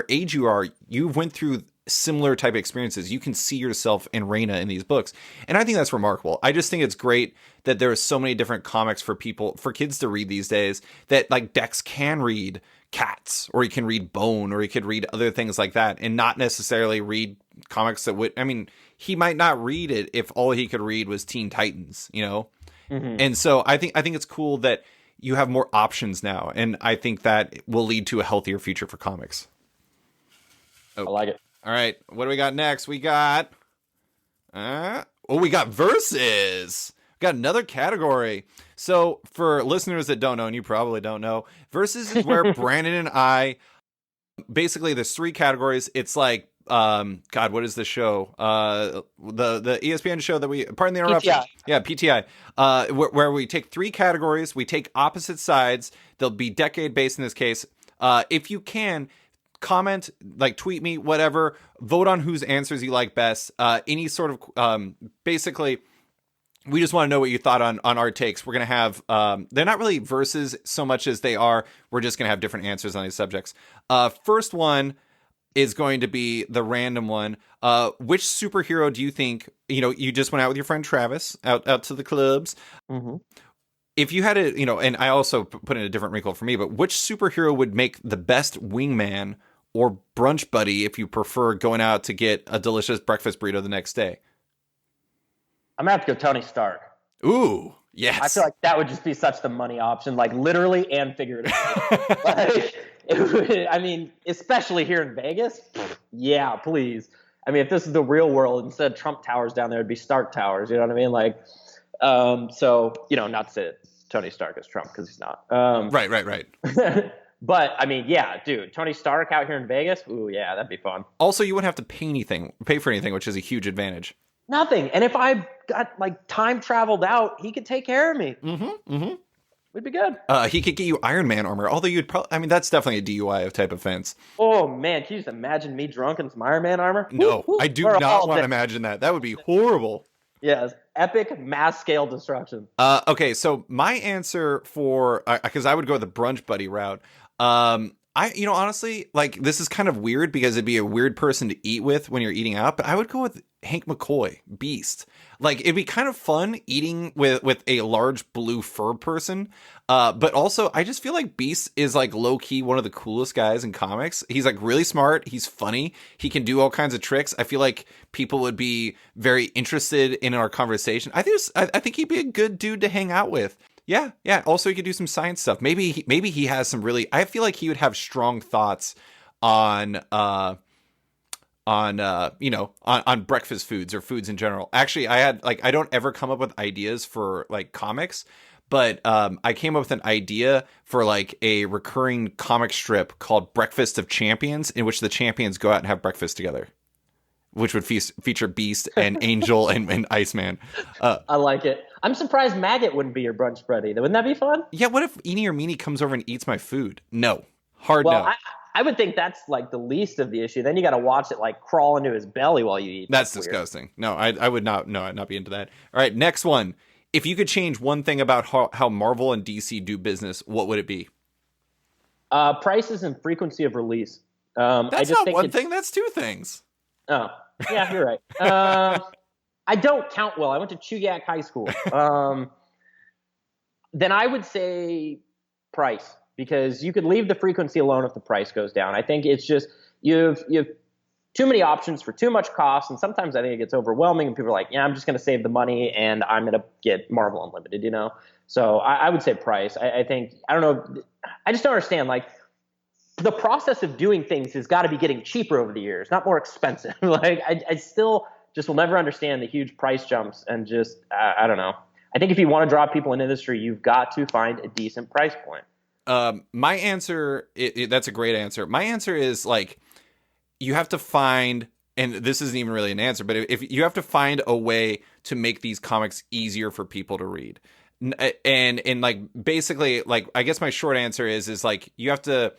age you are, you went through similar type experiences. You can see yourself in Reina in these books. And I think that's remarkable. I just think it's great that there are so many different comics for kids to read these days, that like Dex can read Cats, or he can read Bone, or he could read other things like that, and not necessarily read comics that would, I mean, he might not read it if all he could read was Teen Titans, you know? Mm-hmm. And so I think it's cool that you have more options now. And I think that will lead to a healthier future for comics. Oh. I like it. All right. What do we got next? We got, we got verses. We got another category. So for listeners that don't know, and you probably don't know, verses is where Brandon and I, basically there's 3 categories. It's like, God, what is the show? The ESPN show that pardon the interruption. PTI. Yeah, PTI. Where we take 3 categories, we take opposite sides. They'll be decade based in this case. If you can, comment, like tweet me, whatever, vote on whose answers you like best. Any sort of, basically, we just want to know what you thought on our takes. We're going to have, they're not really verses so much as we're just going to have different answers on these subjects. First one is going to be the random one. Which superhero do you think, you just went out with your friend Travis out to the clubs. Mm-hmm. If you had and I also put in a different wrinkle for me, but which superhero would make the best wingman or brunch buddy if you prefer going out to get a delicious breakfast burrito the next day? I'm going to have to go Tony Stark. Ooh, yes. I feel like that would just be such the money option, like literally and figuratively. I mean, especially here in Vegas. Yeah, please. I mean, if this is the real world, instead of Trump Towers down there, it'd be Stark Towers. You know what I mean? Like, so, not to say Tony Stark is Trump, because he's not. Right. But, I mean, yeah, dude, Tony Stark out here in Vegas? Ooh, yeah, that'd be fun. Also, you wouldn't have to pay for anything, which is a huge advantage. Nothing. And if I got, like, time traveled out, he could take care of me. Mm-hmm. We'd be good. He could get you Iron Man armor, although you'd probably, I mean, that's definitely a DUI type offense. Oh, man, can you just imagine me drunk in some Iron Man armor? No, I do not want to imagine that. That would be horrible. Yes, epic mass scale destruction. Okay, so my answer for, because I would go the brunch buddy route. Honestly, like, this is kind of weird because it'd be a weird person to eat with when you're eating out, but I would go with Hank McCoy, Beast. Like, it'd be kind of fun eating with a large blue fur person. But also, I just feel like Beast is, like, low-key one of the coolest guys in comics. He's, like, really smart. He's funny. He can do all kinds of tricks. I feel like people would be very interested in our conversation. I think he'd be a good dude to hang out with. Yeah. Also, he could do some science stuff. Maybe he has some really. I feel like he would have strong thoughts on breakfast foods or foods in general. Actually, I don't ever come up with ideas for like comics, but I came up with an idea for like a recurring comic strip called Breakfast of Champions, in which the champions go out and have breakfast together, which would feature Beast and Angel and Iceman. I like it. I'm surprised Maggot wouldn't be your brunch buddy. Wouldn't that be fun? Yeah, what if Eenie or Meanie comes over and eats my food? No. No. I would think that's like the least of the issue. Then you got to watch it like crawl into his belly while you eat. That's disgusting. No, I would not. No, I'd not be into that. All right, next one. If you could change one thing about how Marvel and DC do business, what would it be? Prices and frequency of release. That's not one thing. That's 2 things. Oh, yeah, you're right. I don't count well. I went to Chugach High School. Then I would say price, because you could leave the frequency alone if the price goes down. I think it's just you have too many options for too much cost, and sometimes I think it gets overwhelming, and people are like, yeah, I'm just going to save the money, and I'm going to get Marvel Unlimited, So I would say price. I think, I don't know, I just don't understand, like, the process of doing things has got to be getting cheaper over the years, not more expensive. Like, I still just will never understand the huge price jumps, and just, I don't know. I think if you want to draw people in industry, you've got to find a decent price point. My answer, that's a great answer. My answer is, like, you have to find, and this isn't even really an answer, but if you have to find a way to make these comics easier for people to read. And like, basically, like, I guess my short answer is like, you have to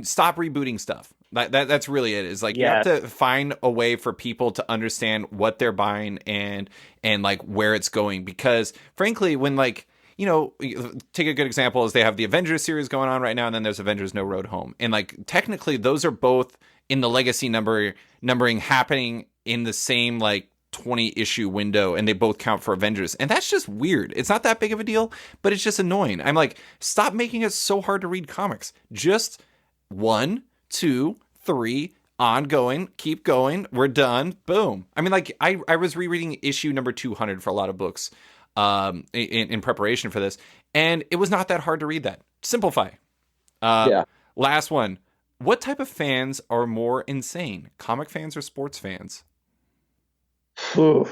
stop rebooting stuff. That's really it. Is like, you have to find a way for people to understand what they're buying and like where it's going. Because frankly, when, like, take a good example is they have the Avengers series going on right now, and then there's Avengers No Road Home. And like, technically those are both in the legacy numbering happening in the same like 20 issue window, and they both count for Avengers. And that's just weird. It's not that big of a deal, but it's just annoying. I'm like, stop making it so hard to read comics. Just 1, 2, 3, ongoing, keep going, we're done, boom. I mean, like, I was rereading issue number 200 for a lot of books in preparation for this, and it was not that hard to read that. Simplify. Last one. What type of fans are more insane? Comic fans or sports fans? Ooh.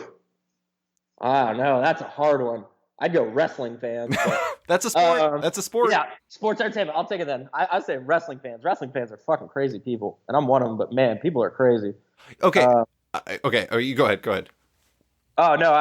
I don't know. That's a hard one. I'd go wrestling fans. But, That's a sport. That's a sport. Yeah, sports entertainment. I'll take it then. I'd say wrestling fans. Wrestling fans are fucking crazy people, and I'm one of them. But man, people are crazy. Okay. Okay. Oh, you go ahead. Go ahead. Oh no,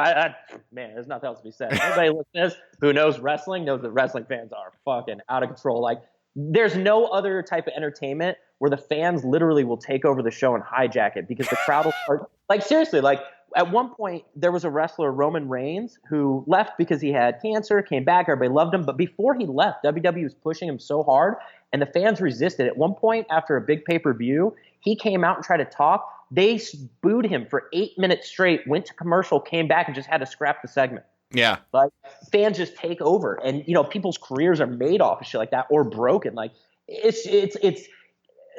man, there's nothing else to be said. Everybody listening to this who knows wrestling knows that wrestling fans are fucking out of control. Like, there's no other type of entertainment where the fans literally will take over the show and hijack it because the crowd will start. Like, seriously, like. At one point, there was a wrestler, Roman Reigns, who left because he had cancer, came back, everybody loved him. But before he left, WWE was pushing him so hard, and the fans resisted. At one point, after a big pay-per-view, he came out and tried to talk. They booed him for 8 minutes straight, went to commercial, came back, and just had to scrap the segment. Yeah. Like, fans just take over. And, you know, people's careers are made off of shit like that or broken. Like, it's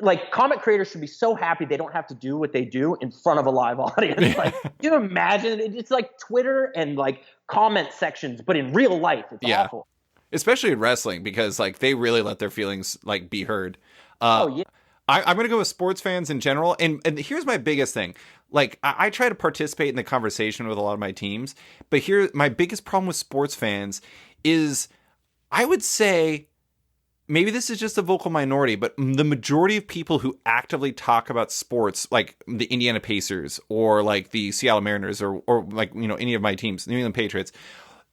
like, comic creators should be so happy they don't have to do what they do in front of a live audience. Like, you imagine it's like Twitter and like comment sections, but in real life, it's awful. Especially in wrestling, because like they really let their feelings like be heard. I'm gonna go with sports fans in general, and here's my biggest thing. Like, I try to participate in the conversation with a lot of my teams, but here my biggest problem with sports fans is, I would say, maybe this is just a vocal minority, but the majority of people who actively talk about sports, like the Indiana Pacers or like the Seattle Mariners or like, you know, any of my teams, New England Patriots,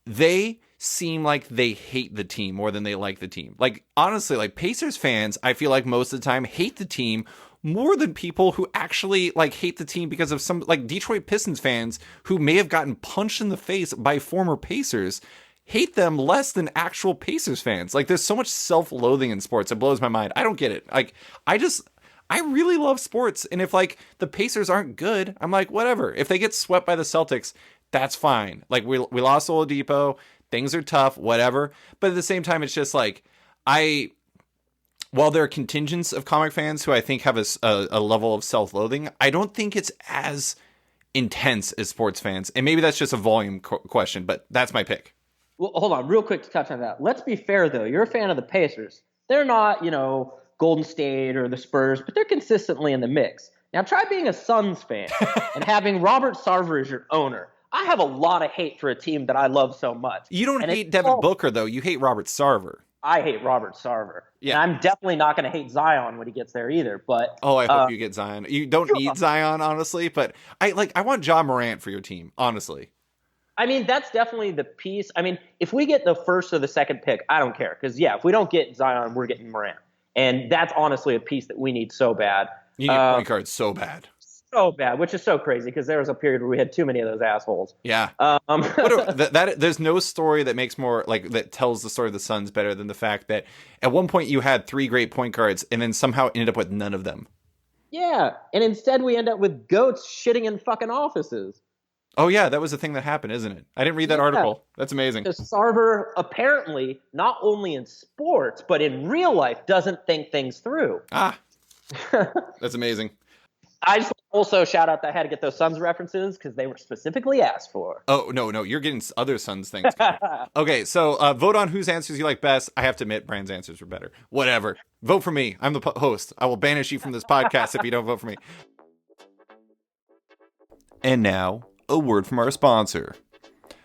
they seem like they hate the team more than they like the team. Like, honestly, like Pacers fans, I feel like most of the time hate the team more than people who actually like hate the team because of some, like Detroit Pistons fans who may have gotten punched in the face by former Pacers hate them less than actual Pacers fans. Like, there's so much self-loathing in sports. It blows my mind. I don't get it. Like, I really love sports. And if like the Pacers aren't good, I'm like, whatever. If they get swept by the Celtics, that's fine. Like, we lost Oladipo. Things are tough, whatever. But at the same time, it's just like, while there are contingents of comic fans who I think have a level of self-loathing, I don't think it's as intense as sports fans. And maybe that's just a volume question, but that's my pick. Well, hold on, real quick to touch on that. Let's be fair, though. You're a fan of the Pacers. They're not, you know, Golden State or the Spurs, but they're consistently in the mix. Now, try being a Suns fan and having Robert Sarver as your owner. I have a lot of hate for a team that I love so much. You don't hate Devin Booker, though. You hate Robert Sarver. I hate Robert Sarver. Yeah. And I'm definitely not going to hate Zion when he gets there either. But I hope you get Zion. You don't need Zion, honestly, but I want Ja Morant for your team, honestly. I mean, that's definitely the piece. I mean, if we get the first or the second pick, I don't care. Because, yeah, if we don't get Zion, we're getting Morant. And that's honestly a piece that we need so bad. You need point guards so bad. So bad, which is so crazy because there was a period where we had too many of those assholes. Yeah. There's no story that makes more, like, that tells the story of the Suns better than the fact that at one point you had 3 great point guards and then somehow ended up with none of them. Yeah. And instead we end up with goats shitting in fucking offices. Oh, yeah, that was the thing that happened, isn't it? I didn't read that article. That's amazing. Because Sarver apparently, not only in sports, but in real life, doesn't think things through. That's amazing. I just also shout out that I had to get those Suns references because they were specifically asked for. Oh, no, you're getting other Suns things. Okay, so vote on whose answers you like best. I have to admit, Brand's answers were better. Whatever. Vote for me. I'm the host. I will banish you from this podcast if you don't vote for me. And now, a word from our sponsor.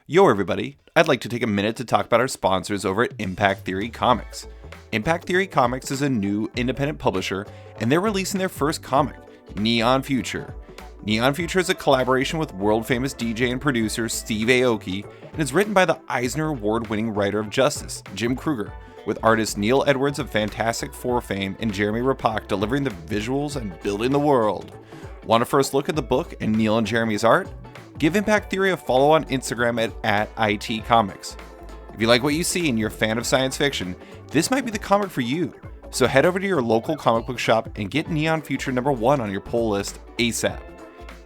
Yo, everybody. I'd like to take a minute to talk about our sponsors over at Impact Theory Comics. Impact Theory Comics is a new independent publisher, and they're releasing their first comic, Neon Future. Neon Future is a collaboration with world-famous DJ and producer Steve Aoki, and is written by the Eisner Award-winning writer of Justice, Jim Kruger, with artists Neil Edwards of Fantastic Four fame and Jeremy Rappak delivering the visuals and building the world. Want a first look at the book and Neil and Jeremy's art? Give Impact Theory a follow on Instagram at @ITComics. If you like what you see and you're a fan of science fiction, this might be the comic for you. So head over to your local comic book shop and get Neon Future #1 on your pull list ASAP.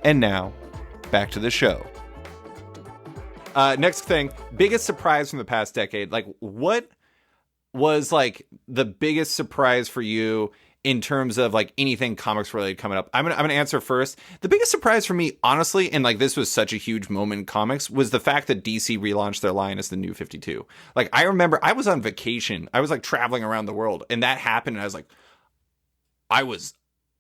And now, back to the show. Next thing, biggest surprise from the past decade. Like, what was like the biggest surprise for you in terms of like anything comics related coming up? I'm gonna answer first. The biggest surprise for me, honestly, and like this was such a huge moment in comics, was the fact that DC relaunched their line as the New 52. Like, I remember I was on vacation. I was like traveling around the world, and that happened, and I was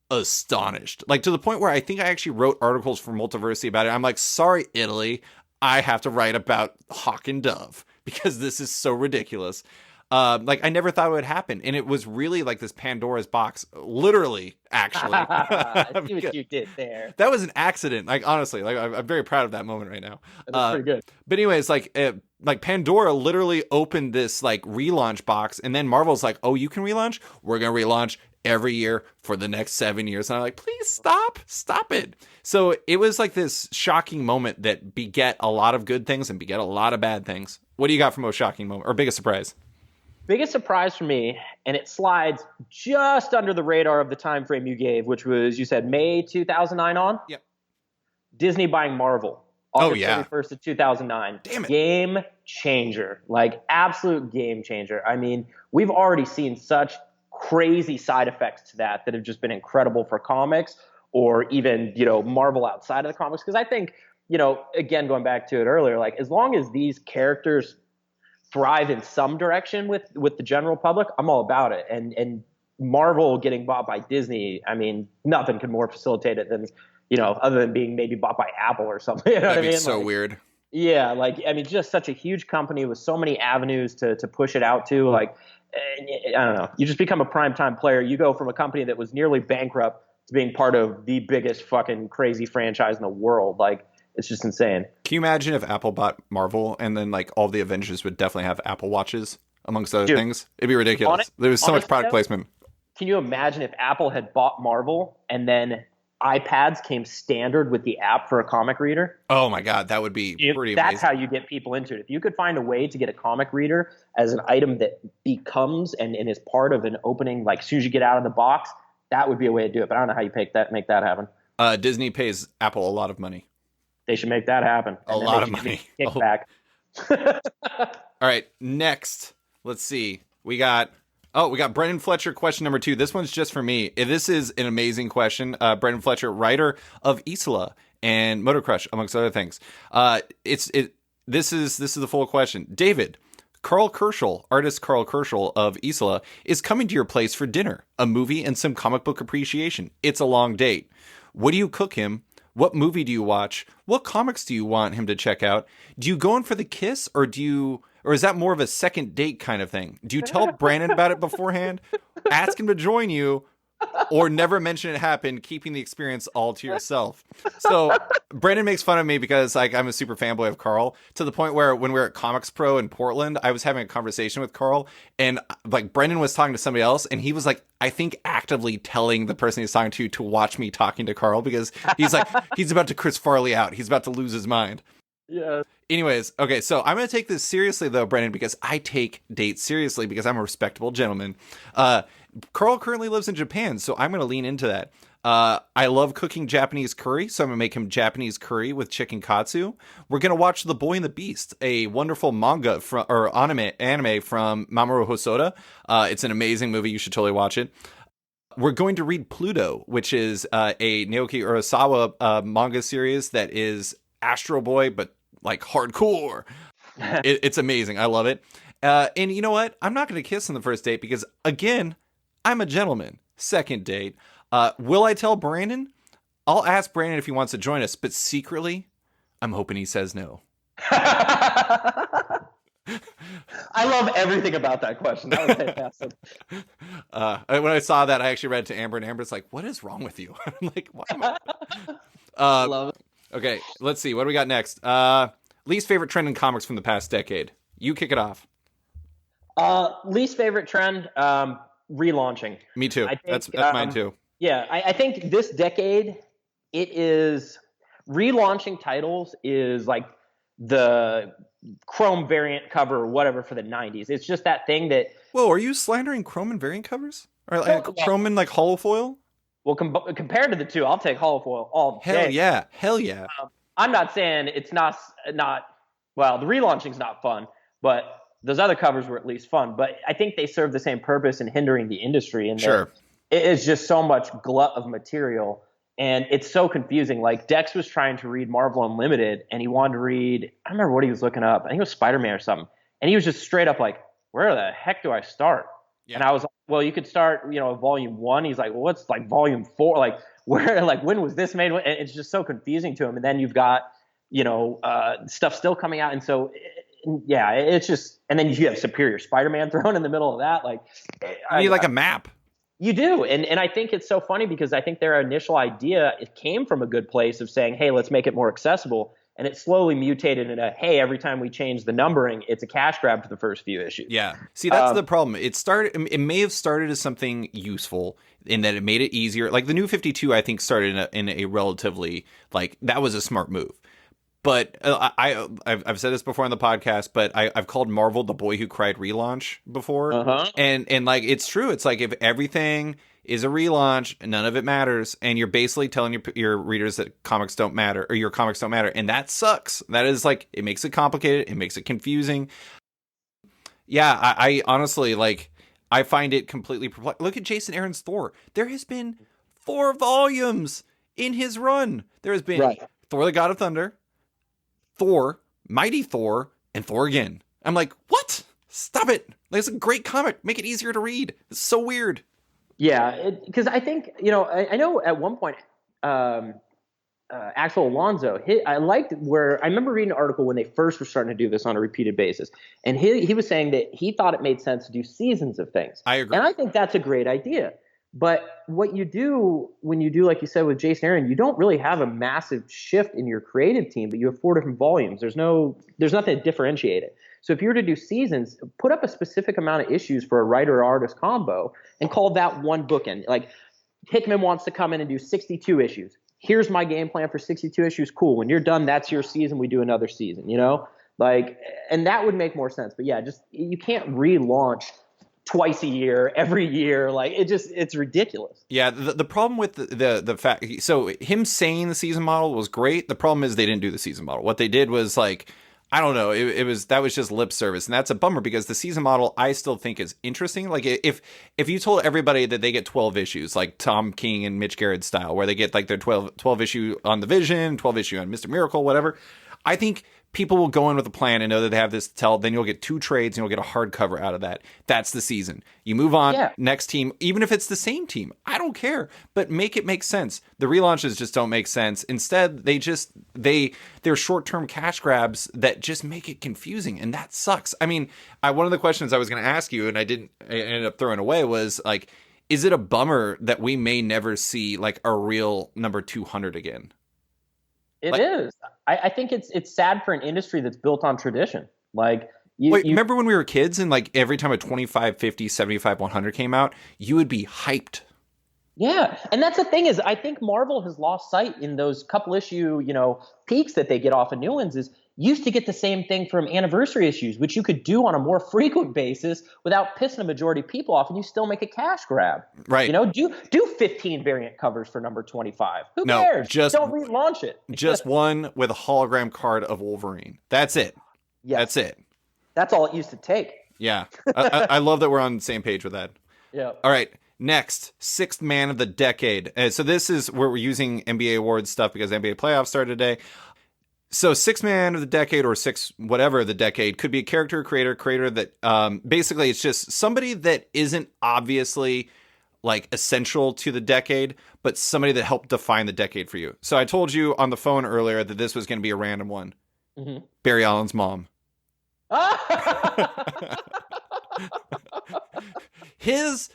astonished. Like, to the point where I think I actually wrote articles for Multiversity about it. I'm like, sorry, Italy, I have to write about Hawk and Dove because this is so ridiculous. Like, I never thought it would happen, and it was really like this Pandora's box, literally. Actually, I see what you did there. That was an accident. Like, honestly, like I'm very proud of that moment right now. That's pretty good. But anyways, like Pandora literally opened this like relaunch box, and then Marvel's like, "Oh, you can relaunch? We're gonna relaunch every year for the next 7 years." And I'm like, "Please stop it." So it was like this shocking moment that beget a lot of good things and beget a lot of bad things. What do you got for most shocking moment or biggest surprise? Biggest surprise for me, and it slides just under the radar of the time frame you gave, which was, you said May 2009 on? Yep. Disney buying Marvel. August 31st of 2009. Damn it. Game changer. Like, absolute game changer. I mean, we've already seen such crazy side effects to that have just been incredible for comics, or even, Marvel outside of the comics. Because I think, again, going back to it earlier, like, as long as these characters thrive in some direction with the general public, I'm all about it. And Marvel getting bought by Disney, I mean, nothing could more facilitate it than, other than being maybe bought by Apple or something. You know That'd what I be mean? so like, weird. Yeah, like, I mean, just such a huge company with so many avenues to push it out to. Like, I don't know. You just become a primetime player. You go from a company that was nearly bankrupt to being part of the biggest fucking crazy franchise in the world. Like, it's just insane. Can you imagine if Apple bought Marvel and then like all the Avengers would definitely have Apple Watches amongst other things? It'd be ridiculous. There was so much product placement. Can you imagine if Apple had bought Marvel and then iPads came standard with the app for a comic reader? Oh my God, that would be pretty amazing. That's how you get people into it. If you could find a way to get a comic reader as an item that becomes and is part of an opening, like as soon as you get out of the box, that would be a way to do it. But I don't know how you make that happen. Disney pays Apple a lot of money. They should make that happen. A lot of money. Kickback. All right, next. Let's see. We got Brendan Fletcher, question number 2. This one's just for me. This is an amazing question. Brendan Fletcher, writer of Isola and Motor Crush, amongst other things. This is the full question. David, artist Carl Kerschel of Isola, is coming to your place for dinner, a movie, and some comic book appreciation. It's a long date. What do you cook him? What movie do you watch? What comics do you want him to check out? Do you go in for the kiss, or is that more of a second date kind of thing? Do you tell Brandon about it beforehand? Ask him to join you, or never mention it happened, keeping the experience all to yourself? So Brandon makes fun of me because like I'm a super fanboy of Carl, to the point where when we were at Comics Pro in Portland, I was having a conversation with Carl, and like Brendan was talking to somebody else, and he was like, I think actively telling the person he's talking to watch me talking to Carl, because he's like, he's about to Chris Farley out. He's about to lose his mind. Yeah. Anyways, okay, so I'm going to take this seriously, though, Brendan, because I take dates seriously because I'm a respectable gentleman. Carl currently lives in Japan, so I'm going to lean into that. I love cooking Japanese curry, so I'm going to make him Japanese curry with chicken katsu. We're going to watch The Boy and the Beast, a wonderful manga or anime from Mamoru Hosoda. It's an amazing movie. You should totally watch it. We're going to read Pluto, which is a Naoki Urasawa manga series that is Astro Boy, but like hardcore. It's amazing. I love it. And you know what? I'm not going to kiss on the first date because, again, I'm a gentleman. Second date. Will I tell Brandon? I'll ask Brandon if he wants to join us, but secretly, I'm hoping he says no. I love everything about that question. That was fantastic. When I saw that, I actually read it to Amber, and Amber's like, "What is wrong with you?" I'm like, "Why am I?" Love it. Okay, let's see. What do we got next? Least favorite trend in comics from the past decade. You kick it off. Least favorite trend, relaunching. Me too. I think, that's mine too. Yeah, I think this decade, it is relaunching titles is like the Chrome variant cover or whatever for the 90s. It's just that thing that... Whoa, are you slandering Chrome and variant covers? Or like chrome and like holofoil? Well, compared to the two, I'll take holofoil all Hell day. yeah. Hell yeah. I'm not saying it's not well, the relaunching's not fun, but those other covers were at least fun. But I think they serve the same purpose in hindering the industry, and Sure. it is just so much glut of material, and it's so confusing. Like Dex was trying to read Marvel Unlimited, and he wanted to read, I don't remember what he was looking up. I think it was Spider-Man or something, and he was just straight up like, "Where the heck do I start?" Yeah. And I was like, "Well, you could start, volume 1." He's like, "Well, what's like volume 4? Like where? Like when was this made?" It's just so confusing to him. And then you've got stuff still coming out, and so yeah, it's just. And then you have Superior Spider-Man thrown in the middle of that. Like you need like a map. You do, and I think it's so funny because I think their initial idea, it came from a good place of saying, "Hey, let's make it more accessible." And it slowly mutated into, hey, every time we change the numbering, it's a cash grab for the first few issues. Yeah. See, that's the problem. It may have started as something useful in that it made it easier. Like the New 52, I think, started in a relatively, like, that was a smart move. But I've said this before on the podcast, but I've called Marvel the boy who cried relaunch before. Uh-huh. And like, it's true. It's like if everything is a relaunch, none of it matters, and you're basically telling your readers that comics don't matter, or your comics don't matter, and that sucks. That is like, it makes it complicated, it makes it confusing. Yeah, I honestly, like, I find it completely perplexing. Look at Jason Aaron's Thor. There has been 4 volumes in his run. There has been Thor the God of Thunder, Thor, Mighty Thor, and Thor again. I'm like, what? Stop it. Like, it's a great comic. Make it easier to read. It's so weird. Yeah, because I think, I know at one point, Axel Alonso, I liked where, I remember reading an article when they first were starting to do this on a repeated basis. And he was saying that he thought it made sense to do seasons of things. I agree. And I think that's a great idea. But what you do when you do, like you said, with Jason Aaron, you don't really have a massive shift in your creative team, but you have 4 different volumes. There's nothing to differentiate it. So if you were to do seasons, put up a specific amount of issues for a writer-artist combo and call that one bookend. Like Hickman wants to come in and do 62 issues. Here's my game plan for 62 issues. Cool. When you're done, that's your season. We do another season, Like, and that would make more sense. But yeah, just you can't relaunch twice a year, every year. Like it's ridiculous. Yeah, the problem with the fact, so him saying the season model was great. The problem is they didn't do the season model. What they did was like, I don't know, that was just lip service, and that's a bummer because the season model I still think is interesting. Like if you told everybody that they get 12 issues, like Tom King and Mitch Garrett style, where they get like their 12 issue on the Vision, 12 issue on Mr. Miracle, whatever, I think people will go in with a plan and know that they have this to tell. Then you'll get 2 trades and you'll get a hardcover out of that. That's the season. You move on, next team, even if it's the same team. I don't care, but make it make sense. The relaunches just don't make sense. Instead, they're short-term cash grabs that just make it confusing, and that sucks. I mean, one of the questions I was going to ask you, and I ended up throwing away, was like, is it a bummer that we may never see like a real number 200 again? It is. I think it's sad for an industry that's built on tradition. Like, remember when we were kids and like every time a 25, 50, 75, 100 came out, you would be hyped. Yeah. And that's the thing is, I think Marvel has lost sight in those couple issue, peaks that they get off of new ones is used to get the same thing from anniversary issues, which you could do on a more frequent basis without pissing a majority of people off, and you still make a cash grab. Right. Do 15 variant covers for number 25. Who cares? Don't relaunch it. Just one with a hologram card of Wolverine. That's it. Yes. That's it. That's all it used to take. Yeah. I love that we're on the same page with that. Yeah. All right. Next, 6th man of the decade. So this is where we're using NBA awards stuff because NBA playoffs started today. So 6th man of the decade or 6 whatever of the decade could be a character creator that basically it's just somebody that isn't obviously like essential to the decade, but somebody that helped define the decade for you. So I told you on the phone earlier that this was going to be a random one. Mm-hmm. Barry Allen's mom. His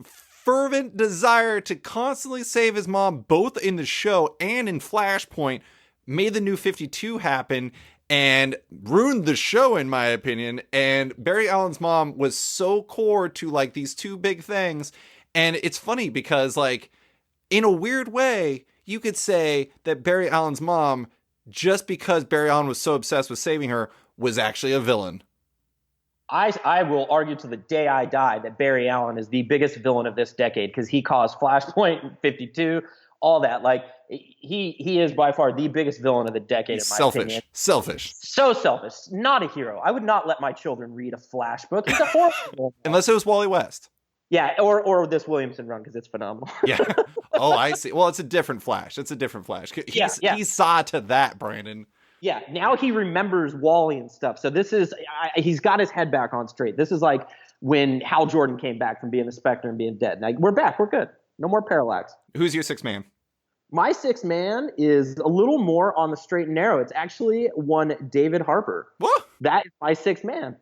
fervent desire to constantly save his mom, both in the show and in Flashpoint, made the New 52 happen and ruined the show, in my opinion. And Barry Allen's mom was so core to like these 2 big things. And it's funny because like in a weird way, you could say that Barry Allen's mom, just because Barry Allen was so obsessed with saving her, was actually a villain. I will argue to the day I die that Barry Allen is the biggest villain of this decade because he caused Flashpoint 52, all that. Like he is by far the biggest villain of the decade He's in my selfish. opinion. Selfish. So selfish. Not a hero. I would not let my children read a Flash book. He's a horrible villain. Unless it was Wally West. Yeah, or this Williamson run because it's phenomenal. Yeah. Oh, I see. Well, it's a different Flash. It's a different Flash. He saw to that, Brandon. Yeah, now he remembers Wally and stuff. So this is he's got his head back on straight. This is like when Hal Jordan came back from being the Spectre and being dead. Like, we're back. We're good. No more parallax. Who's your sixth man? My sixth man is a little more on the straight and narrow. It's actually one David Harper. What? That is my sixth man.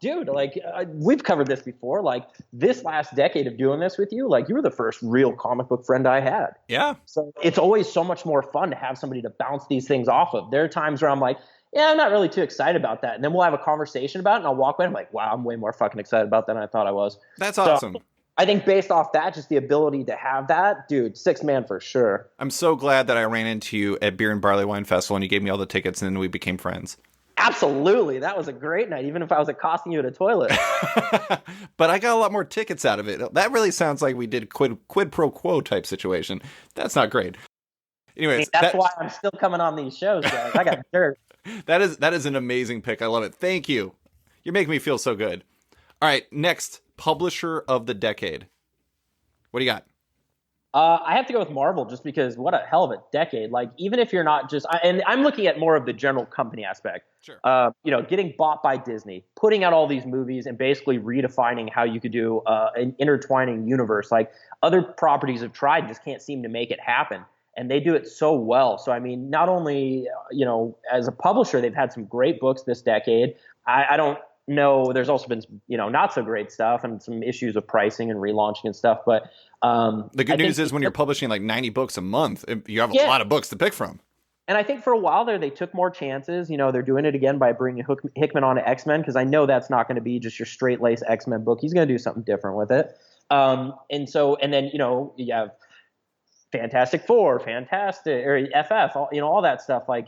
Dude, like we've covered this before. Like this last decade of doing this with you, like you were the first real comic book friend I had. Yeah. So it's always so much more fun to have somebody to bounce these things off of. There are times where I'm like, yeah, I'm not really too excited about that. And then we'll have a conversation about it and I'll walk away and I'm like, wow, I'm way more fucking excited about that than I thought I was. That's awesome. So, I think based off that, just the ability to have that, dude, sixth man for sure. I'm so glad that I ran into you at Beer and Barley Wine Festival and you gave me all the tickets and then we became friends. Absolutely. That was a great night, even if I was accosting you at a toilet. But I got a lot more tickets out of it. That really sounds like we did quid pro quo type situation. That's not great. Anyways, that's why I'm still coming on these shows, guys. I got dirt. That is an amazing pick. I love it. Thank you. You're making me feel so good. All right, next, publisher of the decade. What do you got? I have to go with Marvel just because what a hell of a decade. Like, even if you're not just, and I'm looking at more of the general company aspect. Sure. Getting bought by Disney, putting out all these movies and basically redefining how you could do an intertwining universe. Like other properties have tried, just can't seem to make it happen. And they do it so well. So, I mean, not only, as a publisher, they've had some great books this decade. I don't know. There's also been, not so great stuff and some issues of pricing and relaunching and stuff. But the good news is when you're publishing like 90 books a month, you have a lot of books to pick from. And I think for a while there, they took more chances. They're doing it again by bringing Hickman on to X-Men because I know that's not going to be just your straight-laced X-Men book. He's going to do something different with it. And then, you have Fantastic Four, Fantastic, or FF, all that stuff. Like,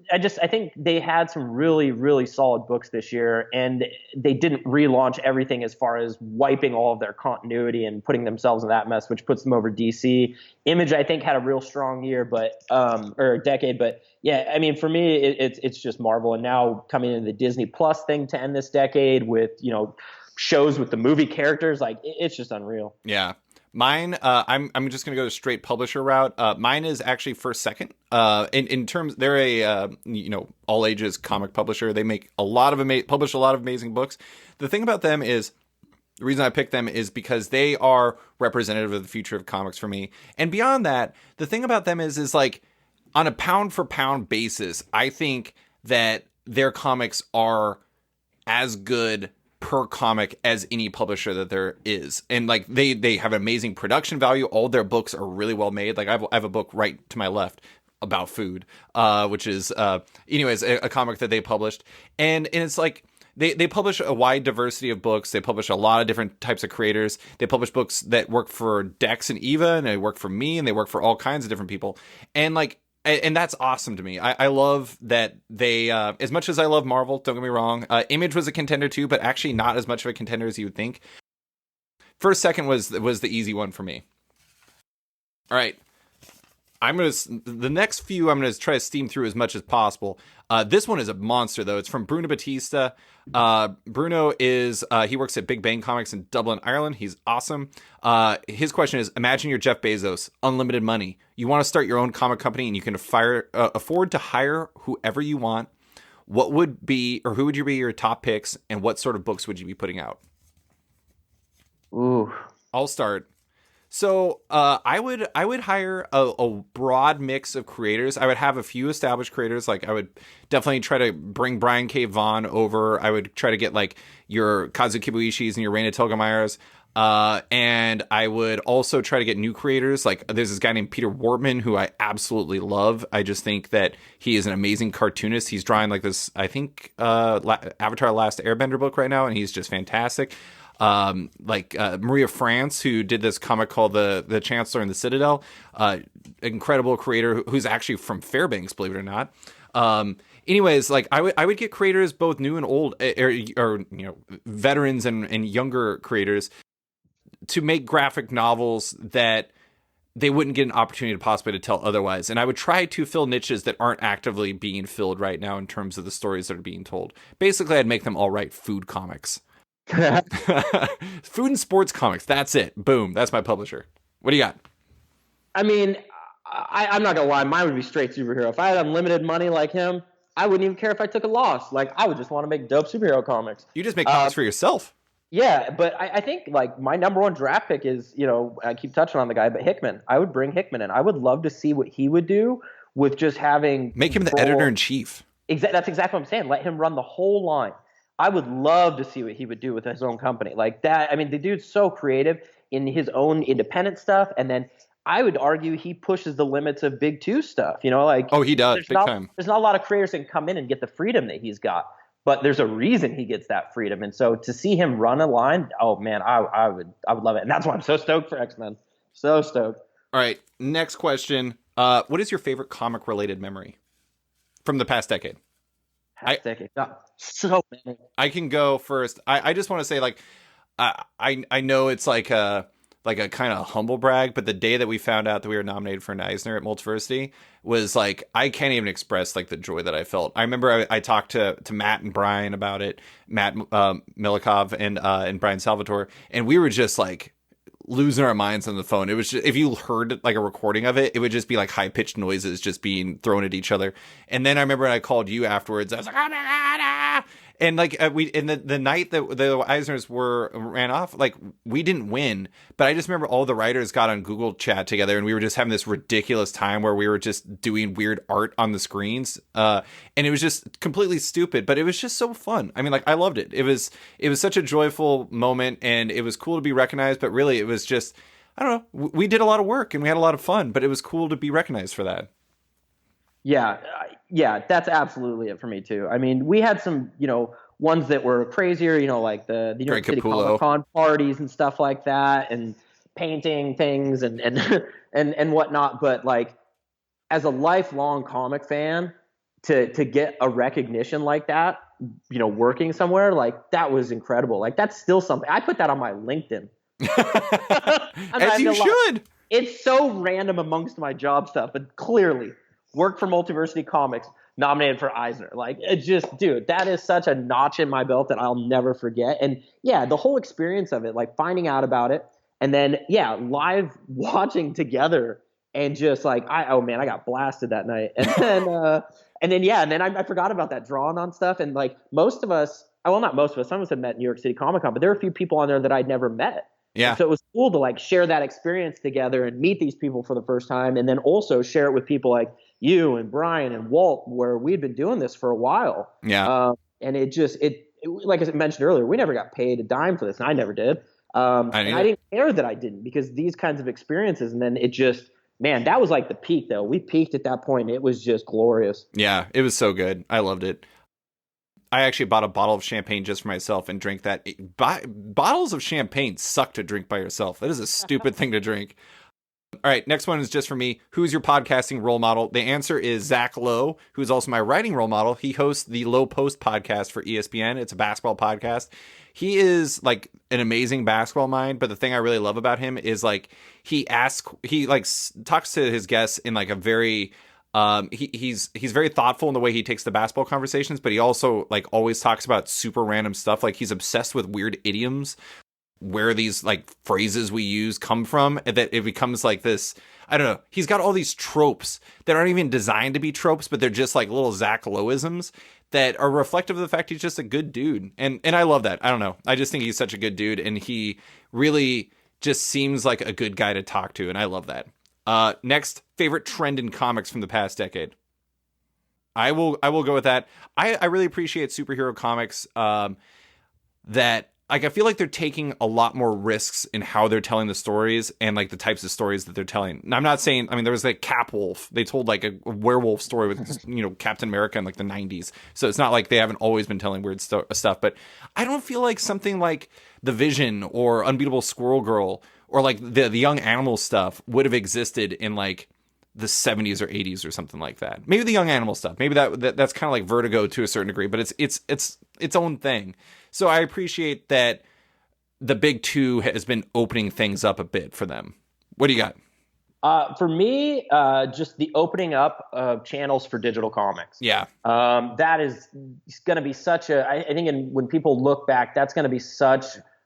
I think they had some really, really solid books this year, and they didn't relaunch everything as far as wiping all of their continuity and putting themselves in that mess, which puts them over DC. Image, I think, had a real strong year, or a decade. But yeah, I mean, for me, it's just Marvel, and now coming into the Disney Plus thing to end this decade with shows with the movie characters, like it's just unreal. Yeah. Mine, I'm just gonna go the straight publisher route. Mine is actually first second. In terms, they're a all ages comic publisher. They make publish a lot of amazing books. The thing about them is, the reason I picked them is because they are representative of the future of comics for me. And beyond that, the thing about them is like on a pound for pound basis, I think that their comics are as good per comic as any publisher that there is. And like they have amazing production value. All their books are really well made. Like I have a book right to my left about food, which is anyways a comic that they published. And it's like they publish a wide diversity of books. They publish a lot of different types of creators. They publish books that work for Dex and Eva, and they work for me, and they work for all kinds of different people. And that's awesome to me. I love that they, as much as I love Marvel, don't get me wrong, Image was a contender too, but actually not as much of a contender as you would think. First, second was the easy one for me. All right. The next few I'm going to try to steam through as much as possible. This one is a monster, though. It's from Bruno Batista. Bruno is, he works at Big Bang Comics in Dublin, Ireland. He's awesome. His question is, imagine you're Jeff Bezos, unlimited money. You want to start your own comic company and you can afford to hire whoever you want. What would be, or who would you be your top picks, and what sort of books would you be putting out? Ooh. I'll start. So I would hire a broad mix of creators. I would have a few established creators. Like I would definitely try to bring Brian K. Vaughan over. I would try to get like your Kazu Kibuishis and your Raina Telgemeier's. And I would also try to get new creators. Like there's this guy named Peter Wortman who I absolutely love. I just think that he is an amazing cartoonist. He's drawing like this, I think, Avatar Last Airbender book right now, and he's just fantastic. Maria France, who did this comic called the Chancellor and the Citadel, incredible creator who's actually from Fairbanks, believe it or not. Anyways, like I would get creators both new and old, or veterans and younger creators to make graphic novels that they wouldn't get an opportunity to possibly tell otherwise. And I would try to fill niches that aren't actively being filled right now in terms of the stories that are being told. Basically, I'd make them all write food comics. Food and sports comics. That's it. Boom. That's my publisher. What do you got? I mean, I'm not gonna lie, mine would be straight superhero. If I had unlimited money like him, I wouldn't even care if I took a loss. Like, I would just want to make dope superhero comics. You just make comics for yourself. Yeah, but I think, like, my number one draft pick is, I keep touching on the guy, but Hickman. I would bring Hickman in. I would love to see what he would do with just having Make him the editor-in-chief. That's exactly what I'm saying. Let him run the whole line. I would love to see what he would do with his own company. Like that, I mean, the dude's so creative in his own independent stuff, and then I would argue he pushes the limits of Big Two stuff. He does, big time. There's not a lot of creators that can come in and get the freedom that he's got, but there's a reason he gets that freedom. And so to see him run a line, oh man, I would love it. And that's why I'm so stoked for X-Men. So stoked. All right, next question. What is your favorite comic related memory from the past decade? So many. I can go first. I just want to say, like, I know it's like a kind of humble brag, but the day that we found out that we were nominated for an Eisner at Multiversity was like, I can't even express like the joy that I felt. I remember I talked to Matt and Brian about it, Matt Milikov and Brian Salvatore, and we were just like losing our minds on the phone. It was just, if you heard like a recording of it, it would just be like high pitched noises just being thrown at each other. And then I remember I called you afterwards. I was like, oh my God, ah! And like the night that the Eisners ran off, like we didn't win, but I just remember all the writers got on Google Chat together and we were just having this ridiculous time where we were just doing weird art on the screens, and it was just completely stupid, but it was just so fun. I mean, like I loved it. It was such a joyful moment, and it was cool to be recognized. But really, it was just, I don't know. We did a lot of work and we had a lot of fun, but it was cool to be recognized for that. Yeah, that's absolutely it for me too. I mean, we had some, ones that were crazier, like the New York City Comic Con parties and stuff like that, and painting things and and whatnot. But like, as a lifelong comic fan, to get a recognition like that, working somewhere, like that was incredible. Like that's still something. I put that on my LinkedIn. As you should. It's so random amongst my job stuff, but clearly. Worked for Multiversity Comics, nominated for Eisner. Like, it just, dude, that is such a notch in my belt that I'll never forget. And yeah, the whole experience of it, like finding out about it, and then live watching together, and just like, I got blasted that night. And then I forgot about that drawing on stuff. And like most of us, well, not most of us, some of us had met New York City Comic Con, but there were a few people on there that I'd never met. Yeah. And so it was cool to like share that experience together and meet these people for the first time, and then also share it with people like you and Brian and Walt, where we'd been doing this for a while. Yeah. And it like I mentioned earlier, we never got paid a dime for this, and I never did. And I didn't care that I didn't, because these kinds of experiences, and then it just, man, that was like the peak though. We peaked at that point. It was just glorious. Yeah, it was so good. I loved it. I actually bought a bottle of champagne just for myself and drank that. Bottles of champagne suck to drink by yourself. That is a stupid thing to drink. All right, next one is just for me. Who's your podcasting role model? The answer is Zach Lowe, who's also my writing role model. He hosts the Low Post podcast for ESPN. It's a basketball podcast. He is like an amazing basketball mind, but the thing I really love about him is like he talks to his guests in like a very he's very thoughtful in the way he takes the basketball conversations, but he also like always talks about super random stuff. Like he's obsessed with weird idioms, where these like phrases we use come from, and that it becomes like this, I don't know, he's got all these tropes that aren't even designed to be tropes, but they're just like little Zach Lowisms that are reflective of the fact he's just a good dude. And I love that. I don't know, I just think he's such a good dude, and he really just seems like a good guy to talk to, and I love that. Next, favorite trend in comics from the past decade. I will go with that. I really appreciate superhero comics that like I feel like they're taking a lot more risks in how they're telling the stories and like the types of stories that they're telling. And I'm not saying, I mean, there was like Capwolf. They told like a werewolf story with, Captain America in like the 90s. So it's not like they haven't always been telling weird stuff. But I don't feel like something like The Vision or Unbeatable Squirrel Girl or like the Young Animal stuff would have existed in like the 70s or 80s or something like that. Maybe the Young Animal stuff. Maybe that's kind of like Vertigo to a certain degree, but it's its own thing. So I appreciate that the big two has been opening things up a bit for them. What do you got? For me, just the opening up of channels for digital comics. Yeah. That is going to be such a, I think when people look back, that's going to be such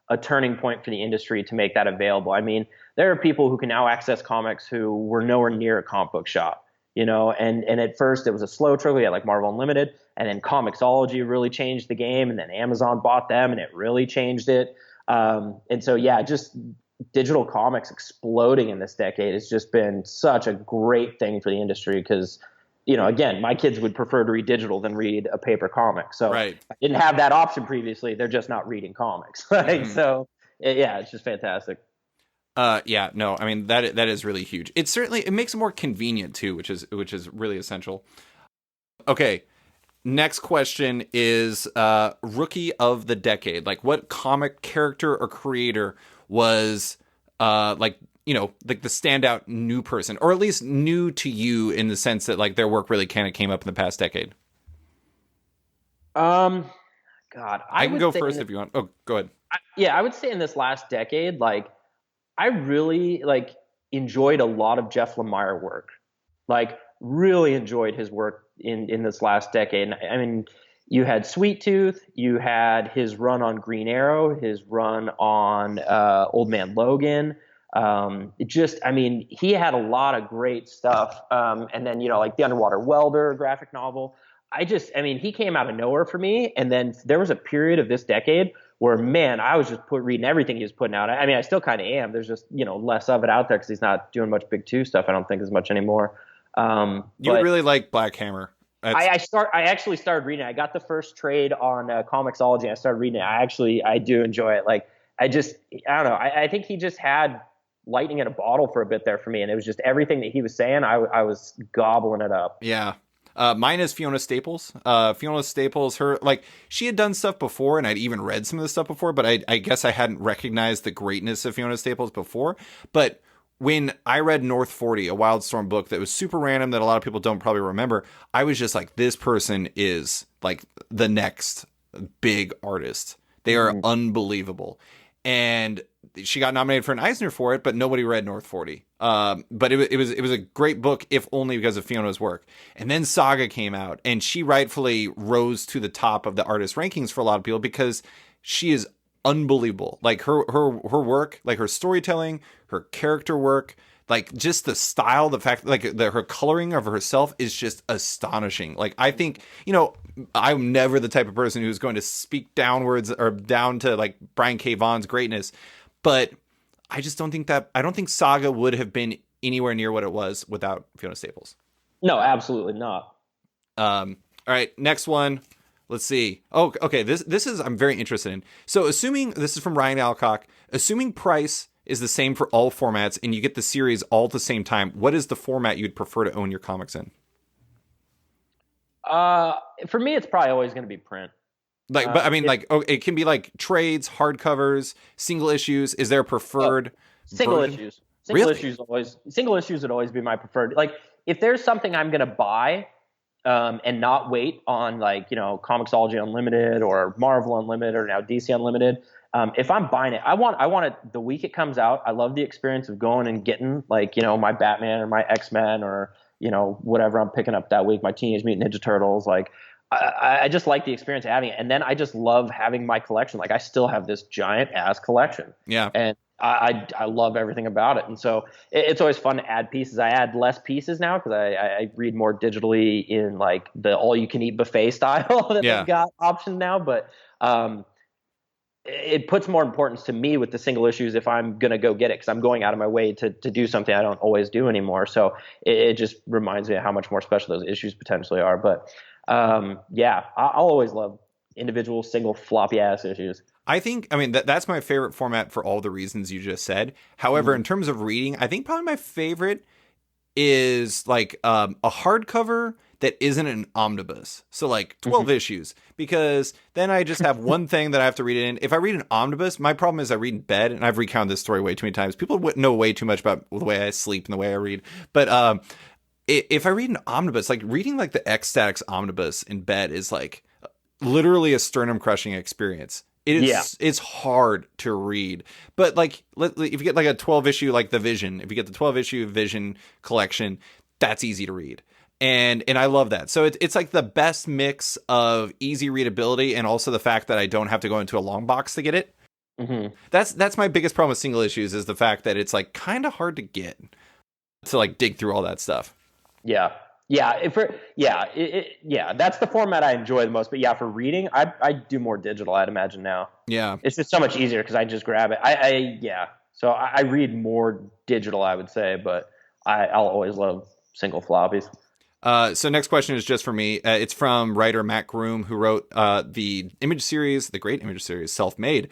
a turning point for the industry to make that available. I mean, there are people who can now access comics who were nowhere near a comic book shop, and at first it was a slow trickle. You had like Marvel Unlimited, and then Comixology really changed the game, and then Amazon bought them and it really changed it. And so, yeah, just digital comics exploding in this decade has just been such a great thing for the industry because, again, my kids would prefer to read digital than read a paper comic. So Right. I didn't have that option previously. They're just not reading comics. Right. Mm-hmm. So, yeah, it's just fantastic. Yeah, no, I mean, that is really huge. It makes it more convenient too, which is really essential. Okay. Next question is rookie of the decade. Like what comic character or creator was like the standout new person, or at least new to you in the sense that like their work really kind of came up in the past decade? God, I can go first if you want. Oh, go ahead. I would say in this last decade, like I really like enjoyed a lot of Jeff Lemire work. Like really enjoyed his work in this last decade. I mean, you had Sweet Tooth, you had his run on Green Arrow, his run on Old Man Logan. He had a lot of great stuff. And then, like the Underwater Welder graphic novel. He came out of nowhere for me. And then there was a period of this decade where, man, I was just reading everything he was putting out. I mean, I still kind of am. There's just, less of it out there because he's not doing much Big Two stuff, I don't think, as much anymore. You would really like Black Hammer. I actually started reading it. I got the first trade on Comixology. I started reading it. I do enjoy it. Like, I don't know. I think he just had lightning in a bottle for a bit there for me. And it was just everything that he was saying. I was gobbling it up. Yeah. Mine is Fiona Staples. Fiona Staples, she had done stuff before, and I'd even read some of the stuff before, but I guess I hadn't recognized the greatness of Fiona Staples before. But when I read North 40, a Wildstorm book that was super random that a lot of people don't probably remember, I was just like, this person is like the next big artist. They are unbelievable. And she got nominated for an Eisner for it, but nobody read North 40. But it was a great book, if only because of Fiona's work. And then Saga came out, and she rightfully rose to the top of the artist rankings for a lot of people because she is unbelievable. Like her work, like her storytelling, her character work, like just the style, the fact like her coloring of herself is just astonishing. Like I think, I'm never the type of person who's going to speak downwards or down to like Brian K. Vaughan's greatness, but I just don't think Saga would have been anywhere near what it was without Fiona Staples. No, absolutely not. All right, next one. Let's see. Oh, okay. This is I'm very interested in. So assuming this is from Ryan Alcock, assuming price is the same for all formats and you get the series all at the same time, what is the format you'd prefer to own your comics in? For me, it's probably always going to be print. But I mean, it can be like trades, hardcovers, single issues. Is there a preferred single version? issues? Single issues would always be my preferred. Like if there's something I'm going to buy, and not wait on Comixology Unlimited or Marvel Unlimited or now DC Unlimited. If I'm buying it, I want it the week it comes out. I love the experience of going and getting my Batman or my X-Men or whatever I'm picking up that week, my Teenage Mutant Ninja Turtles. Like I just like the experience of having it, and then I just love having my collection. Like I still have this giant ass collection. Yeah, and I love everything about it. And so it's always fun to add pieces. I add less pieces now because I read more digitally in like the all you can eat buffet style that they've got options now. But it puts more importance to me with the single issues if I'm going to go get it because I'm going out of my way to do something I don't always do anymore. So it just reminds me of how much more special those issues potentially are. But I'll always love individual single floppy ass issues. I think, I mean, that's my favorite format for all the reasons you just said. However, in terms of reading, I think probably my favorite is like a hardcover that isn't an omnibus. So like 12 issues, because then I just have one thing that I have to read it in. If I read an omnibus, my problem is I read in bed, and I've recounted this story way too many times. People know way too much about the way I sleep and the way I read. But if I read an omnibus, like reading like the Ecstatics omnibus in bed is like literally a sternum crushing experience. It's hard to read, but like if you get like a 12 issue like the Vision, if you get the 12 issue Vision collection, that's easy to read, and I love that. So it's like the best mix of easy readability and also the fact that I don't have to go into a long box to get it. That's my biggest problem with single issues, is the fact that it's like kind of hard to get to like dig through all that stuff. That's the format I enjoy the most. But yeah, for reading, I do more digital, I'd imagine now. Yeah, it's just so much easier because I just grab it. So I read more digital, I would say, but I'll always love single floppies. So next question is just for me. It's from writer Matt Groom, who wrote the great image series, Self-Made.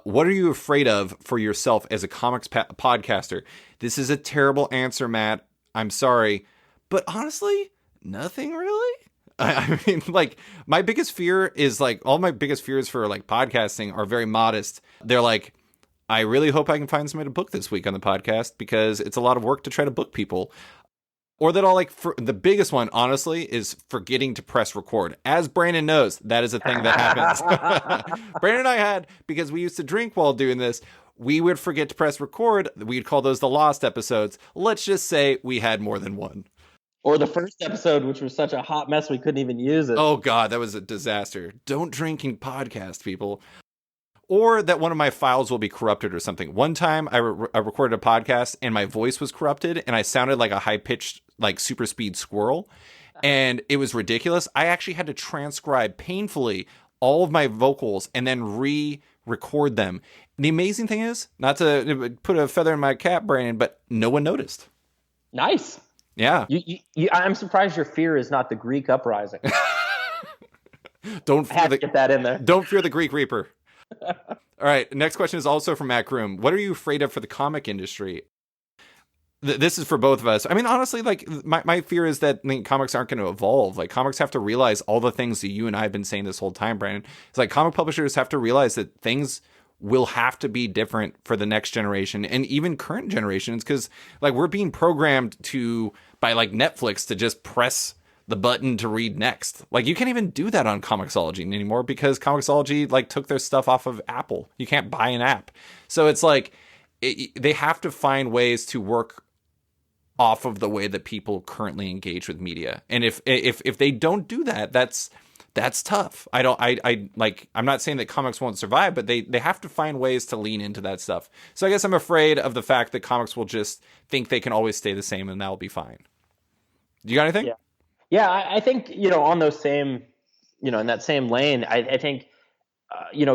What are you afraid of for yourself as a comics podcaster? This is a terrible answer, Matt. I'm sorry. But honestly, nothing really. I mean, like, my biggest fear is like, all my biggest fears for like podcasting are very modest. They're like, I really hope I can find somebody to book this week on the podcast, because it's a lot of work to try to book people. Or that the biggest one, honestly, is forgetting to press record. As Brandon knows, that is a thing that happens. Brandon and I had, because we used to drink while doing this, we would forget to press record. We'd call those the lost episodes. Let's just say we had more than one. Or the first episode, which was such a hot mess we couldn't even use it. Oh, God, that was a disaster. Don't drink and podcast, people. Or that one of my files will be corrupted or something. One time I recorded a podcast and my voice was corrupted and I sounded like a high-pitched, like super speed squirrel. And it was ridiculous. I actually had to transcribe painfully all of my vocals and then re-record them. The amazing thing is, not to put a feather in my cap, Brandon, but no one noticed. Nice. Yeah. I'm surprised your fear is not the Greek uprising. Don't fear get that in there. Don't fear the Greek Reaper. All right. Next question is also from Matt Groom. What are you afraid of for the comic industry? This is for both of us. I mean, honestly, like my fear is that comics aren't going to evolve. Like, comics have to realize all the things that you and I have been saying this whole time, Brandon. It's like comic publishers have to realize that things will have to be different for the next generation and even current generations, because like we're being programmed by like Netflix to just press the button to read next. Like, you can't even do that on Comixology anymore, because Comixology like took their stuff off of Apple. You can't buy an app. So it's like they have to find ways to work off of the way that people currently engage with media. And if they don't do that, that's tough. I'm not saying that comics won't survive, but they have to find ways to lean into that stuff. So I guess I'm afraid of the fact that comics will just think they can always stay the same and that'll be fine. Do you got anything? Yeah. I think, on those same, in that same lane, I think,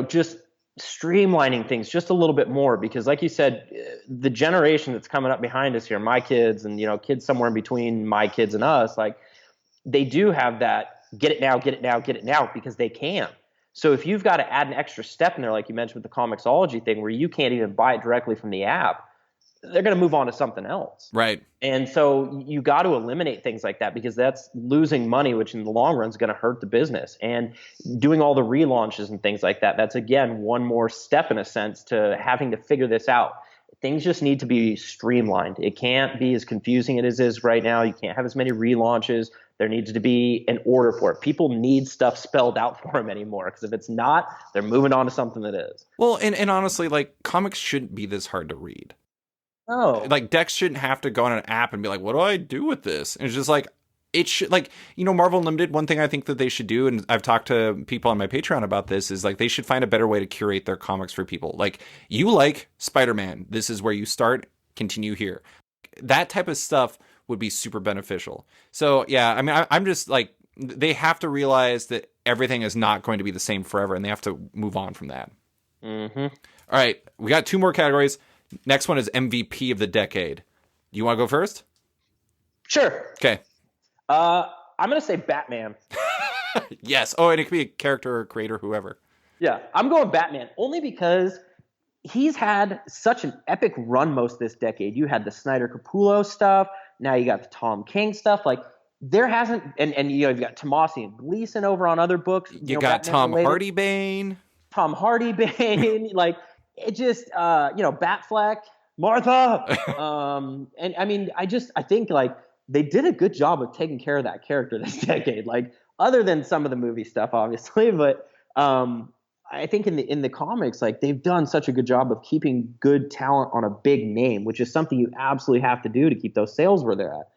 just streamlining things just a little bit more, because like you said, the generation that's coming up behind us here, my kids and, kids somewhere in between my kids and us, like, they do have that get it now because they can. So if you've got to add an extra step in there, like you mentioned with the Comixology thing, where you can't even buy it directly from the app, they're going to move on to something else. Right. And so you got to eliminate things like that, because that's losing money, which in the long run is going to hurt the business. And doing all the relaunches and things like that, that's, again, one more step in a sense to having to figure this out. Things just need to be streamlined. It can't be as confusing as it is right now. You can't have as many relaunches. There needs to be an order for it. People need stuff spelled out for them anymore, because if it's not, they're moving on to something that is. Well, and honestly, like, comics shouldn't be this hard to read. No. Like, Dex shouldn't have to go on an app and be like, what do I do with this? And it's just like, it should, like, Marvel Unlimited, one thing I think that they should do, and I've talked to people on my Patreon about this, is like they should find a better way to curate their comics for people. Like, you like Spider-Man, this is where you start, continue here. That type of stuff would be super beneficial. So yeah, I mean, I'm just like, they have to realize that everything is not going to be the same forever, and they have to move on from that. Mm-hmm. All right, we got 2 more categories. Next one is MVP of the decade. You want to go first? Sure. Okay. I'm going to say Batman. Yes. Oh, and it could be a character or creator, whoever. Yeah, I'm going Batman only because he's had such an epic run most this decade. You had the Snyder Capullo stuff. Now you got the Tom King stuff. Like there hasn't, and you've got Tomasi and Gleason over on other books. You got Batman Tom related. Hardy Bane. Tom Hardy Bane. Like it just, Batfleck, Martha. And I mean, I think like they did a good job of taking care of that character this decade. Like other than some of the movie stuff, obviously, but I think in the comics, like they've done such a good job of keeping good talent on a big name, which is something you absolutely have to do to keep those sales where they're at.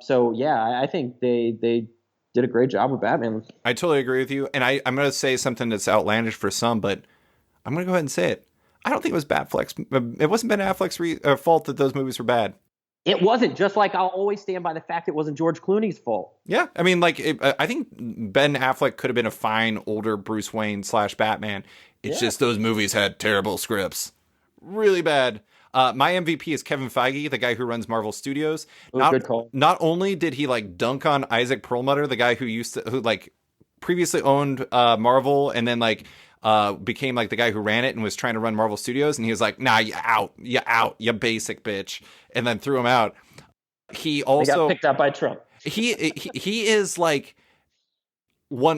So yeah, I think they did a great job with Batman. I totally agree with you, and I'm going to say something that's outlandish for some, but I'm going to go ahead and say it. I don't think it was Batfleck's. It wasn't Ben Affleck's fault that those movies were bad. It wasn't, just like I'll always stand by the fact it wasn't George Clooney's fault. Yeah, I mean, like, I think Ben Affleck could have been a fine older Bruce Wayne / Batman. It's just those movies had terrible scripts. Really bad. My MVP is Kevin Feige, the guy who runs Marvel Studios. Good call. Not only did he, like, dunk on Isaac Perlmutter, the guy who previously owned Marvel and then, like, became like the guy who ran it and was trying to run Marvel Studios, and he was like, "Nah, you out, you basic bitch," and then threw him out. He also got picked up by Trump. He is like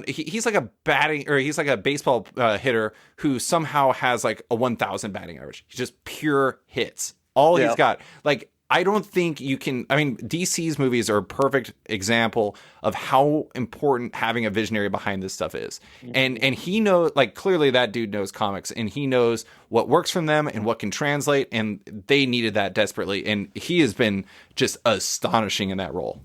he's like a baseball hitter who somehow has like a 1,000 batting average. He's just pure hits. All he's got. Like, I don't think you can. I mean, DC's movies are a perfect example of how important having a visionary behind this stuff is. And he knows, like, clearly that dude knows comics, and he knows what works from them and what can translate. And they needed that desperately. And he has been just astonishing in that role.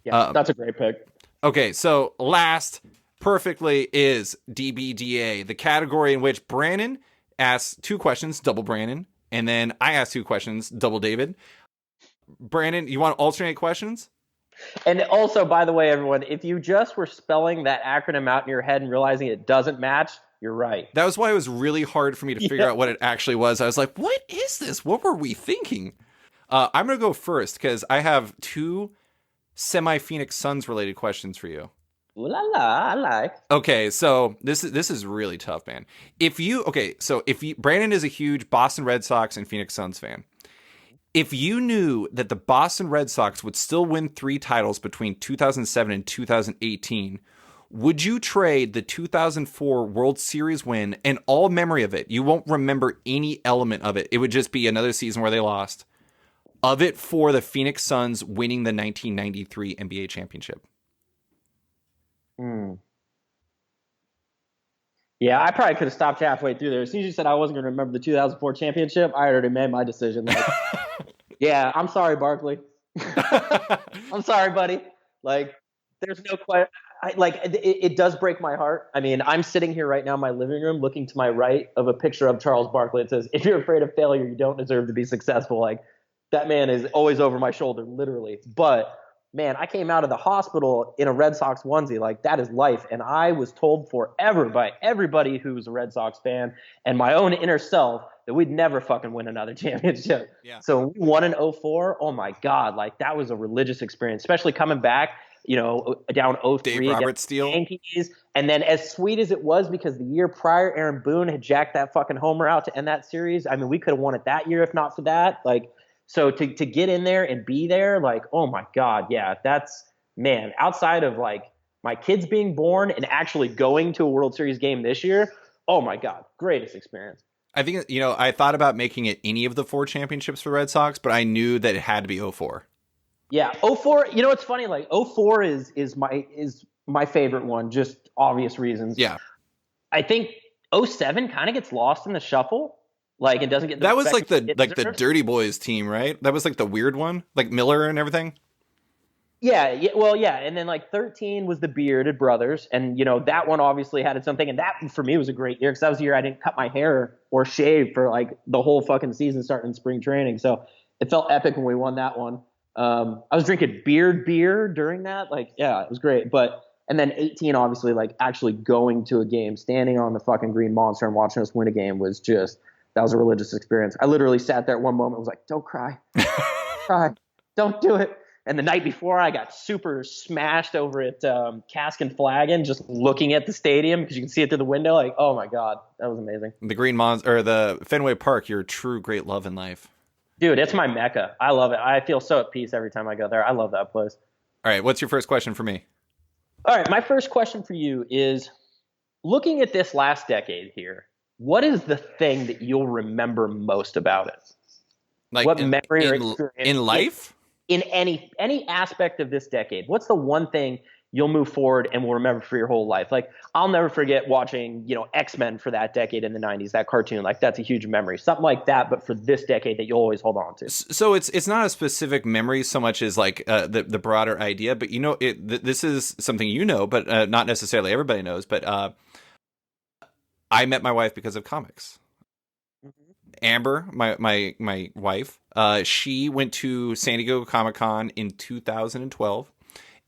Yeah, that's a great pick. Okay, so last perfectly is DBDA, the category in which Brandon asks 2 questions, double Brandon. And then I ask 2 questions, double David. Brandon, you want to alternate questions? And also, by the way, everyone, if you just were spelling that acronym out in your head and realizing it doesn't match, you're right. That was why it was really hard for me to figure out what it actually was. I was like, what is this? What were we thinking? I'm going to go first because I have 2 semi-Phoenix Suns related questions for you. Ooh la la, I like. Okay, so this is really tough, man. Brandon is a huge Boston Red Sox and Phoenix Suns fan. If you knew that the Boston Red Sox would still win 3 titles between 2007 and 2018, would you trade the 2004 World Series win and all memory of it? You won't remember any element of it. It would just be another season where they lost. Of it for the Phoenix Suns winning the 1993 NBA championship. Yeah, I probably could have stopped halfway through there. As soon as you said I wasn't going to remember the 2004 championship, I already made my decision. Like, yeah, I'm sorry, Barkley. I'm sorry, buddy. Like, there's no question. It does break my heart. I mean, I'm sitting here right now in my living room looking to my right of a picture of Charles Barkley. It says, "If you're afraid of failure, you don't deserve to be successful." Like, that man is always over my shoulder, literally. But man, I came out of the hospital in a Red Sox onesie. Like, that is life. And I was told forever by everybody who's a Red Sox fan and my own inner self that we'd never fucking win another championship. Yeah. So when we won in 2004, oh my God, like that was a religious experience, especially coming back, down 0-3 Dave Roberts steal. Yankees. And then as sweet as it was, because the year prior, Aaron Boone had jacked that fucking homer out to end that series. I mean, we could have won it that year if not for that. Like, so to get in there and be there, like, oh my God, yeah, that's, man, outside of like my kids being born and actually going to a World Series game this year, oh my God, greatest experience. I think, I thought about making it any of the 4 championships for Red Sox, but I knew that it had to be 2004. Yeah, 2004, it's funny, like 2004 is my favorite one, just obvious reasons. Yeah. I think 2007 kind of gets lost in the shuffle. Like, it doesn't get that was like the Dirty Boys team, right? That was like the weird one, like Miller and everything. Yeah, well, yeah, and then like 2013 was the Bearded Brothers, and that one obviously had its own thing, and that for me was a great year because that was the year I didn't cut my hair or shave for like the whole fucking season starting in spring training, so it felt epic when we won that one. I was drinking Beard beer during that, like, yeah, it was great, and then 2018 obviously, like, actually going to a game, standing on the fucking Green Monster and watching us win a game was just. That was a religious experience. I literally sat there at one moment and was like, don't cry. Cry. Don't do it. And the night before, I got super smashed over at Cask and Flagon, just looking at the stadium because you can see it through the window. Like, oh my God, that was amazing. The Green Monster or the Fenway Park, your true great love in life. Dude, it's my mecca. I love it. I feel so at peace every time I go there. I love that place. All right, what's your first question for me? All right, my first question for you is, looking at this last decade here, what is the thing that you'll remember most about it? Like what memory or experience in life? In any aspect of this decade, what's the one thing you'll move forward and will remember for your whole life? Like, I'll never forget watching, X-Men for that decade in the 90s, that cartoon. Like, that's a huge memory. Something like that, but for this decade that you'll always hold on to. So it's not a specific memory so much as like the broader idea, but this is something but not necessarily everybody knows. But I met my wife because of comics. Amber, my wife, she went to San Diego Comic-Con in 2012,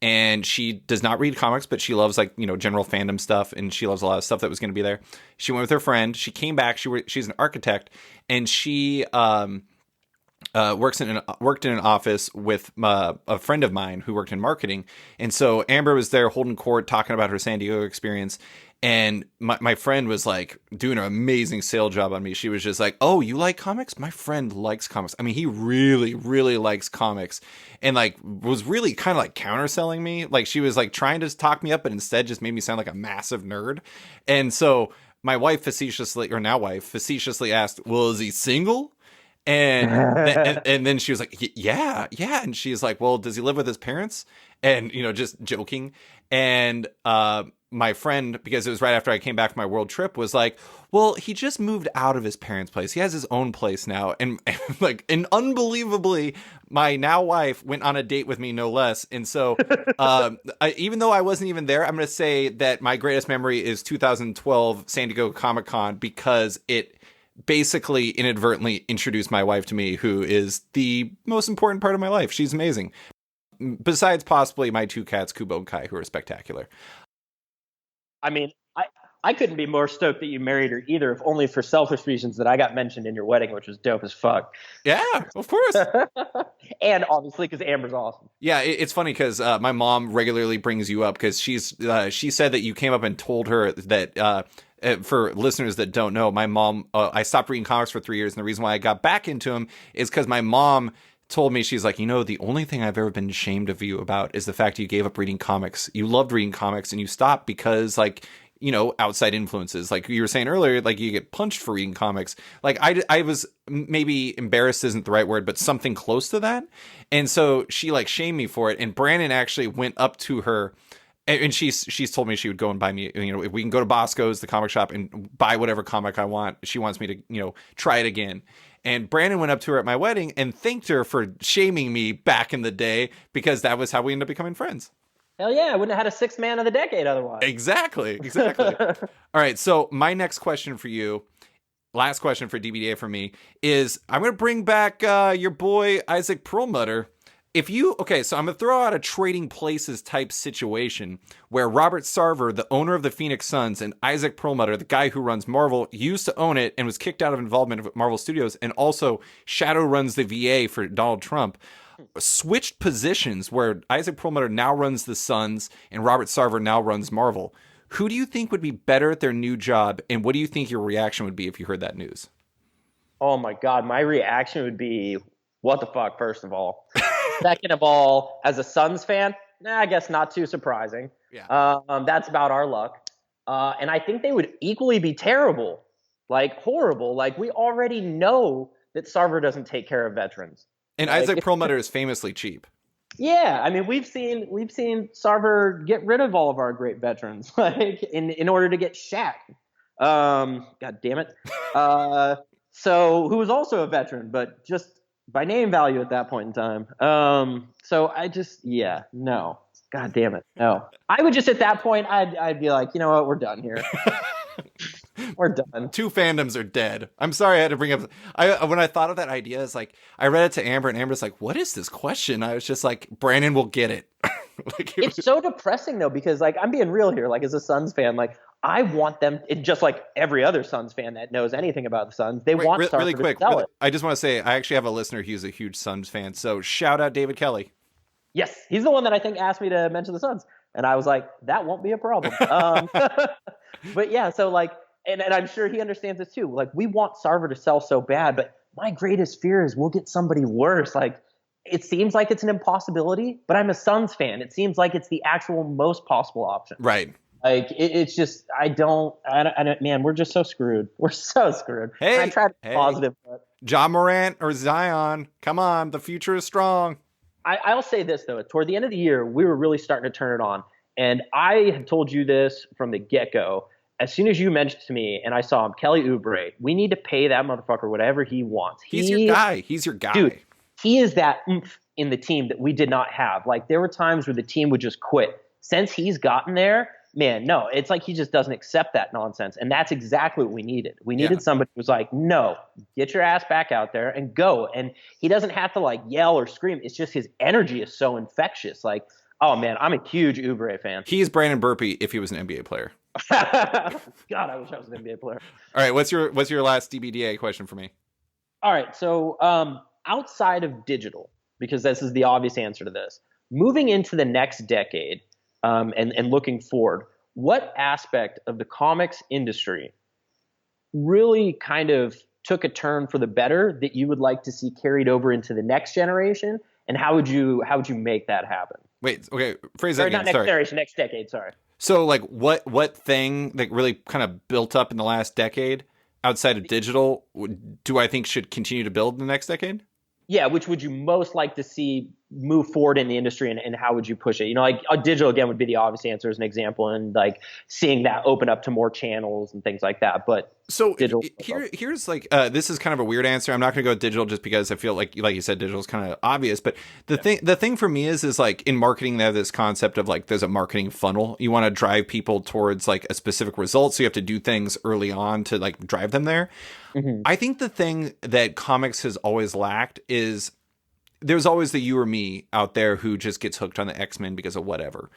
and she does not read comics, but she loves general fandom stuff, and she loves a lot of stuff that was going to be there. She went with her friend. She came back. She's an architect, and she worked in an office with a friend of mine who worked in marketing. And so Amber was there holding court, talking about her San Diego experience. And my friend was like doing an amazing sales job on me. She was just like, "Oh, you like comics? My friend likes comics. I mean, he really, really likes comics." And like was really kind of like counterselling me. Like she was like trying to talk me up, but instead just made me sound like a massive nerd. And so my wife facetiously asked, "Well, is he single?" And then she was like, yeah. And she's like, "Well, does he live with his parents?" And, just joking. And my friend, because it was right after I came back from my world trip, was like, "Well, he just moved out of his parents' place. He has his own place now." And unbelievably, my now wife went on a date with me, no less. And so even though I wasn't even there, I'm going to say that my greatest memory is 2012 San Diego Comic-Con, because it basically inadvertently introduced my wife to me, who is the most important part of my life. She's amazing. Besides possibly my two cats, Kubo and Kai, who are spectacular. I mean, I couldn't be more stoked that you married her either, if only for selfish reasons that I got mentioned in your wedding, which was dope as fuck. Yeah, of course. And obviously because Amber's awesome. Yeah, it's funny because my mom regularly brings you up because she said that you came up and told her that for listeners that don't know, my mom, I stopped reading comics for 3 years. And the reason why I got back into them is because my mom told me, she's like, the only thing I've ever been ashamed of you about is the fact you gave up reading comics. You loved reading comics and you stopped because outside influences, like you were saying earlier, like you get punched for reading comics. Like I was, maybe embarrassed isn't the right word, but something close to that. And so she like shamed me for it. And Brandon actually went up to her, and she's told me she would go and buy me, if we can go to Bosco's, the comic shop, and buy whatever comic I want. She wants me to, try it again. And Brandon went up to her at my wedding and thanked her for shaming me back in the day, because that was how we ended up becoming friends. Hell yeah, I wouldn't have had a sixth man of the decade otherwise. Exactly. All right, so my next question for you, last question for DBDA for me, is I'm going to bring back your boy Isaac Perlmutter. So I'm going to throw out a Trading Places type situation where Robert Sarver, the owner of the Phoenix Suns, and Isaac Perlmutter, the guy who runs Marvel, used to own it and was kicked out of involvement with Marvel Studios, and also shadow runs the VA for Donald Trump, switched positions where Isaac Perlmutter now runs the Suns and Robert Sarver now runs Marvel. Who do you think would be better at their new job, and what do you think your reaction would be if you heard that news? Oh my God, my reaction would be, what the fuck, first of all. Second of all, as a Suns fan, I guess not too surprising. Yeah. That's about our luck. And I think they would equally be terrible, like horrible. Like, we already know that Sarver doesn't take care of veterans. And Isaac Perlmutter is famously cheap. Yeah, I mean, we've seen Sarver get rid of all of our great veterans, like in order to get Shaq. God damn it. So who was also a veteran, but just by name value at that point in time. So no. God damn it, no. I would just, at that point, I'd be like, you know what, we're done here. We're done. Two fandoms are dead. I'm sorry I had to bring up. When I thought of that idea, it's like I read it to Amber, and Amber's like, "What is this question?" I was just like, "Brandon will get it." It's so depressing though, because like, I'm being real here. Like, as a Suns fan, like, I want them, just like every other Suns fan that knows anything about the Suns, they want Sarver really quick. to sell it. I just want to say, I actually have a listener who's a huge Suns fan. So shout out David Kelly. Yes, he's the one that I think asked me to mention the Suns, and I was like, that won't be a problem. But yeah, so like, and I'm sure he understands this too. Like, we want Sarver to sell so bad, but my greatest fear is we'll get somebody worse. Like, it seems like it's an impossibility, but I'm a Suns fan. It seems like it's the actual most possible option. Right. Like, it's just, I don't, man, we're just so screwed. We're so screwed. Hey, I tried to be positive, but Ja Morant or Zion, come on, the future is strong. I'll say this, though. Toward the end of the year, we were really starting to turn it on. And I had told you this from the get-go. As soon as you mentioned to me and I saw him, Kelly Oubre, we need to pay that motherfucker whatever he wants. He's your guy. He's your guy. Dude, he is that oomph in the team that we did not have. Like, there were times where the team would just quit. Since he's gotten there, man, no, it's like he just doesn't accept that nonsense. And that's exactly what we needed. We needed somebody who was like, no, get your ass back out there and go. And he doesn't have to like yell or scream. It's just his energy is so infectious. Like, oh man, I'm a huge Oubre fan. He's Brandon Burpee if he was an NBA player. God, I wish I was an NBA player. All right, what's your last DBDA question for me? All right, so outside of digital, because this is the obvious answer to this, moving into the next decade, and looking forward, what aspect of the comics industry really kind of took a turn for the better that you would like to see carried over into the next generation, and how would you make that happen? Wait, okay, phrase that again. Not next generation, next decade. Sorry. So, like, what thing that really kind of built up in the last decade outside of digital do I think should continue to build in the next decade? Yeah, which would you most like to see move forward in the industry, and how would you push it? You know, like digital again would be the obvious answer as an example, and like seeing that open up to more channels and things like that. But so digital, here's like this is kind of a weird answer. I'm not going to go with digital just because I feel like you said, digital is kind of obvious. But the thing for me is like in marketing, they have this concept of like there's a marketing funnel. You want to drive people towards like a specific result, so you have to do things early on to like drive them there. Mm-hmm. I think the thing that comics has always lacked is there's always the you or me out there who just gets hooked on the X-Men because of whatever,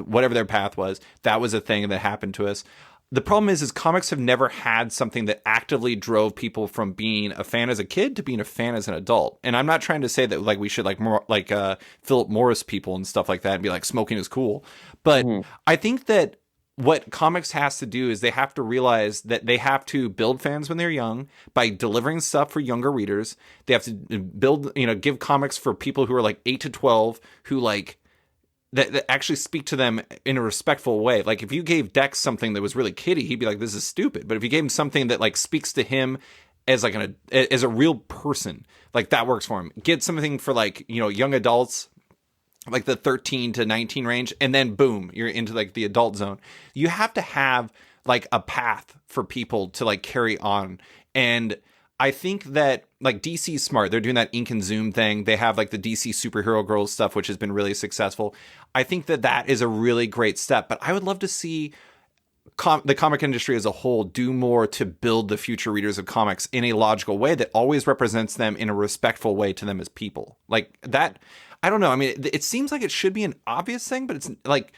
whatever their path was. That was a thing that happened to us. The problem is comics have never had something that actively drove people from being a fan as a kid to being a fan as an adult. And I'm not trying to say that like we should like more like Philip Morris people and stuff like that and be like smoking is cool. But I think that what comics has to do is they have to realize that they have to build fans when they're young by delivering stuff for younger readers. They have to build, give comics for people who are like 8 to 12 who like that actually speak to them in a respectful way. Like if you gave Dex something that was really kiddie, he'd be like, this is stupid. But if you gave him something that like speaks to him as like as a real person, like that works for him. Get something for like, young adults, like the 13 to 19 range, and then boom, you're into like the adult zone. You have to have like a path for people to like carry on. And I think that like DC's smart. They're doing that ink and zoom thing. They have like the DC superhero girls stuff, which has been really successful. I think that is a really great step, but I would love to see the comic industry as a whole do more to build the future readers of comics in a logical way that always represents them in a respectful way to them as people. Like that, I don't know. I mean, it seems like it should be an obvious thing, but it's like,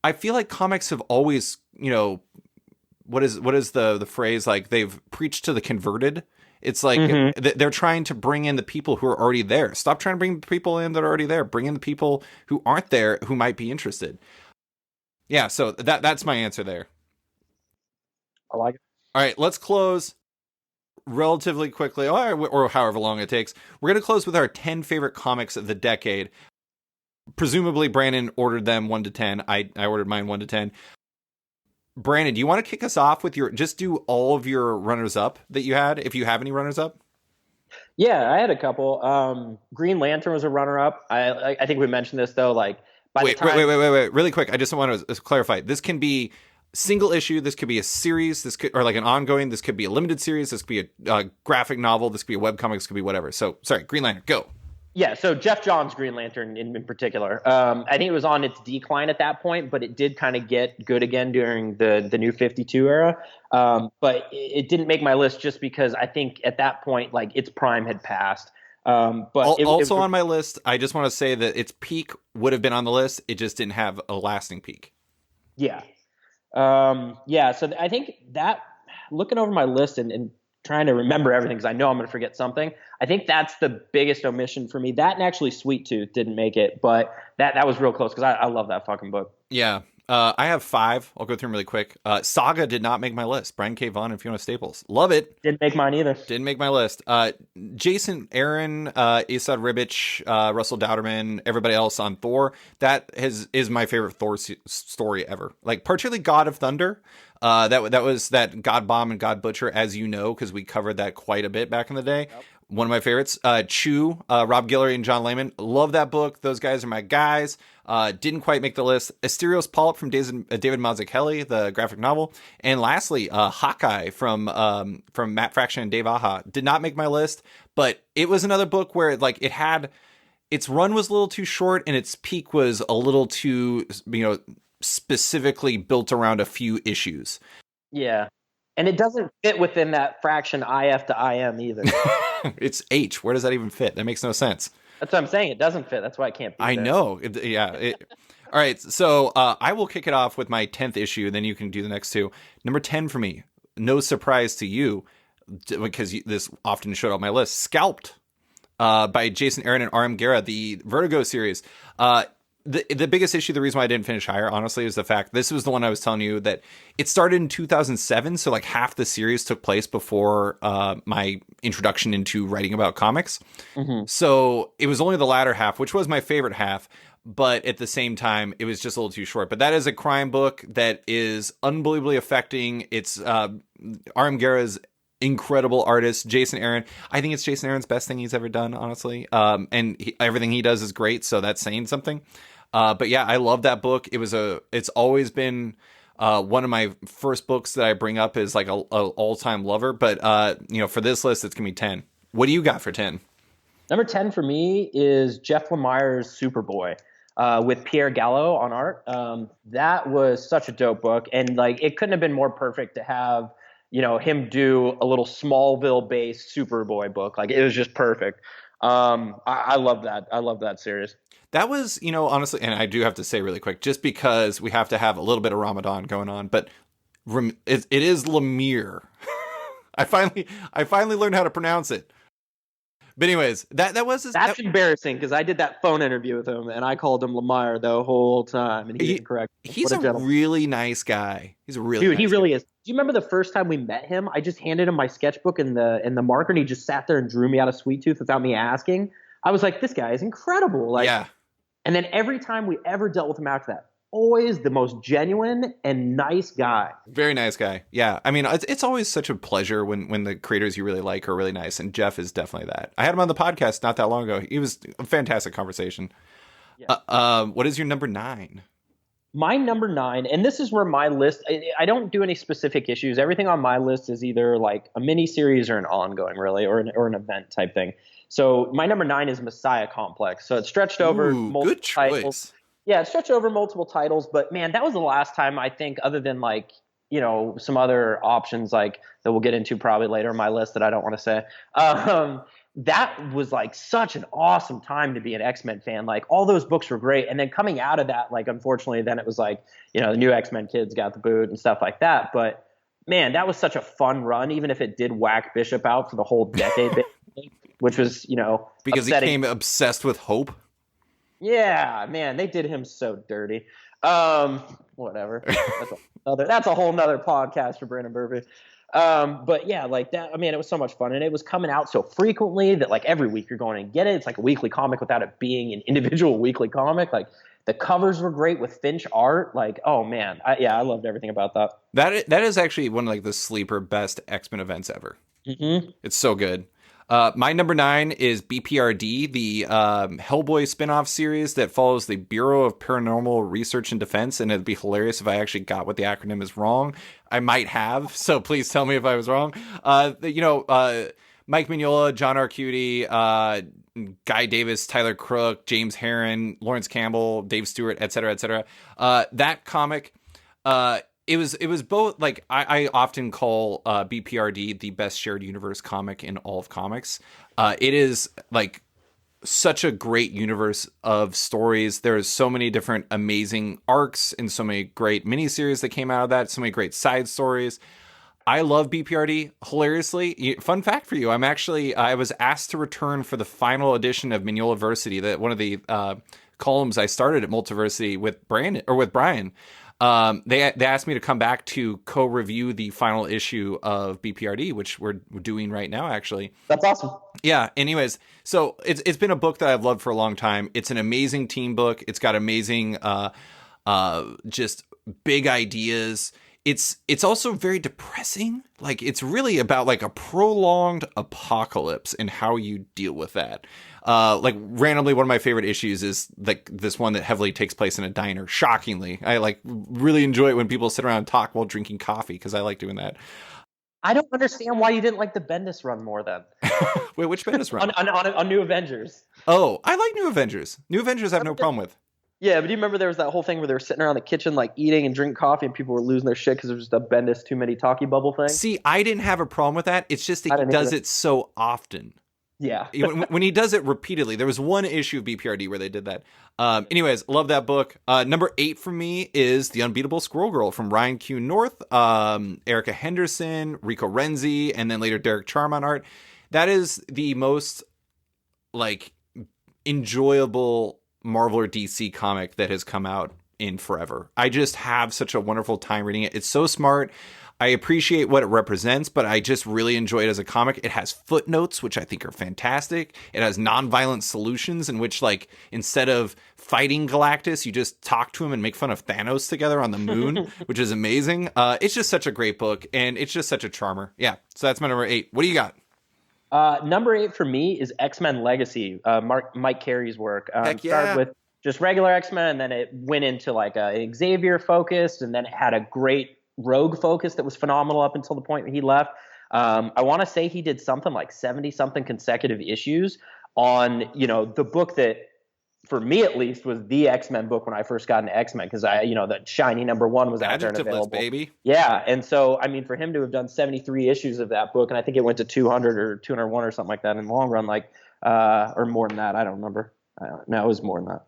I feel like comics have always, what is the phrase? Like they've preached to the converted. It's like they're trying to bring in the people who are already there. Stop trying to bring the people in that are already there. Bring in the people who aren't there who might be interested. Yeah, so that's my answer there. I like it. All right, let's close relatively quickly, or however long it takes. We're going to close with our 10 favorite comics of the decade. Presumably, Brandon ordered them 1 to 10. I ordered mine 1 to 10. Brandon, do you want to kick us off with just do all of your runners-up that you had, if you have any runners-up? Yeah, I had a couple. Green Lantern was a runner-up. I think we mentioned this, though. Like, wait. Really quick. I just want to clarify. This can be single issue. This could be a series. This could, or like an ongoing. This could be a limited series. This could be a graphic novel. This could be a webcomic. This could be whatever. So, sorry, Green Lantern, go. Yeah, so Jeff Johns' Green Lantern in particular. I think it was on its decline at that point, but it did kind of get good again during the New 52 era. But it didn't make my list just because I think at that point, like, its prime had passed. But also on my list, I just want to say that its peak would have been on the list. It just didn't have a lasting peak. Yeah. So I think that looking over my list and trying to remember everything because I know I'm going to forget something. I think that's the biggest omission for me. That and actually Sweet Tooth didn't make it, but that was real close because I love that fucking book. Yeah. I have 5. I'll go through them really quick. Saga did not make my list. Brian K. Vaughan and Fiona Staples. Love it. Didn't make mine either. Didn't make my list. Jason Aaron, Esad Ribic, Russell Dowderman, everybody else on Thor. That is my favorite Thor story ever. Like, particularly God of Thunder. That was that God Bomb and God Butcher, as you know, because we covered that quite a bit back in the day. Yep. One of my favorites. Chew, Rob Guillory and John Layman. Love that book. Those guys are my guys. Didn't quite make the list. Asterios Polyp from David Mazzucchelli, the graphic novel. And lastly, Hawkeye from Matt Fraction and Dave Aja. Did not make my list, but it was another book where like it had, its run was a little too short and its peak was a little too, specifically built around a few issues. Yeah. And it doesn't fit within that fraction IF to IM either. It's H. Where does that even fit? That makes no sense. That's what I'm saying. It doesn't fit. That's why it can't be. I know. All right. So I will kick it off with my 10th issue. Then you can do the next 2. Number 10 for me. No surprise to you, because this often showed up my list. Scalped by Jason Aaron and R.M. Guerra, the Vertigo series. The biggest issue, the reason why I didn't finish higher, honestly, is the fact this was the one I was telling you that it started in 2007. So like half the series took place before my introduction into writing about comics. Mm-hmm. So it was only the latter half, which was my favorite half. But at the same time, it was just a little too short. But that is a crime book that is unbelievably affecting. It's R.M. Guerra's incredible artist, Jason Aaron. I think it's Jason Aaron's best thing he's ever done, honestly. And everything he does is great. So that's saying something. But yeah, I love that book. It's always been one of my first books that I bring up as like a all-time lover. But for this list, it's gonna be 10. What do you got for 10? Number 10 for me is Jeff Lemire's Superboy with Pierre Gallo on art. That was such a dope book, and like it couldn't have been more perfect to have him do a little Smallville-based Superboy book. Like it was just perfect. I love that. I love that series. That was, honestly, and I do have to say really quick, just because we have to have a little bit of Ramadan going on, but it is Lemire. I finally learned how to pronounce it. But anyways, that was that's embarrassing because I did that phone interview with him and I called him Lemire the whole time and he didn't correct me. He's a really nice guy. He's a really dude. Nice he really guy. is. Do you remember the first time we met him? I just handed him my sketchbook and the marker, and he just sat there and drew me out of Sweet Tooth without me asking. I was like, this guy is incredible. Like, yeah. And then every time we ever dealt with him after that, always the most genuine and nice guy. Very nice guy. Yeah. I mean, it's always such a pleasure when the creators you really like are really nice. And Jeff is definitely that. I had him on the podcast not that long ago. He was a fantastic conversation. Yeah. What is your number 9? My number 9, and this is where my list, I don't do any specific issues. Everything on my list is either like a mini series or an ongoing, really, or an event type thing. So my number 9 is Messiah Complex. So it's stretched over multiple titles. Yeah, it stretched over multiple titles, but man, that was the last time I think, other than like, some other options like that we'll get into probably later on my list that I don't want to say. That was like such an awesome time to be an X-Men fan. Like all those books were great. And then coming out of that, like, unfortunately, then it was like, the new X-Men kids got the boot and stuff like that. But man, that was such a fun run, even if it did whack Bishop out for the whole decade, which was, because upsetting. He became obsessed with Hope. Yeah, man, they did him so dirty. Whatever. That's a whole nother podcast for Brandon Burpee. But yeah, like that, I mean, it was so much fun, and it was coming out so frequently that like every week you're going and get it. It's like a weekly comic without it being an individual weekly comic. Like the covers were great with Finch art. Like, oh man, I loved everything about that. That is actually one of like the sleeper best X-Men events ever. Mm-hmm. It's so good. My number 9 is BPRD, the Hellboy spinoff series that follows the Bureau of Paranormal Research and Defense. And it'd be hilarious if I actually got what the acronym is wrong. I might have, so please tell me if I was wrong. Mike Mignola, John Arcudi, Guy Davis, Tyler Crook, James Herron, Lawrence Campbell, Dave Stewart, et cetera, et cetera. That comic, it was both, like, I often call BPRD the best shared universe comic in all of comics. It is like such a great universe of stories. There's so many different amazing arcs and so many great miniseries that came out of that, so many great side stories. I love BPRD. Hilariously, fun fact for you, I was asked to return for the final edition of Mignolaversity, that one of the columns I started at Multiversity with Brian. They asked me to come back to co-review the final issue of BPRD, which we're doing right now, actually. That's awesome. Yeah. Anyways, so it's been a book that I've loved for a long time. It's an amazing team book. It's got amazing, just big ideas. It's also very depressing. Like, it's really about like a prolonged apocalypse and how you deal with that. Like, randomly, one of my favorite issues is like this one that heavily takes place in a diner. Shockingly, I like really enjoy it when people sit around and talk while drinking coffee, because I like doing that. I don't understand why you didn't like the Bendis run more then. Wait, which Bendis run? on New Avengers. Oh, I like New Avengers. New Avengers I have no problem with. Yeah, but do you remember there was that whole thing where they were sitting around the kitchen like eating and drinking coffee, and people were losing their shit because it was just a Bendis too many talkie bubble thing? See, I didn't have a problem with that. It's just that he does it so often. Yeah. when he does it repeatedly. There was one issue of BPRD where they did that. Anyways, love that book. Number 8 for me is The Unbeatable Squirrel Girl from Ryan Q. North, Erica Henderson, Rico Renzi, and then later Derek Charm on art. That is the most like enjoyable Marvel or DC comic that has come out in forever. I just have such a wonderful time reading it. It's so smart. I appreciate what it represents, but I just really enjoy it as a comic. It has footnotes, which I think are fantastic. It has nonviolent solutions in which, like, instead of fighting Galactus, you just talk to him and make fun of Thanos together on the moon, which is amazing. It's just such a great book, and it's just such a charmer. Yeah, so that's my number 8. What do you got? Number 8 for me is X-Men Legacy, Mike Carey's work. Heck yeah. Started with just regular X-Men, and then it went into like a Xavier focused, and then it had a great Rogue focus that was phenomenal up until the point where he left. I want to say he did something like 70 something consecutive issues on, the book that for me at least was the X-Men book when I first got into X-Men, because the shiny number 1 was out there and available. Baby. Yeah, and so I mean, for him to have done 73 issues of that book, and I think it went to 200 or 201 or something like that in the long run, like or more than that, I don't remember. No, it was more than that.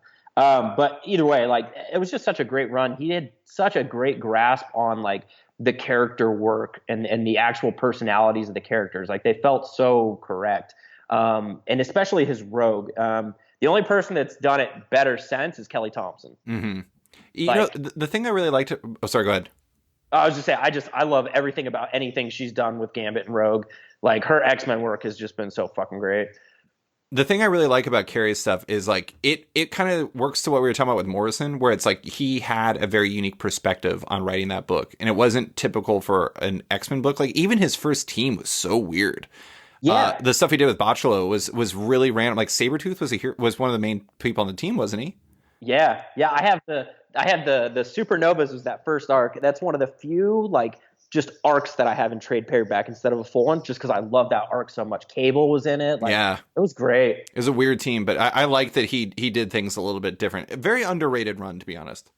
But either way, like, it was just such a great run. He had such a great grasp on like the character work and the actual personalities of the characters. Like, they felt so correct. And especially his Rogue. The only person that's done it better since is Kelly Thompson. Mm-hmm. The thing I really liked. Oh, sorry, go ahead. I was just saying, I love everything about anything she's done with Gambit and Rogue. Like, her X-Men work has just been so fucking great. The thing I really like about Carey's stuff is like it kind of works to what we were talking about with Morrison, where it's like he had a very unique perspective on writing that book, and it wasn't typical for an X-Men book. Like, even his first team was so weird. Yeah, the stuff he did with Botcholo was really random. Like, Sabretooth was one of the main people on the team, wasn't he? Yeah. I have the Supernovas was that first arc. That's one of the few like just arcs that I have in trade paperback instead of a full one, just because I love that arc so much. Cable was in it. Like, yeah, it was great. It was a weird team, but I like that he did things a little bit different. A very underrated run, to be honest.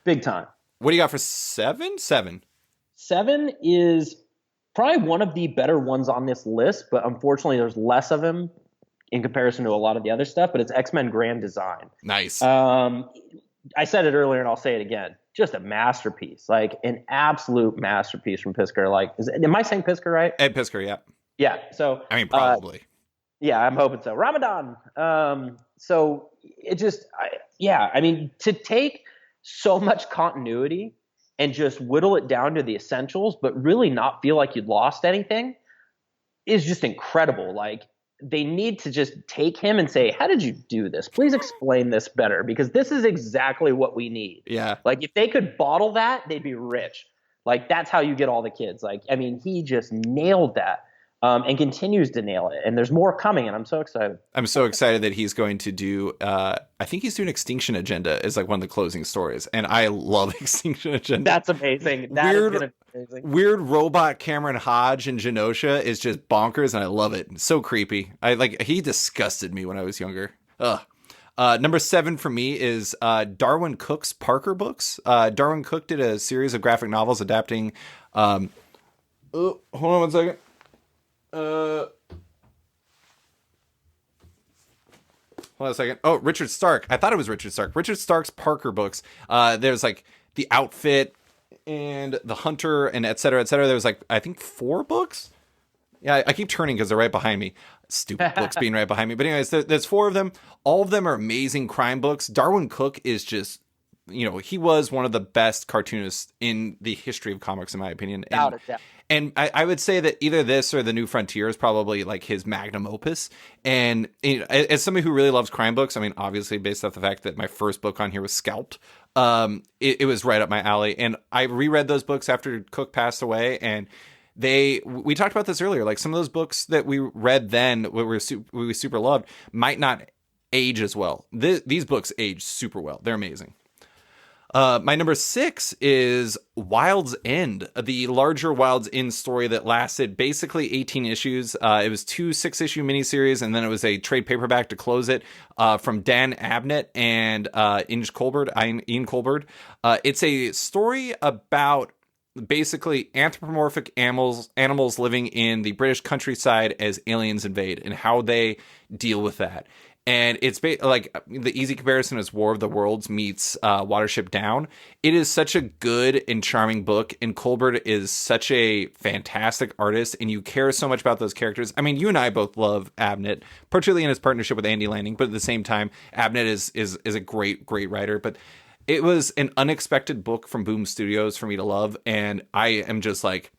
Big time. What do you got for 7? 7 is probably one of the better ones on this list, but unfortunately there's less of him in comparison to a lot of the other stuff, but it's X-Men Grand Design. Nice. I said it earlier and I'll say it again. Just a masterpiece, like an absolute masterpiece from Pisker. Like, am I saying Pisker right? Ed Pisker, yeah. Yeah. So I mean, probably. Yeah, I'm hoping so. Ramadan. So it just, I mean, to take so much continuity and just whittle it down to the essentials, but really not feel like you'd lost anything is just incredible. Like, they need to just take him and say, how did you do this? Please explain this better, because this is exactly what we need. Yeah. Like, if they could bottle that, they'd be rich. Like, that's how you get all the kids. Like, I mean, he just nailed that. And continues to nail it. And there's more coming, and I'm so excited. I'm so excited that he's going to do, I think he's doing Extinction Agenda as like one of the closing stories. And I love Extinction Agenda. That's amazing. That is going to be amazing. Weird robot Cameron Hodge and Genosha is just bonkers, and I love it. It's so creepy. He disgusted me when I was younger. Ugh. Number 7 for me is Darwin Cook's Parker books. Darwin Cook did a series of graphic novels adapting. Hold on one second. Hold on a second. Oh, Richard Stark. I thought it was Richard Stark. Richard Stark's Parker books. There's like The Outfit, and The Hunter, and et cetera, et cetera. There was like, I think 4 books. Yeah, I keep turning because they're right behind me. Stupid books being right behind me. But anyways, there's 4 of them. All of them are amazing crime books. Darwin Cook is just, he was one of the best cartoonists in the history of comics, in my opinion. And I would say that either this or The New Frontier is probably like his magnum opus. And as somebody who really loves crime books, I mean, obviously based off the fact that my first book on here was Scalped, it was right up my alley. And I reread those books after Cook passed away, and we talked about this earlier. Like some of those books that we read then, we super loved, might not age as well. These books age super well. They're amazing. My number 6 is Wild's End, the larger Wild's End story that lasted basically 18 issues. It was 2 6-issue miniseries, and then it was a trade paperback to close it, from Dan Abnett and Ian Colbert. It's a story about basically anthropomorphic animals living in the British countryside as aliens invade, and how they deal with that. And it's like the easy comparison is War of the Worlds meets Watership Down. It is such a good and charming book, and Colbert is such a fantastic artist, and you care so much about those characters. I mean, you and I both love Abnett, particularly in his partnership with Andy Lanning, but at the same time, Abnett is a great writer. But it was an unexpected book from Boom Studios for me to love, and I am just like,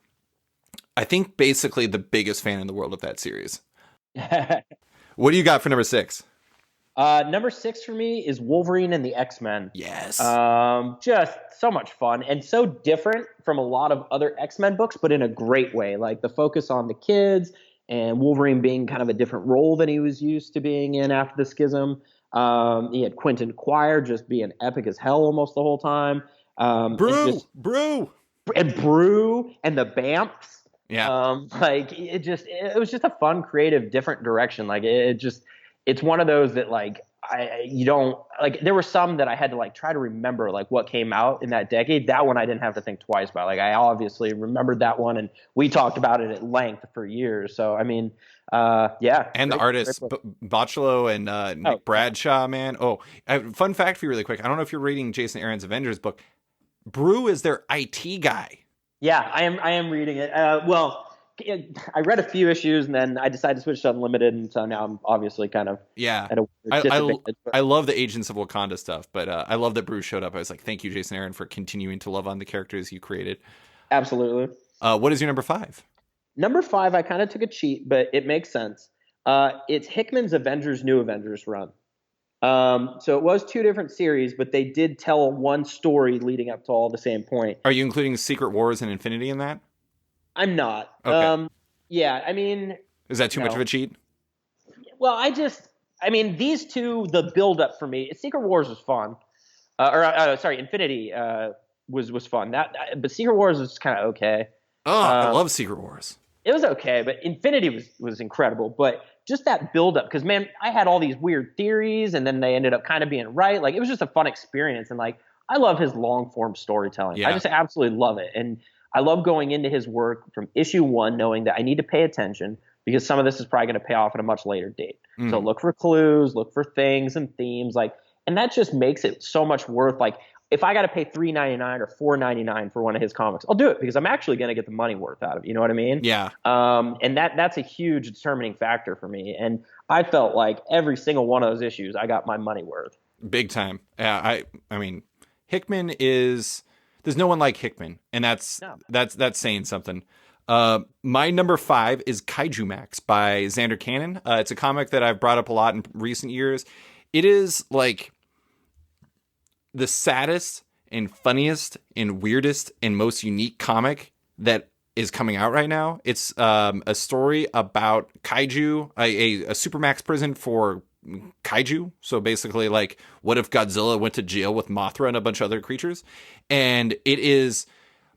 I think basically the biggest fan in the world of that series. What do you got for number 6? Number 6 for me is Wolverine and the X-Men. Yes. Just so much fun and so different from a lot of other X-Men books, but in a great way. Like the focus on the kids and Wolverine being kind of a different role than he was used to being in after the schism. He had Quentin Quire just being epic as hell almost the whole time. Brew and the Bamps. Yeah. It was just a fun, creative, different direction. Like it's one of those that like you don't like. There were some that I had to like try to remember like what came out in that decade. That one I didn't have to think twice about. Like I obviously remembered that one, and we talked about it at length for years. So I mean, yeah. And the artists, Botchalo and Nick Bradshaw, man. Oh, fun fact for you really quick. I don't know if you're reading Jason Aaron's Avengers book. Brew is their IT guy. Yeah, I am reading it. Well, I read a few issues and then I decided to switch to Unlimited, and so now I'm obviously kind of at a disadvantage. I love the Agents of Wakanda stuff, but I love that Bruce showed up. I was like, thank you, Jason Aaron, for continuing to love on the characters you created. Absolutely. What is your number 5? Number 5, I kind of took a cheat, but it makes sense. It's Hickman's Avengers New Avengers run. So it was 2 different series, but they did tell one story leading up to all the same point. Are you including Secret Wars and Infinity in that? I'm not. Okay. Yeah, I mean... Is that too much of a cheat? Well, these 2, the build-up for me, Secret Wars was fun. Infinity was fun. But Secret Wars was kind of okay. Oh, I love Secret Wars. It was okay, but Infinity was incredible. But just that build-up, because, man, I had all these weird theories, and then they ended up kind of being right. Like, it was just a fun experience, and, like, I love his long-form storytelling. Yeah. I just absolutely love it, and I love going into his work from issue 1 knowing that I need to pay attention because some of this is probably going to pay off at a much later date. Mm. So look for clues, look for things and themes, and that just makes it so much worth. Like if I got to pay $3.99 or $4.99 for one of his comics, I'll do it because I'm actually going to get the money worth out of it. You know what I mean? Yeah. And that's a huge determining factor for me. And I felt like every single one of those issues, I got my money worth. Big time. I mean, Hickman is. There's no one like Hickman, and that's saying something. My number 5 is Kaiju Max by Xander Cannon. It's a comic that I've brought up a lot in recent years. It is like the saddest and funniest and weirdest and most unique comic that is coming out right now. It's a story about kaiju, a supermax prison for kaiju. So basically, like, what if Godzilla went to jail with Mothra and a bunch of other creatures? And it is,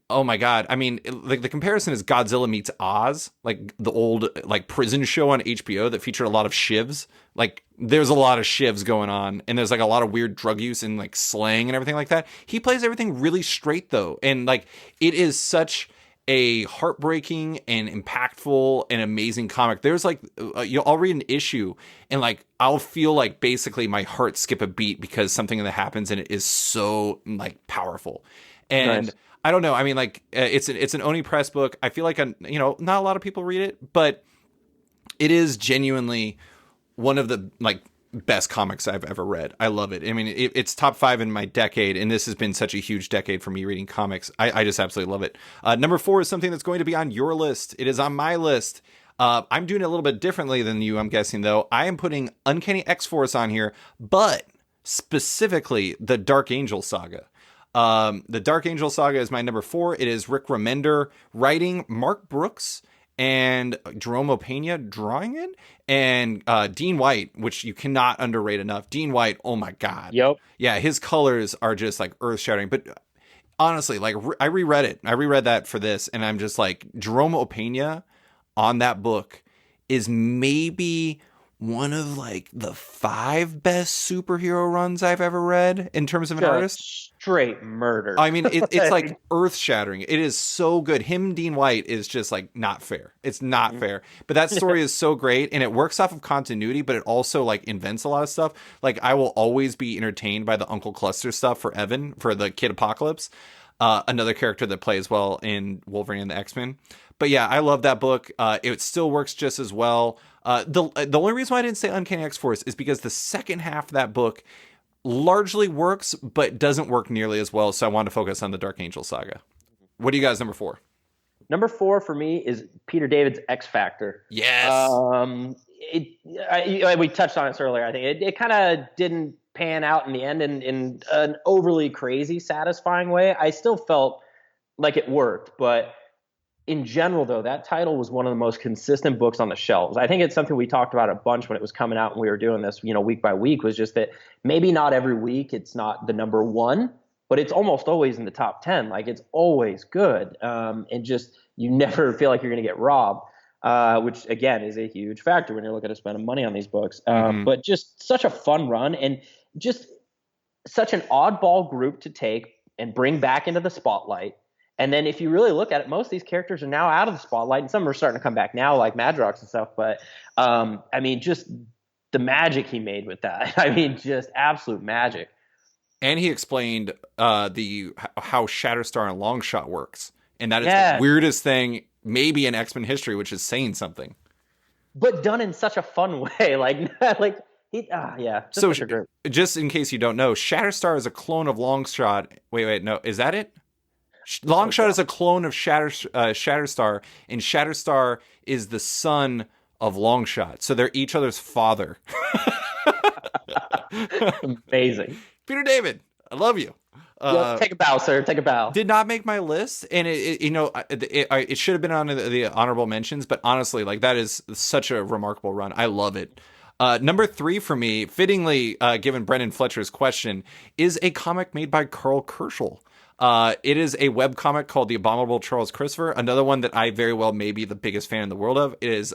oh my god. I mean, like the comparison is Godzilla meets Oz, like the old like prison show on HBO that featured a lot of shivs. Like there's a lot of shivs going on, and there's like a lot of weird drug use and like slang and everything like that. He plays everything really straight though, and like it is such a heartbreaking and impactful and amazing comic. There's like, I'll read an issue and like, I'll feel like basically my heart skip a beat because something that happens and it is so like powerful. And Nice. I don't know. I mean, like it's an Oni Press book. I feel like, not a lot of people read it, but it is genuinely one of the like best comics I've ever read. I love it. I mean, it's top 5 in my decade, and this has been such a huge decade for me reading comics. I just absolutely love it. Number 4 is something that's going to be on your list. It is on my list. I'm doing it a little bit differently than you, I'm guessing, though. I am putting Uncanny X-Force on here, but specifically the Dark Angel saga. The Dark Angel saga is my number 4. It is Rick Remender writing, Mark Brooks and Jerome Opeña drawing it, and Dean White, which you cannot underrate enough. Dean White, oh my God. Yep. Yeah, his colors are just like earth-shattering. But honestly, like I reread it. I reread that for this, and I'm just like, Jerome Opeña on that book is maybe one of like the 5 best superhero runs I've ever read in terms of an artist. Straight murder. I mean, it's like earth shattering. It is so good. Him, Dean White, is just like not fair. It's not fair. But that story is so great, and it works off of continuity, but it also like invents a lot of stuff. Like I will always be entertained by the Uncle Cluster stuff for Evan, for the Kid Apocalypse, another character that plays well in Wolverine and the X-Men. But yeah, I love that book. It still works just as well. The only reason why I didn't say Uncanny X-Force is because the second half of that book largely works, but doesn't work nearly as well. So I wanted to focus on the Dark Angel saga. What do you guys number 4? Number 4 for me is Peter David's X Factor. Yes. We touched on this earlier. I think it kind of didn't pan out in the end in an overly crazy, satisfying way. I still felt like it worked, but in general, though, that title was one of the most consistent books on the shelves. I think it's something we talked about a bunch when it was coming out and we were doing this, week by week, was just that maybe not every week it's not the number 1, but it's almost always in the top 10. Like it's always good. And just, you never feel like you're going to get robbed, which again is a huge factor when you're looking at spending money on these books. But just such a fun run and just such an oddball group to take and bring back into the spotlight. And then if you really look at it, most of these characters are now out of the spotlight, and some are starting to come back now, like Madrox and stuff. But, I mean, just the magic he made with that. I mean, just absolute magic. And he explained how Shatterstar and Longshot works. And that is the weirdest thing maybe in X-Men history, which is saying something. But done in such a fun way. So just in case you don't know, Shatterstar is a clone of Longshot. Wait, no, is that it? Longshot is a clone of Shatterstar, and Shatterstar is the son of Longshot. So they're each other's father. Amazing. Peter David, I love you. Take a bow, sir. Take a bow. Did not make my list, and it should have been on the honorable mentions. But honestly, like that is such a remarkable run. I love it. Number 3 for me, fittingly given Brendan Fletcher's question, is a comic made by Carl Kerschel. It is a webcomic called The Abominable Charles Christopher, another one that I very well may be the biggest fan in the world of. It is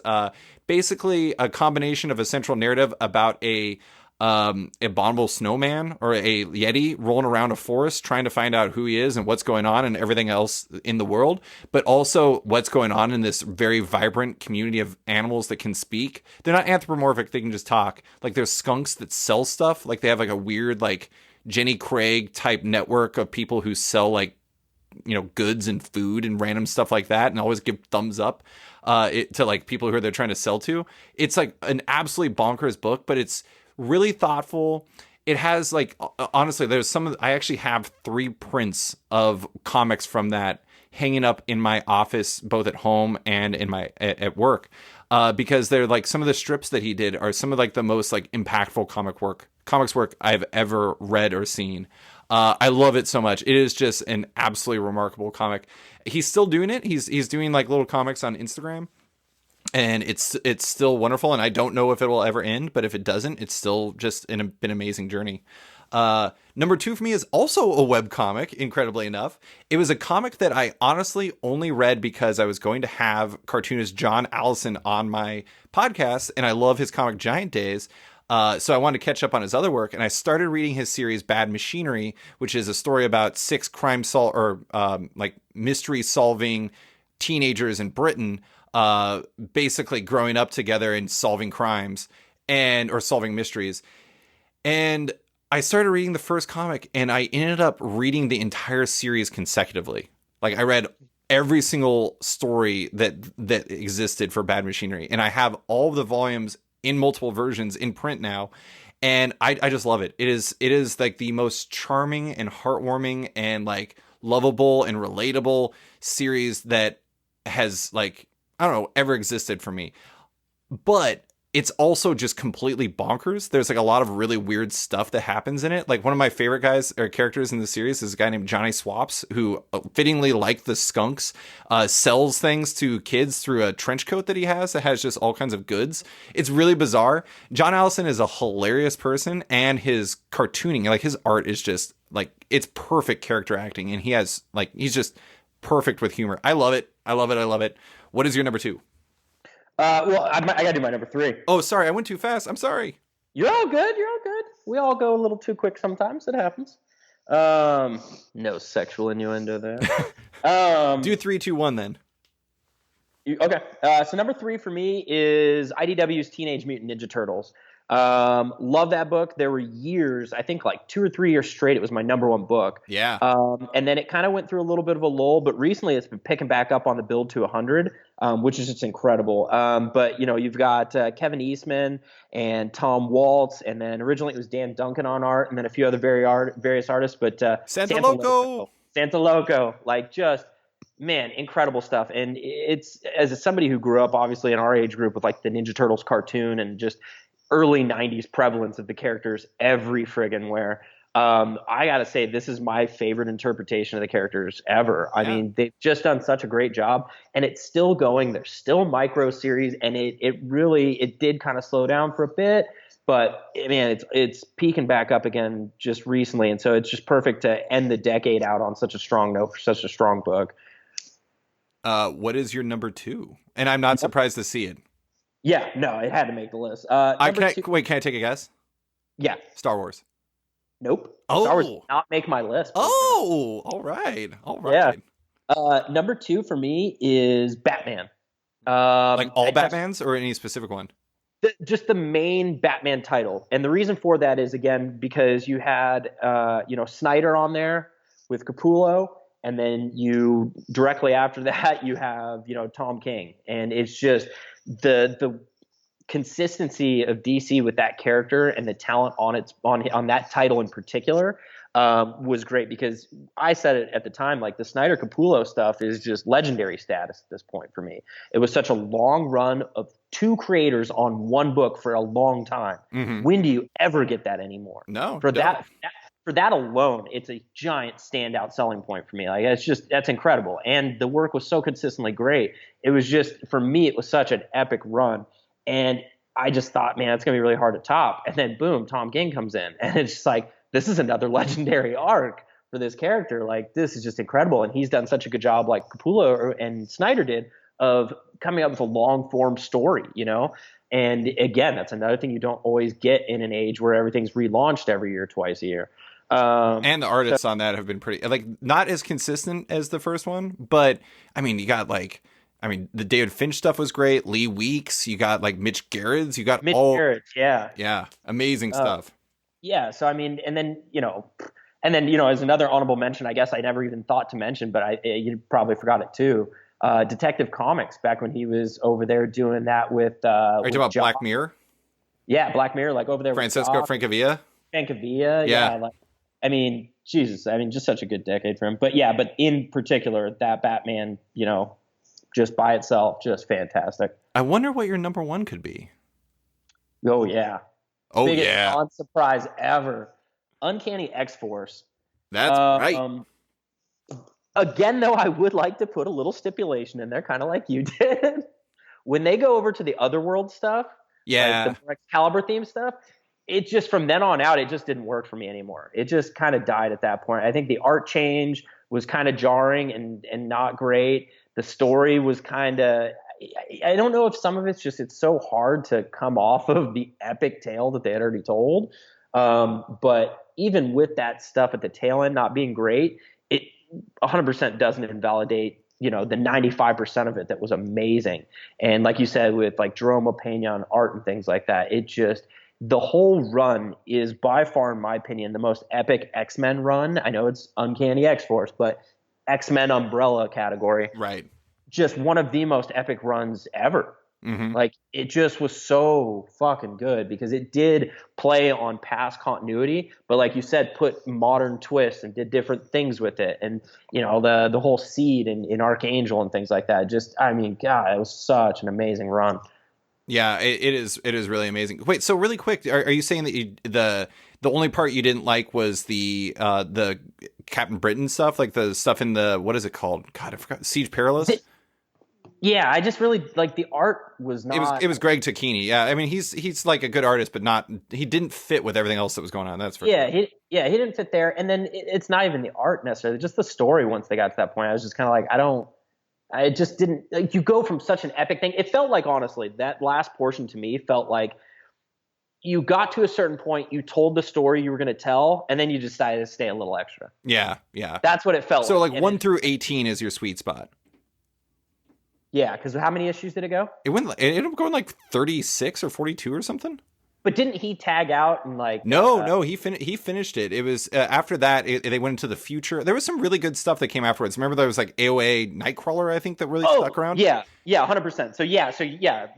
basically a combination of a central narrative about a abominable snowman or a yeti rolling around a forest trying to find out who he is and what's going on and everything else in the world, but also what's going on in this very vibrant community of animals that can speak. They're not anthropomorphic, they can just talk. Like there's skunks that sell stuff, like they have like a weird like Jenny Craig type network of people who sell like, goods and food and random stuff like that, and always give thumbs up to like people who they're trying to sell to. It's like an absolutely bonkers book, but it's really thoughtful. It has like, honestly, there's I actually have 3 prints of comics from that hanging up in my office, both at home and in at work, because they're like some of the strips that he did are some of like the most like impactful comics work I've ever read or seen. I love it so much. It is just an absolutely remarkable comic. He's still doing it. He's doing like little comics on Instagram, and it's still wonderful. And I don't know if it will ever end, but if it doesn't, it's still just been an amazing journey. Number 2 for me is also a web comic, incredibly enough. It was a comic that I honestly only read because I was going to have cartoonist John Allison on my podcast, and I love his comic Giant Days. So I wanted to catch up on his other work, and I started reading his series Bad Machinery, which is a story about 6 mystery solving teenagers in Britain, basically growing up together and solving crimes or solving mysteries. And I started reading the first comic, and I ended up reading the entire series consecutively. Like, I read every single story that existed for Bad Machinery, and I have all of the volumes in multiple versions in print now, and I just love it. It is like the most charming and heartwarming and like lovable and relatable series that has, like, I don't know, ever existed for me. But it's also just completely bonkers. There's like a lot of really weird stuff that happens in it. Like, one of my favorite guys or characters in the series is a guy named Johnny Swaps, who, fittingly like the Skunks, sells things to kids through a trench coat that he has that has just all kinds of goods. It's really bizarre. John Allison is a hilarious person, and his cartooning, like his art is just like, it's perfect character acting, and he's just perfect with humor. I love it. I love it. I love it. What is your number 2? Well, I gotta do my number 3. Oh, sorry, I went too fast. I'm sorry. You're all good. You're all good. We all go a little too quick sometimes. It happens. No sexual innuendo there. Do 3, 2, 1 then. Okay. So number 3 for me is IDW's Teenage Mutant Ninja Turtles. Love that book. There were years, I think like 2 or 3 years straight, it was my number 1 book. Yeah. And then it kind of went through a little bit of a lull, but recently it's been picking back up on the build to 100, which is just incredible. But you've got Kevin Eastman and Tom Waltz, and then originally it was Dan Duncan on art, and then a few other various artists. But Santa Loco, like, just, man, incredible stuff. And it's, as somebody who grew up obviously in our age group with like the Ninja Turtles cartoon and just early 90s prevalence of the characters every friggin' where. I gotta say, this is my favorite interpretation of the characters ever. I mean, they've just done such a great job, and it's still going. There's still micro series, and it did kind of slow down for a bit, but man, it's peaking back up again just recently, and so it's just perfect to end the decade out on such a strong note for such a strong book. What is your number 2? And I'm not surprised to see it. Yeah, no, it had to make the list. Can I take a guess? Yeah. Star Wars. Nope. Oh. Star Wars did not make my list. Oh, all right. Yeah. Number 2 for me is Batman. Like all Batmans or any specific one? Just the main Batman title. And the reason for that is, again, because you had Snyder on there with Capullo, and then you directly after that you have Tom King, and it's just the consistency of DC with that character and the talent on that title in particular was great, because I said it at the time, like the Snyder Capullo stuff is just legendary status at this point for me. It was such a long run of 2 creators on one book for a long time. Mm-hmm. When do you ever get that anymore? No. For that alone, it's a giant standout selling point for me. Like, that's incredible. And the work was so consistently great. It was just, for me, it was such an epic run. And I just thought, man, it's going to be really hard to top. And then boom, Tom King comes in. And it's just like, this is another legendary arc for this character. Like, this is just incredible. And he's done such a good job, like Capullo and Snyder did, of coming up with a long form story, And again, that's another thing you don't always get in an age where everything's relaunched every year, twice a year. And the artists on that have been pretty, like, not as consistent as the first one, but I mean, you got the David Finch stuff was great. Lee Weeks, you got like Mitch Gerrits, you got Gerrits, yeah, amazing stuff. Yeah, so I mean, and then as another honorable mention, I guess I never even thought to mention, but you probably forgot it too. Detective Comics, back when he was over there doing that with. Are you talking about Black Mirror? Yeah, Black Mirror, like over there. Francesco Francavilla. Yeah. Like, I mean, Jesus, just such a good decade for him. But in particular, that Batman, just by itself, just fantastic. I wonder what your number 1 could be. Oh, yeah. Oh, Biggest yeah. non-surprise ever. Uncanny X-Force. That's right. Again, though, I would like to put a little stipulation in there, kind of like you did. When they go over to the Otherworld stuff, like the Excalibur theme stuff, it just, from then on out, it just didn't work for me anymore. It just kind of died at that point. I think the art change was kind of jarring and not great. The story was kind of, I don't know if some of it's so hard to come off of the epic tale that they had already told. But even with that stuff at the tail end not being great, it 100% doesn't invalidate the 95% of it that was amazing. And like you said, with like Jerome Pena on art and things like that, the whole run is by far, in my opinion, the most epic X-Men run. I know it's Uncanny X-Force, but X-Men umbrella category. Right. Just one of the most epic runs ever. Mm-hmm. Like, it just was so fucking good because it did play on past continuity, but like you said, put modern twists and did different things with it. And, the whole seed in Archangel and things like that. Just, I mean, God, it was such an amazing run. Yeah, it is really amazing. Wait, so really quick, are you saying that the only part you didn't like was the Captain Britain stuff, like the stuff in the, what is it called? God, I forgot. Siege Perilous? Yeah, I just really like the art was not. It was Greg Tacchini. Yeah, I mean he's like a good artist, but he didn't fit with everything else that was going on. That's for sure. He didn't fit there. And then it's not even the art necessarily, just the story. Once they got to that point, I was just kind of like, I just didn't. Like, you go from such an epic thing. It felt like, honestly, that last portion to me felt like you got to a certain point, you told the story you were going to tell, and then you decided to stay a little extra. Yeah. That's what it felt like. So like 1 through 18 is your sweet spot. Yeah, because how many issues did it go? It ended up going like 36 or 42 or something. But didn't he tag out and like? No, he finished it. It was after that they went into the future. There was some really good stuff that came afterwards. Remember there was like AOA Nightcrawler, I think, that really stuck around. Yeah, 100%. So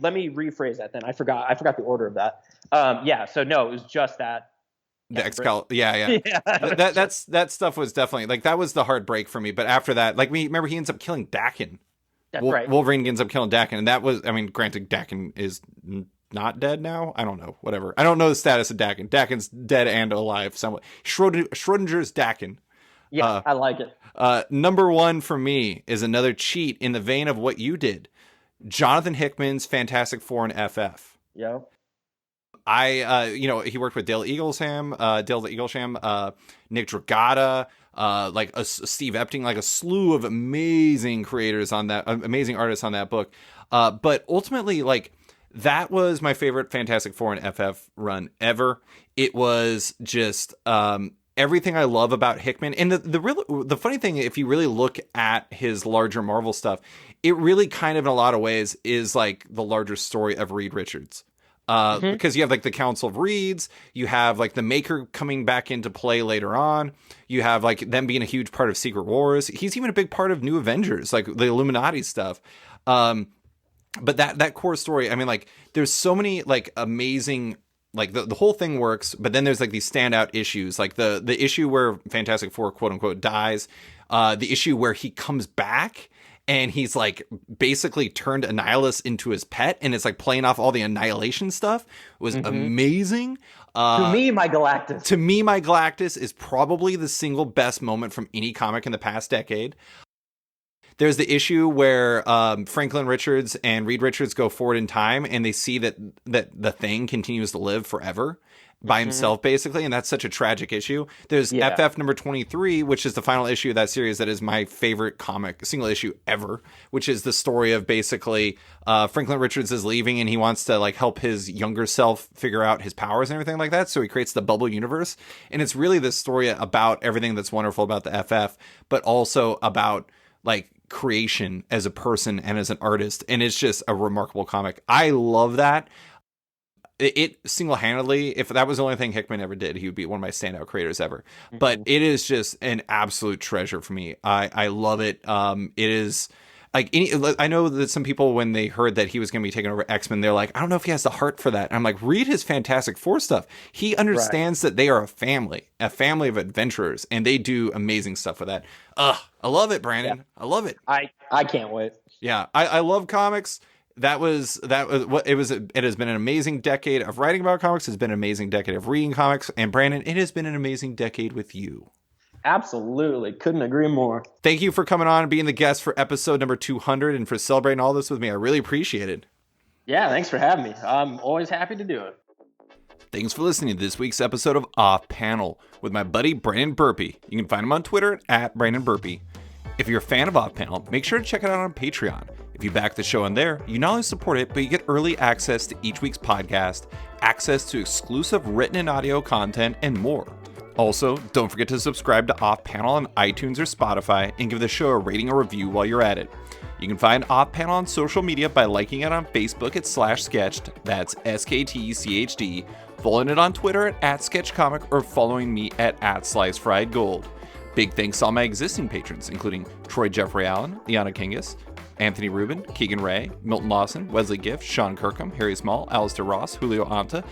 let me rephrase that then. I forgot the order of that. So no, it was just that. The Excalibur, yeah. That stuff was definitely like that was the hard break for me. But after that, like remember he ends up killing Daken. That's right. Wolverine ends up killing Daken, and that was, I mean, granted, Daken is not dead now. I don't know, whatever. I don't know the status of Daken. Daken's dead and alive somewhat. Schrodinger's Daken. Yeah, I like it. Number 1 for me is another cheat in the vein of what you did. Jonathan Hickman's Fantastic Four and FF. Yeah. He worked with Dale Eaglesham, Nick Dragata, Steve Epting, like a slew of amazing creators on that, amazing artists on that book. But ultimately, like, that was my favorite Fantastic Four and FF run ever. It was just everything I love about Hickman. And the funny thing, if you really look at his larger Marvel stuff, it really kind of in a lot of ways is like the larger story of Reed Richards. Because you have like the Council of Reeds, you have like the Maker coming back into play later on, you have like them being a huge part of Secret Wars. He's even a big part of New Avengers, like the Illuminati stuff. But that core story, I mean, like there's so many like amazing, like the whole thing works, but then there's like these standout issues, like the issue where Fantastic Four quote unquote dies, the issue where he comes back and he's like basically turned Annihilus into his pet, and it's like playing off all the Annihilation stuff. It was amazing. To me, my Galactus is probably the single best moment from any comic in the past decade. There's the issue where Franklin Richards and Reed Richards go forward in time, and they see that the Thing continues to live forever by himself, basically, and that's such a tragic issue. There's FF number 23, which is the final issue of that series that is my favorite comic, single issue ever, which is the story of basically Franklin Richards is leaving, and he wants to like help his younger self figure out his powers and everything like that, so he creates the bubble universe. And it's really this story about everything that's wonderful about the FF, but also about like creation as a person and as an artist, and it's just a remarkable comic. I love that. It single-handedly, if that was the only thing Hickman ever did, he would be one of my standout creators ever. But it is just an absolute treasure for me. I love it. It is like I know that some people, when they heard that he was going to be taking over X-Men, they're like, I don't know if he has the heart for that. And I'm like, read his Fantastic Four stuff. He understands that they are a family of adventurers, and they do amazing stuff with that. I love it, Brandon. Yeah. I love it. I can't wait. Yeah, I love comics. That was what it was. It has been an amazing decade of writing about comics. It's been an amazing decade of reading comics. And Brandon, it has been an amazing decade with you. Absolutely. Couldn't agree more. Thank you for coming on and being the guest for episode number 200 and for celebrating all this with me. I really appreciate it. Yeah, thanks for having me. I'm always happy to do it. Thanks for listening to this week's episode of Off Panel with my buddy Brandon Burpee. You can find him on Twitter at Brandon Burpee. If you're a fan of Off Panel, make sure to check it out on Patreon. If you back the show on there, you not only support it, but you get early access to each week's podcast, access to exclusive written and audio content, and more. Also, don't forget to subscribe to Off Panel on iTunes or Spotify and give the show a rating or review while you're at it. You can find Off Panel on social media by liking it on Facebook at /sketched, that's SKTCHD, following it on Twitter at @sketchcomic, or following me at @slicefriedgold. Big thanks to all my existing patrons, including Troy Jeffrey Allen, Liana Kingus, Anthony Rubin, Keegan Ray, Milton Lawson, Wesley Gift, Sean Kirkham, Harry Small, Alistair Ross, Julio Anta,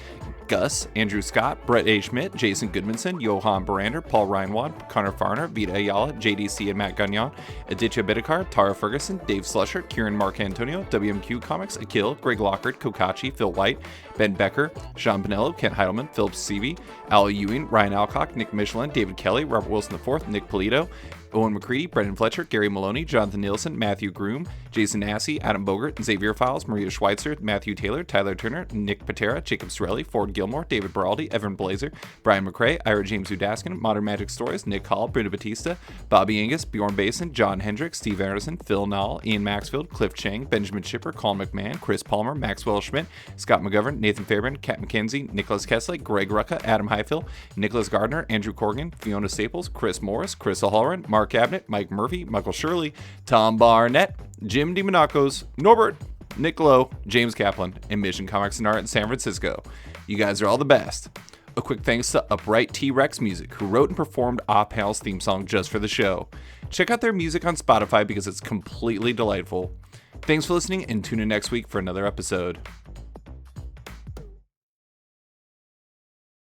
Gus, Andrew Scott, Brett A. Schmidt, Jason Goodmanson, Johan Barander, Paul Reinwand, Connor Farner, Vita Ayala, JDC and Matt Gagnon, Aditya Bidikar, Tara Ferguson, Dave Slusher, Kieran Mark Antonio, WMQ Comics, Akil, Greg Lockard, Kokachi, Phil White, Ben Becker, Sean Pinello, Kent Heidelman, Philip Seavey, Al Ewing, Ryan Alcock, Nick Michelin, David Kelly, Robert Wilson IV, Nick Polito, Owen McCready, Brendan Fletcher, Gary Maloney, Jonathan Nielsen, Matthew Groom, Jason Assey, Adam Bogert, Xavier Files, Maria Schweitzer, Matthew Taylor, Tyler Turner, Nick Patera, Jacob Sorelli, Ford Gilmore, David Baraldi, Evan Blazer, Brian McRae, Ira James Udaskin, Modern Magic Stories, Nick Hall, Brenda Batista, Bobby Angus, Bjorn Basin, John Hendricks, Steve Anderson, Phil Nall, Ian Maxfield, Cliff Chang, Benjamin Schipper, Colin McMahon, Chris Palmer, Maxwell Schmidt, Scott McGovern, Nathan Fairbairn, Kat McKenzie, Nicholas Kessley, Greg Rucka, Adam Highfill, Nicholas Gardner, Andrew Corrigan, Fiona Staples, Chris Morris, Chris O'Halloran, Mark Abnett, Mike Murphy, Michael Shirley, Tom Barnett, Jim DiMonacos, Norbert, Nick Lowe, James Kaplan, and Mission Comics and Art in San Francisco. You guys are all the best. A quick thanks to Upright T-Rex Music, who wrote and performed Off Panel's theme song just for the show. Check out their music on Spotify because it's completely delightful. Thanks for listening, and tune in next week for another episode.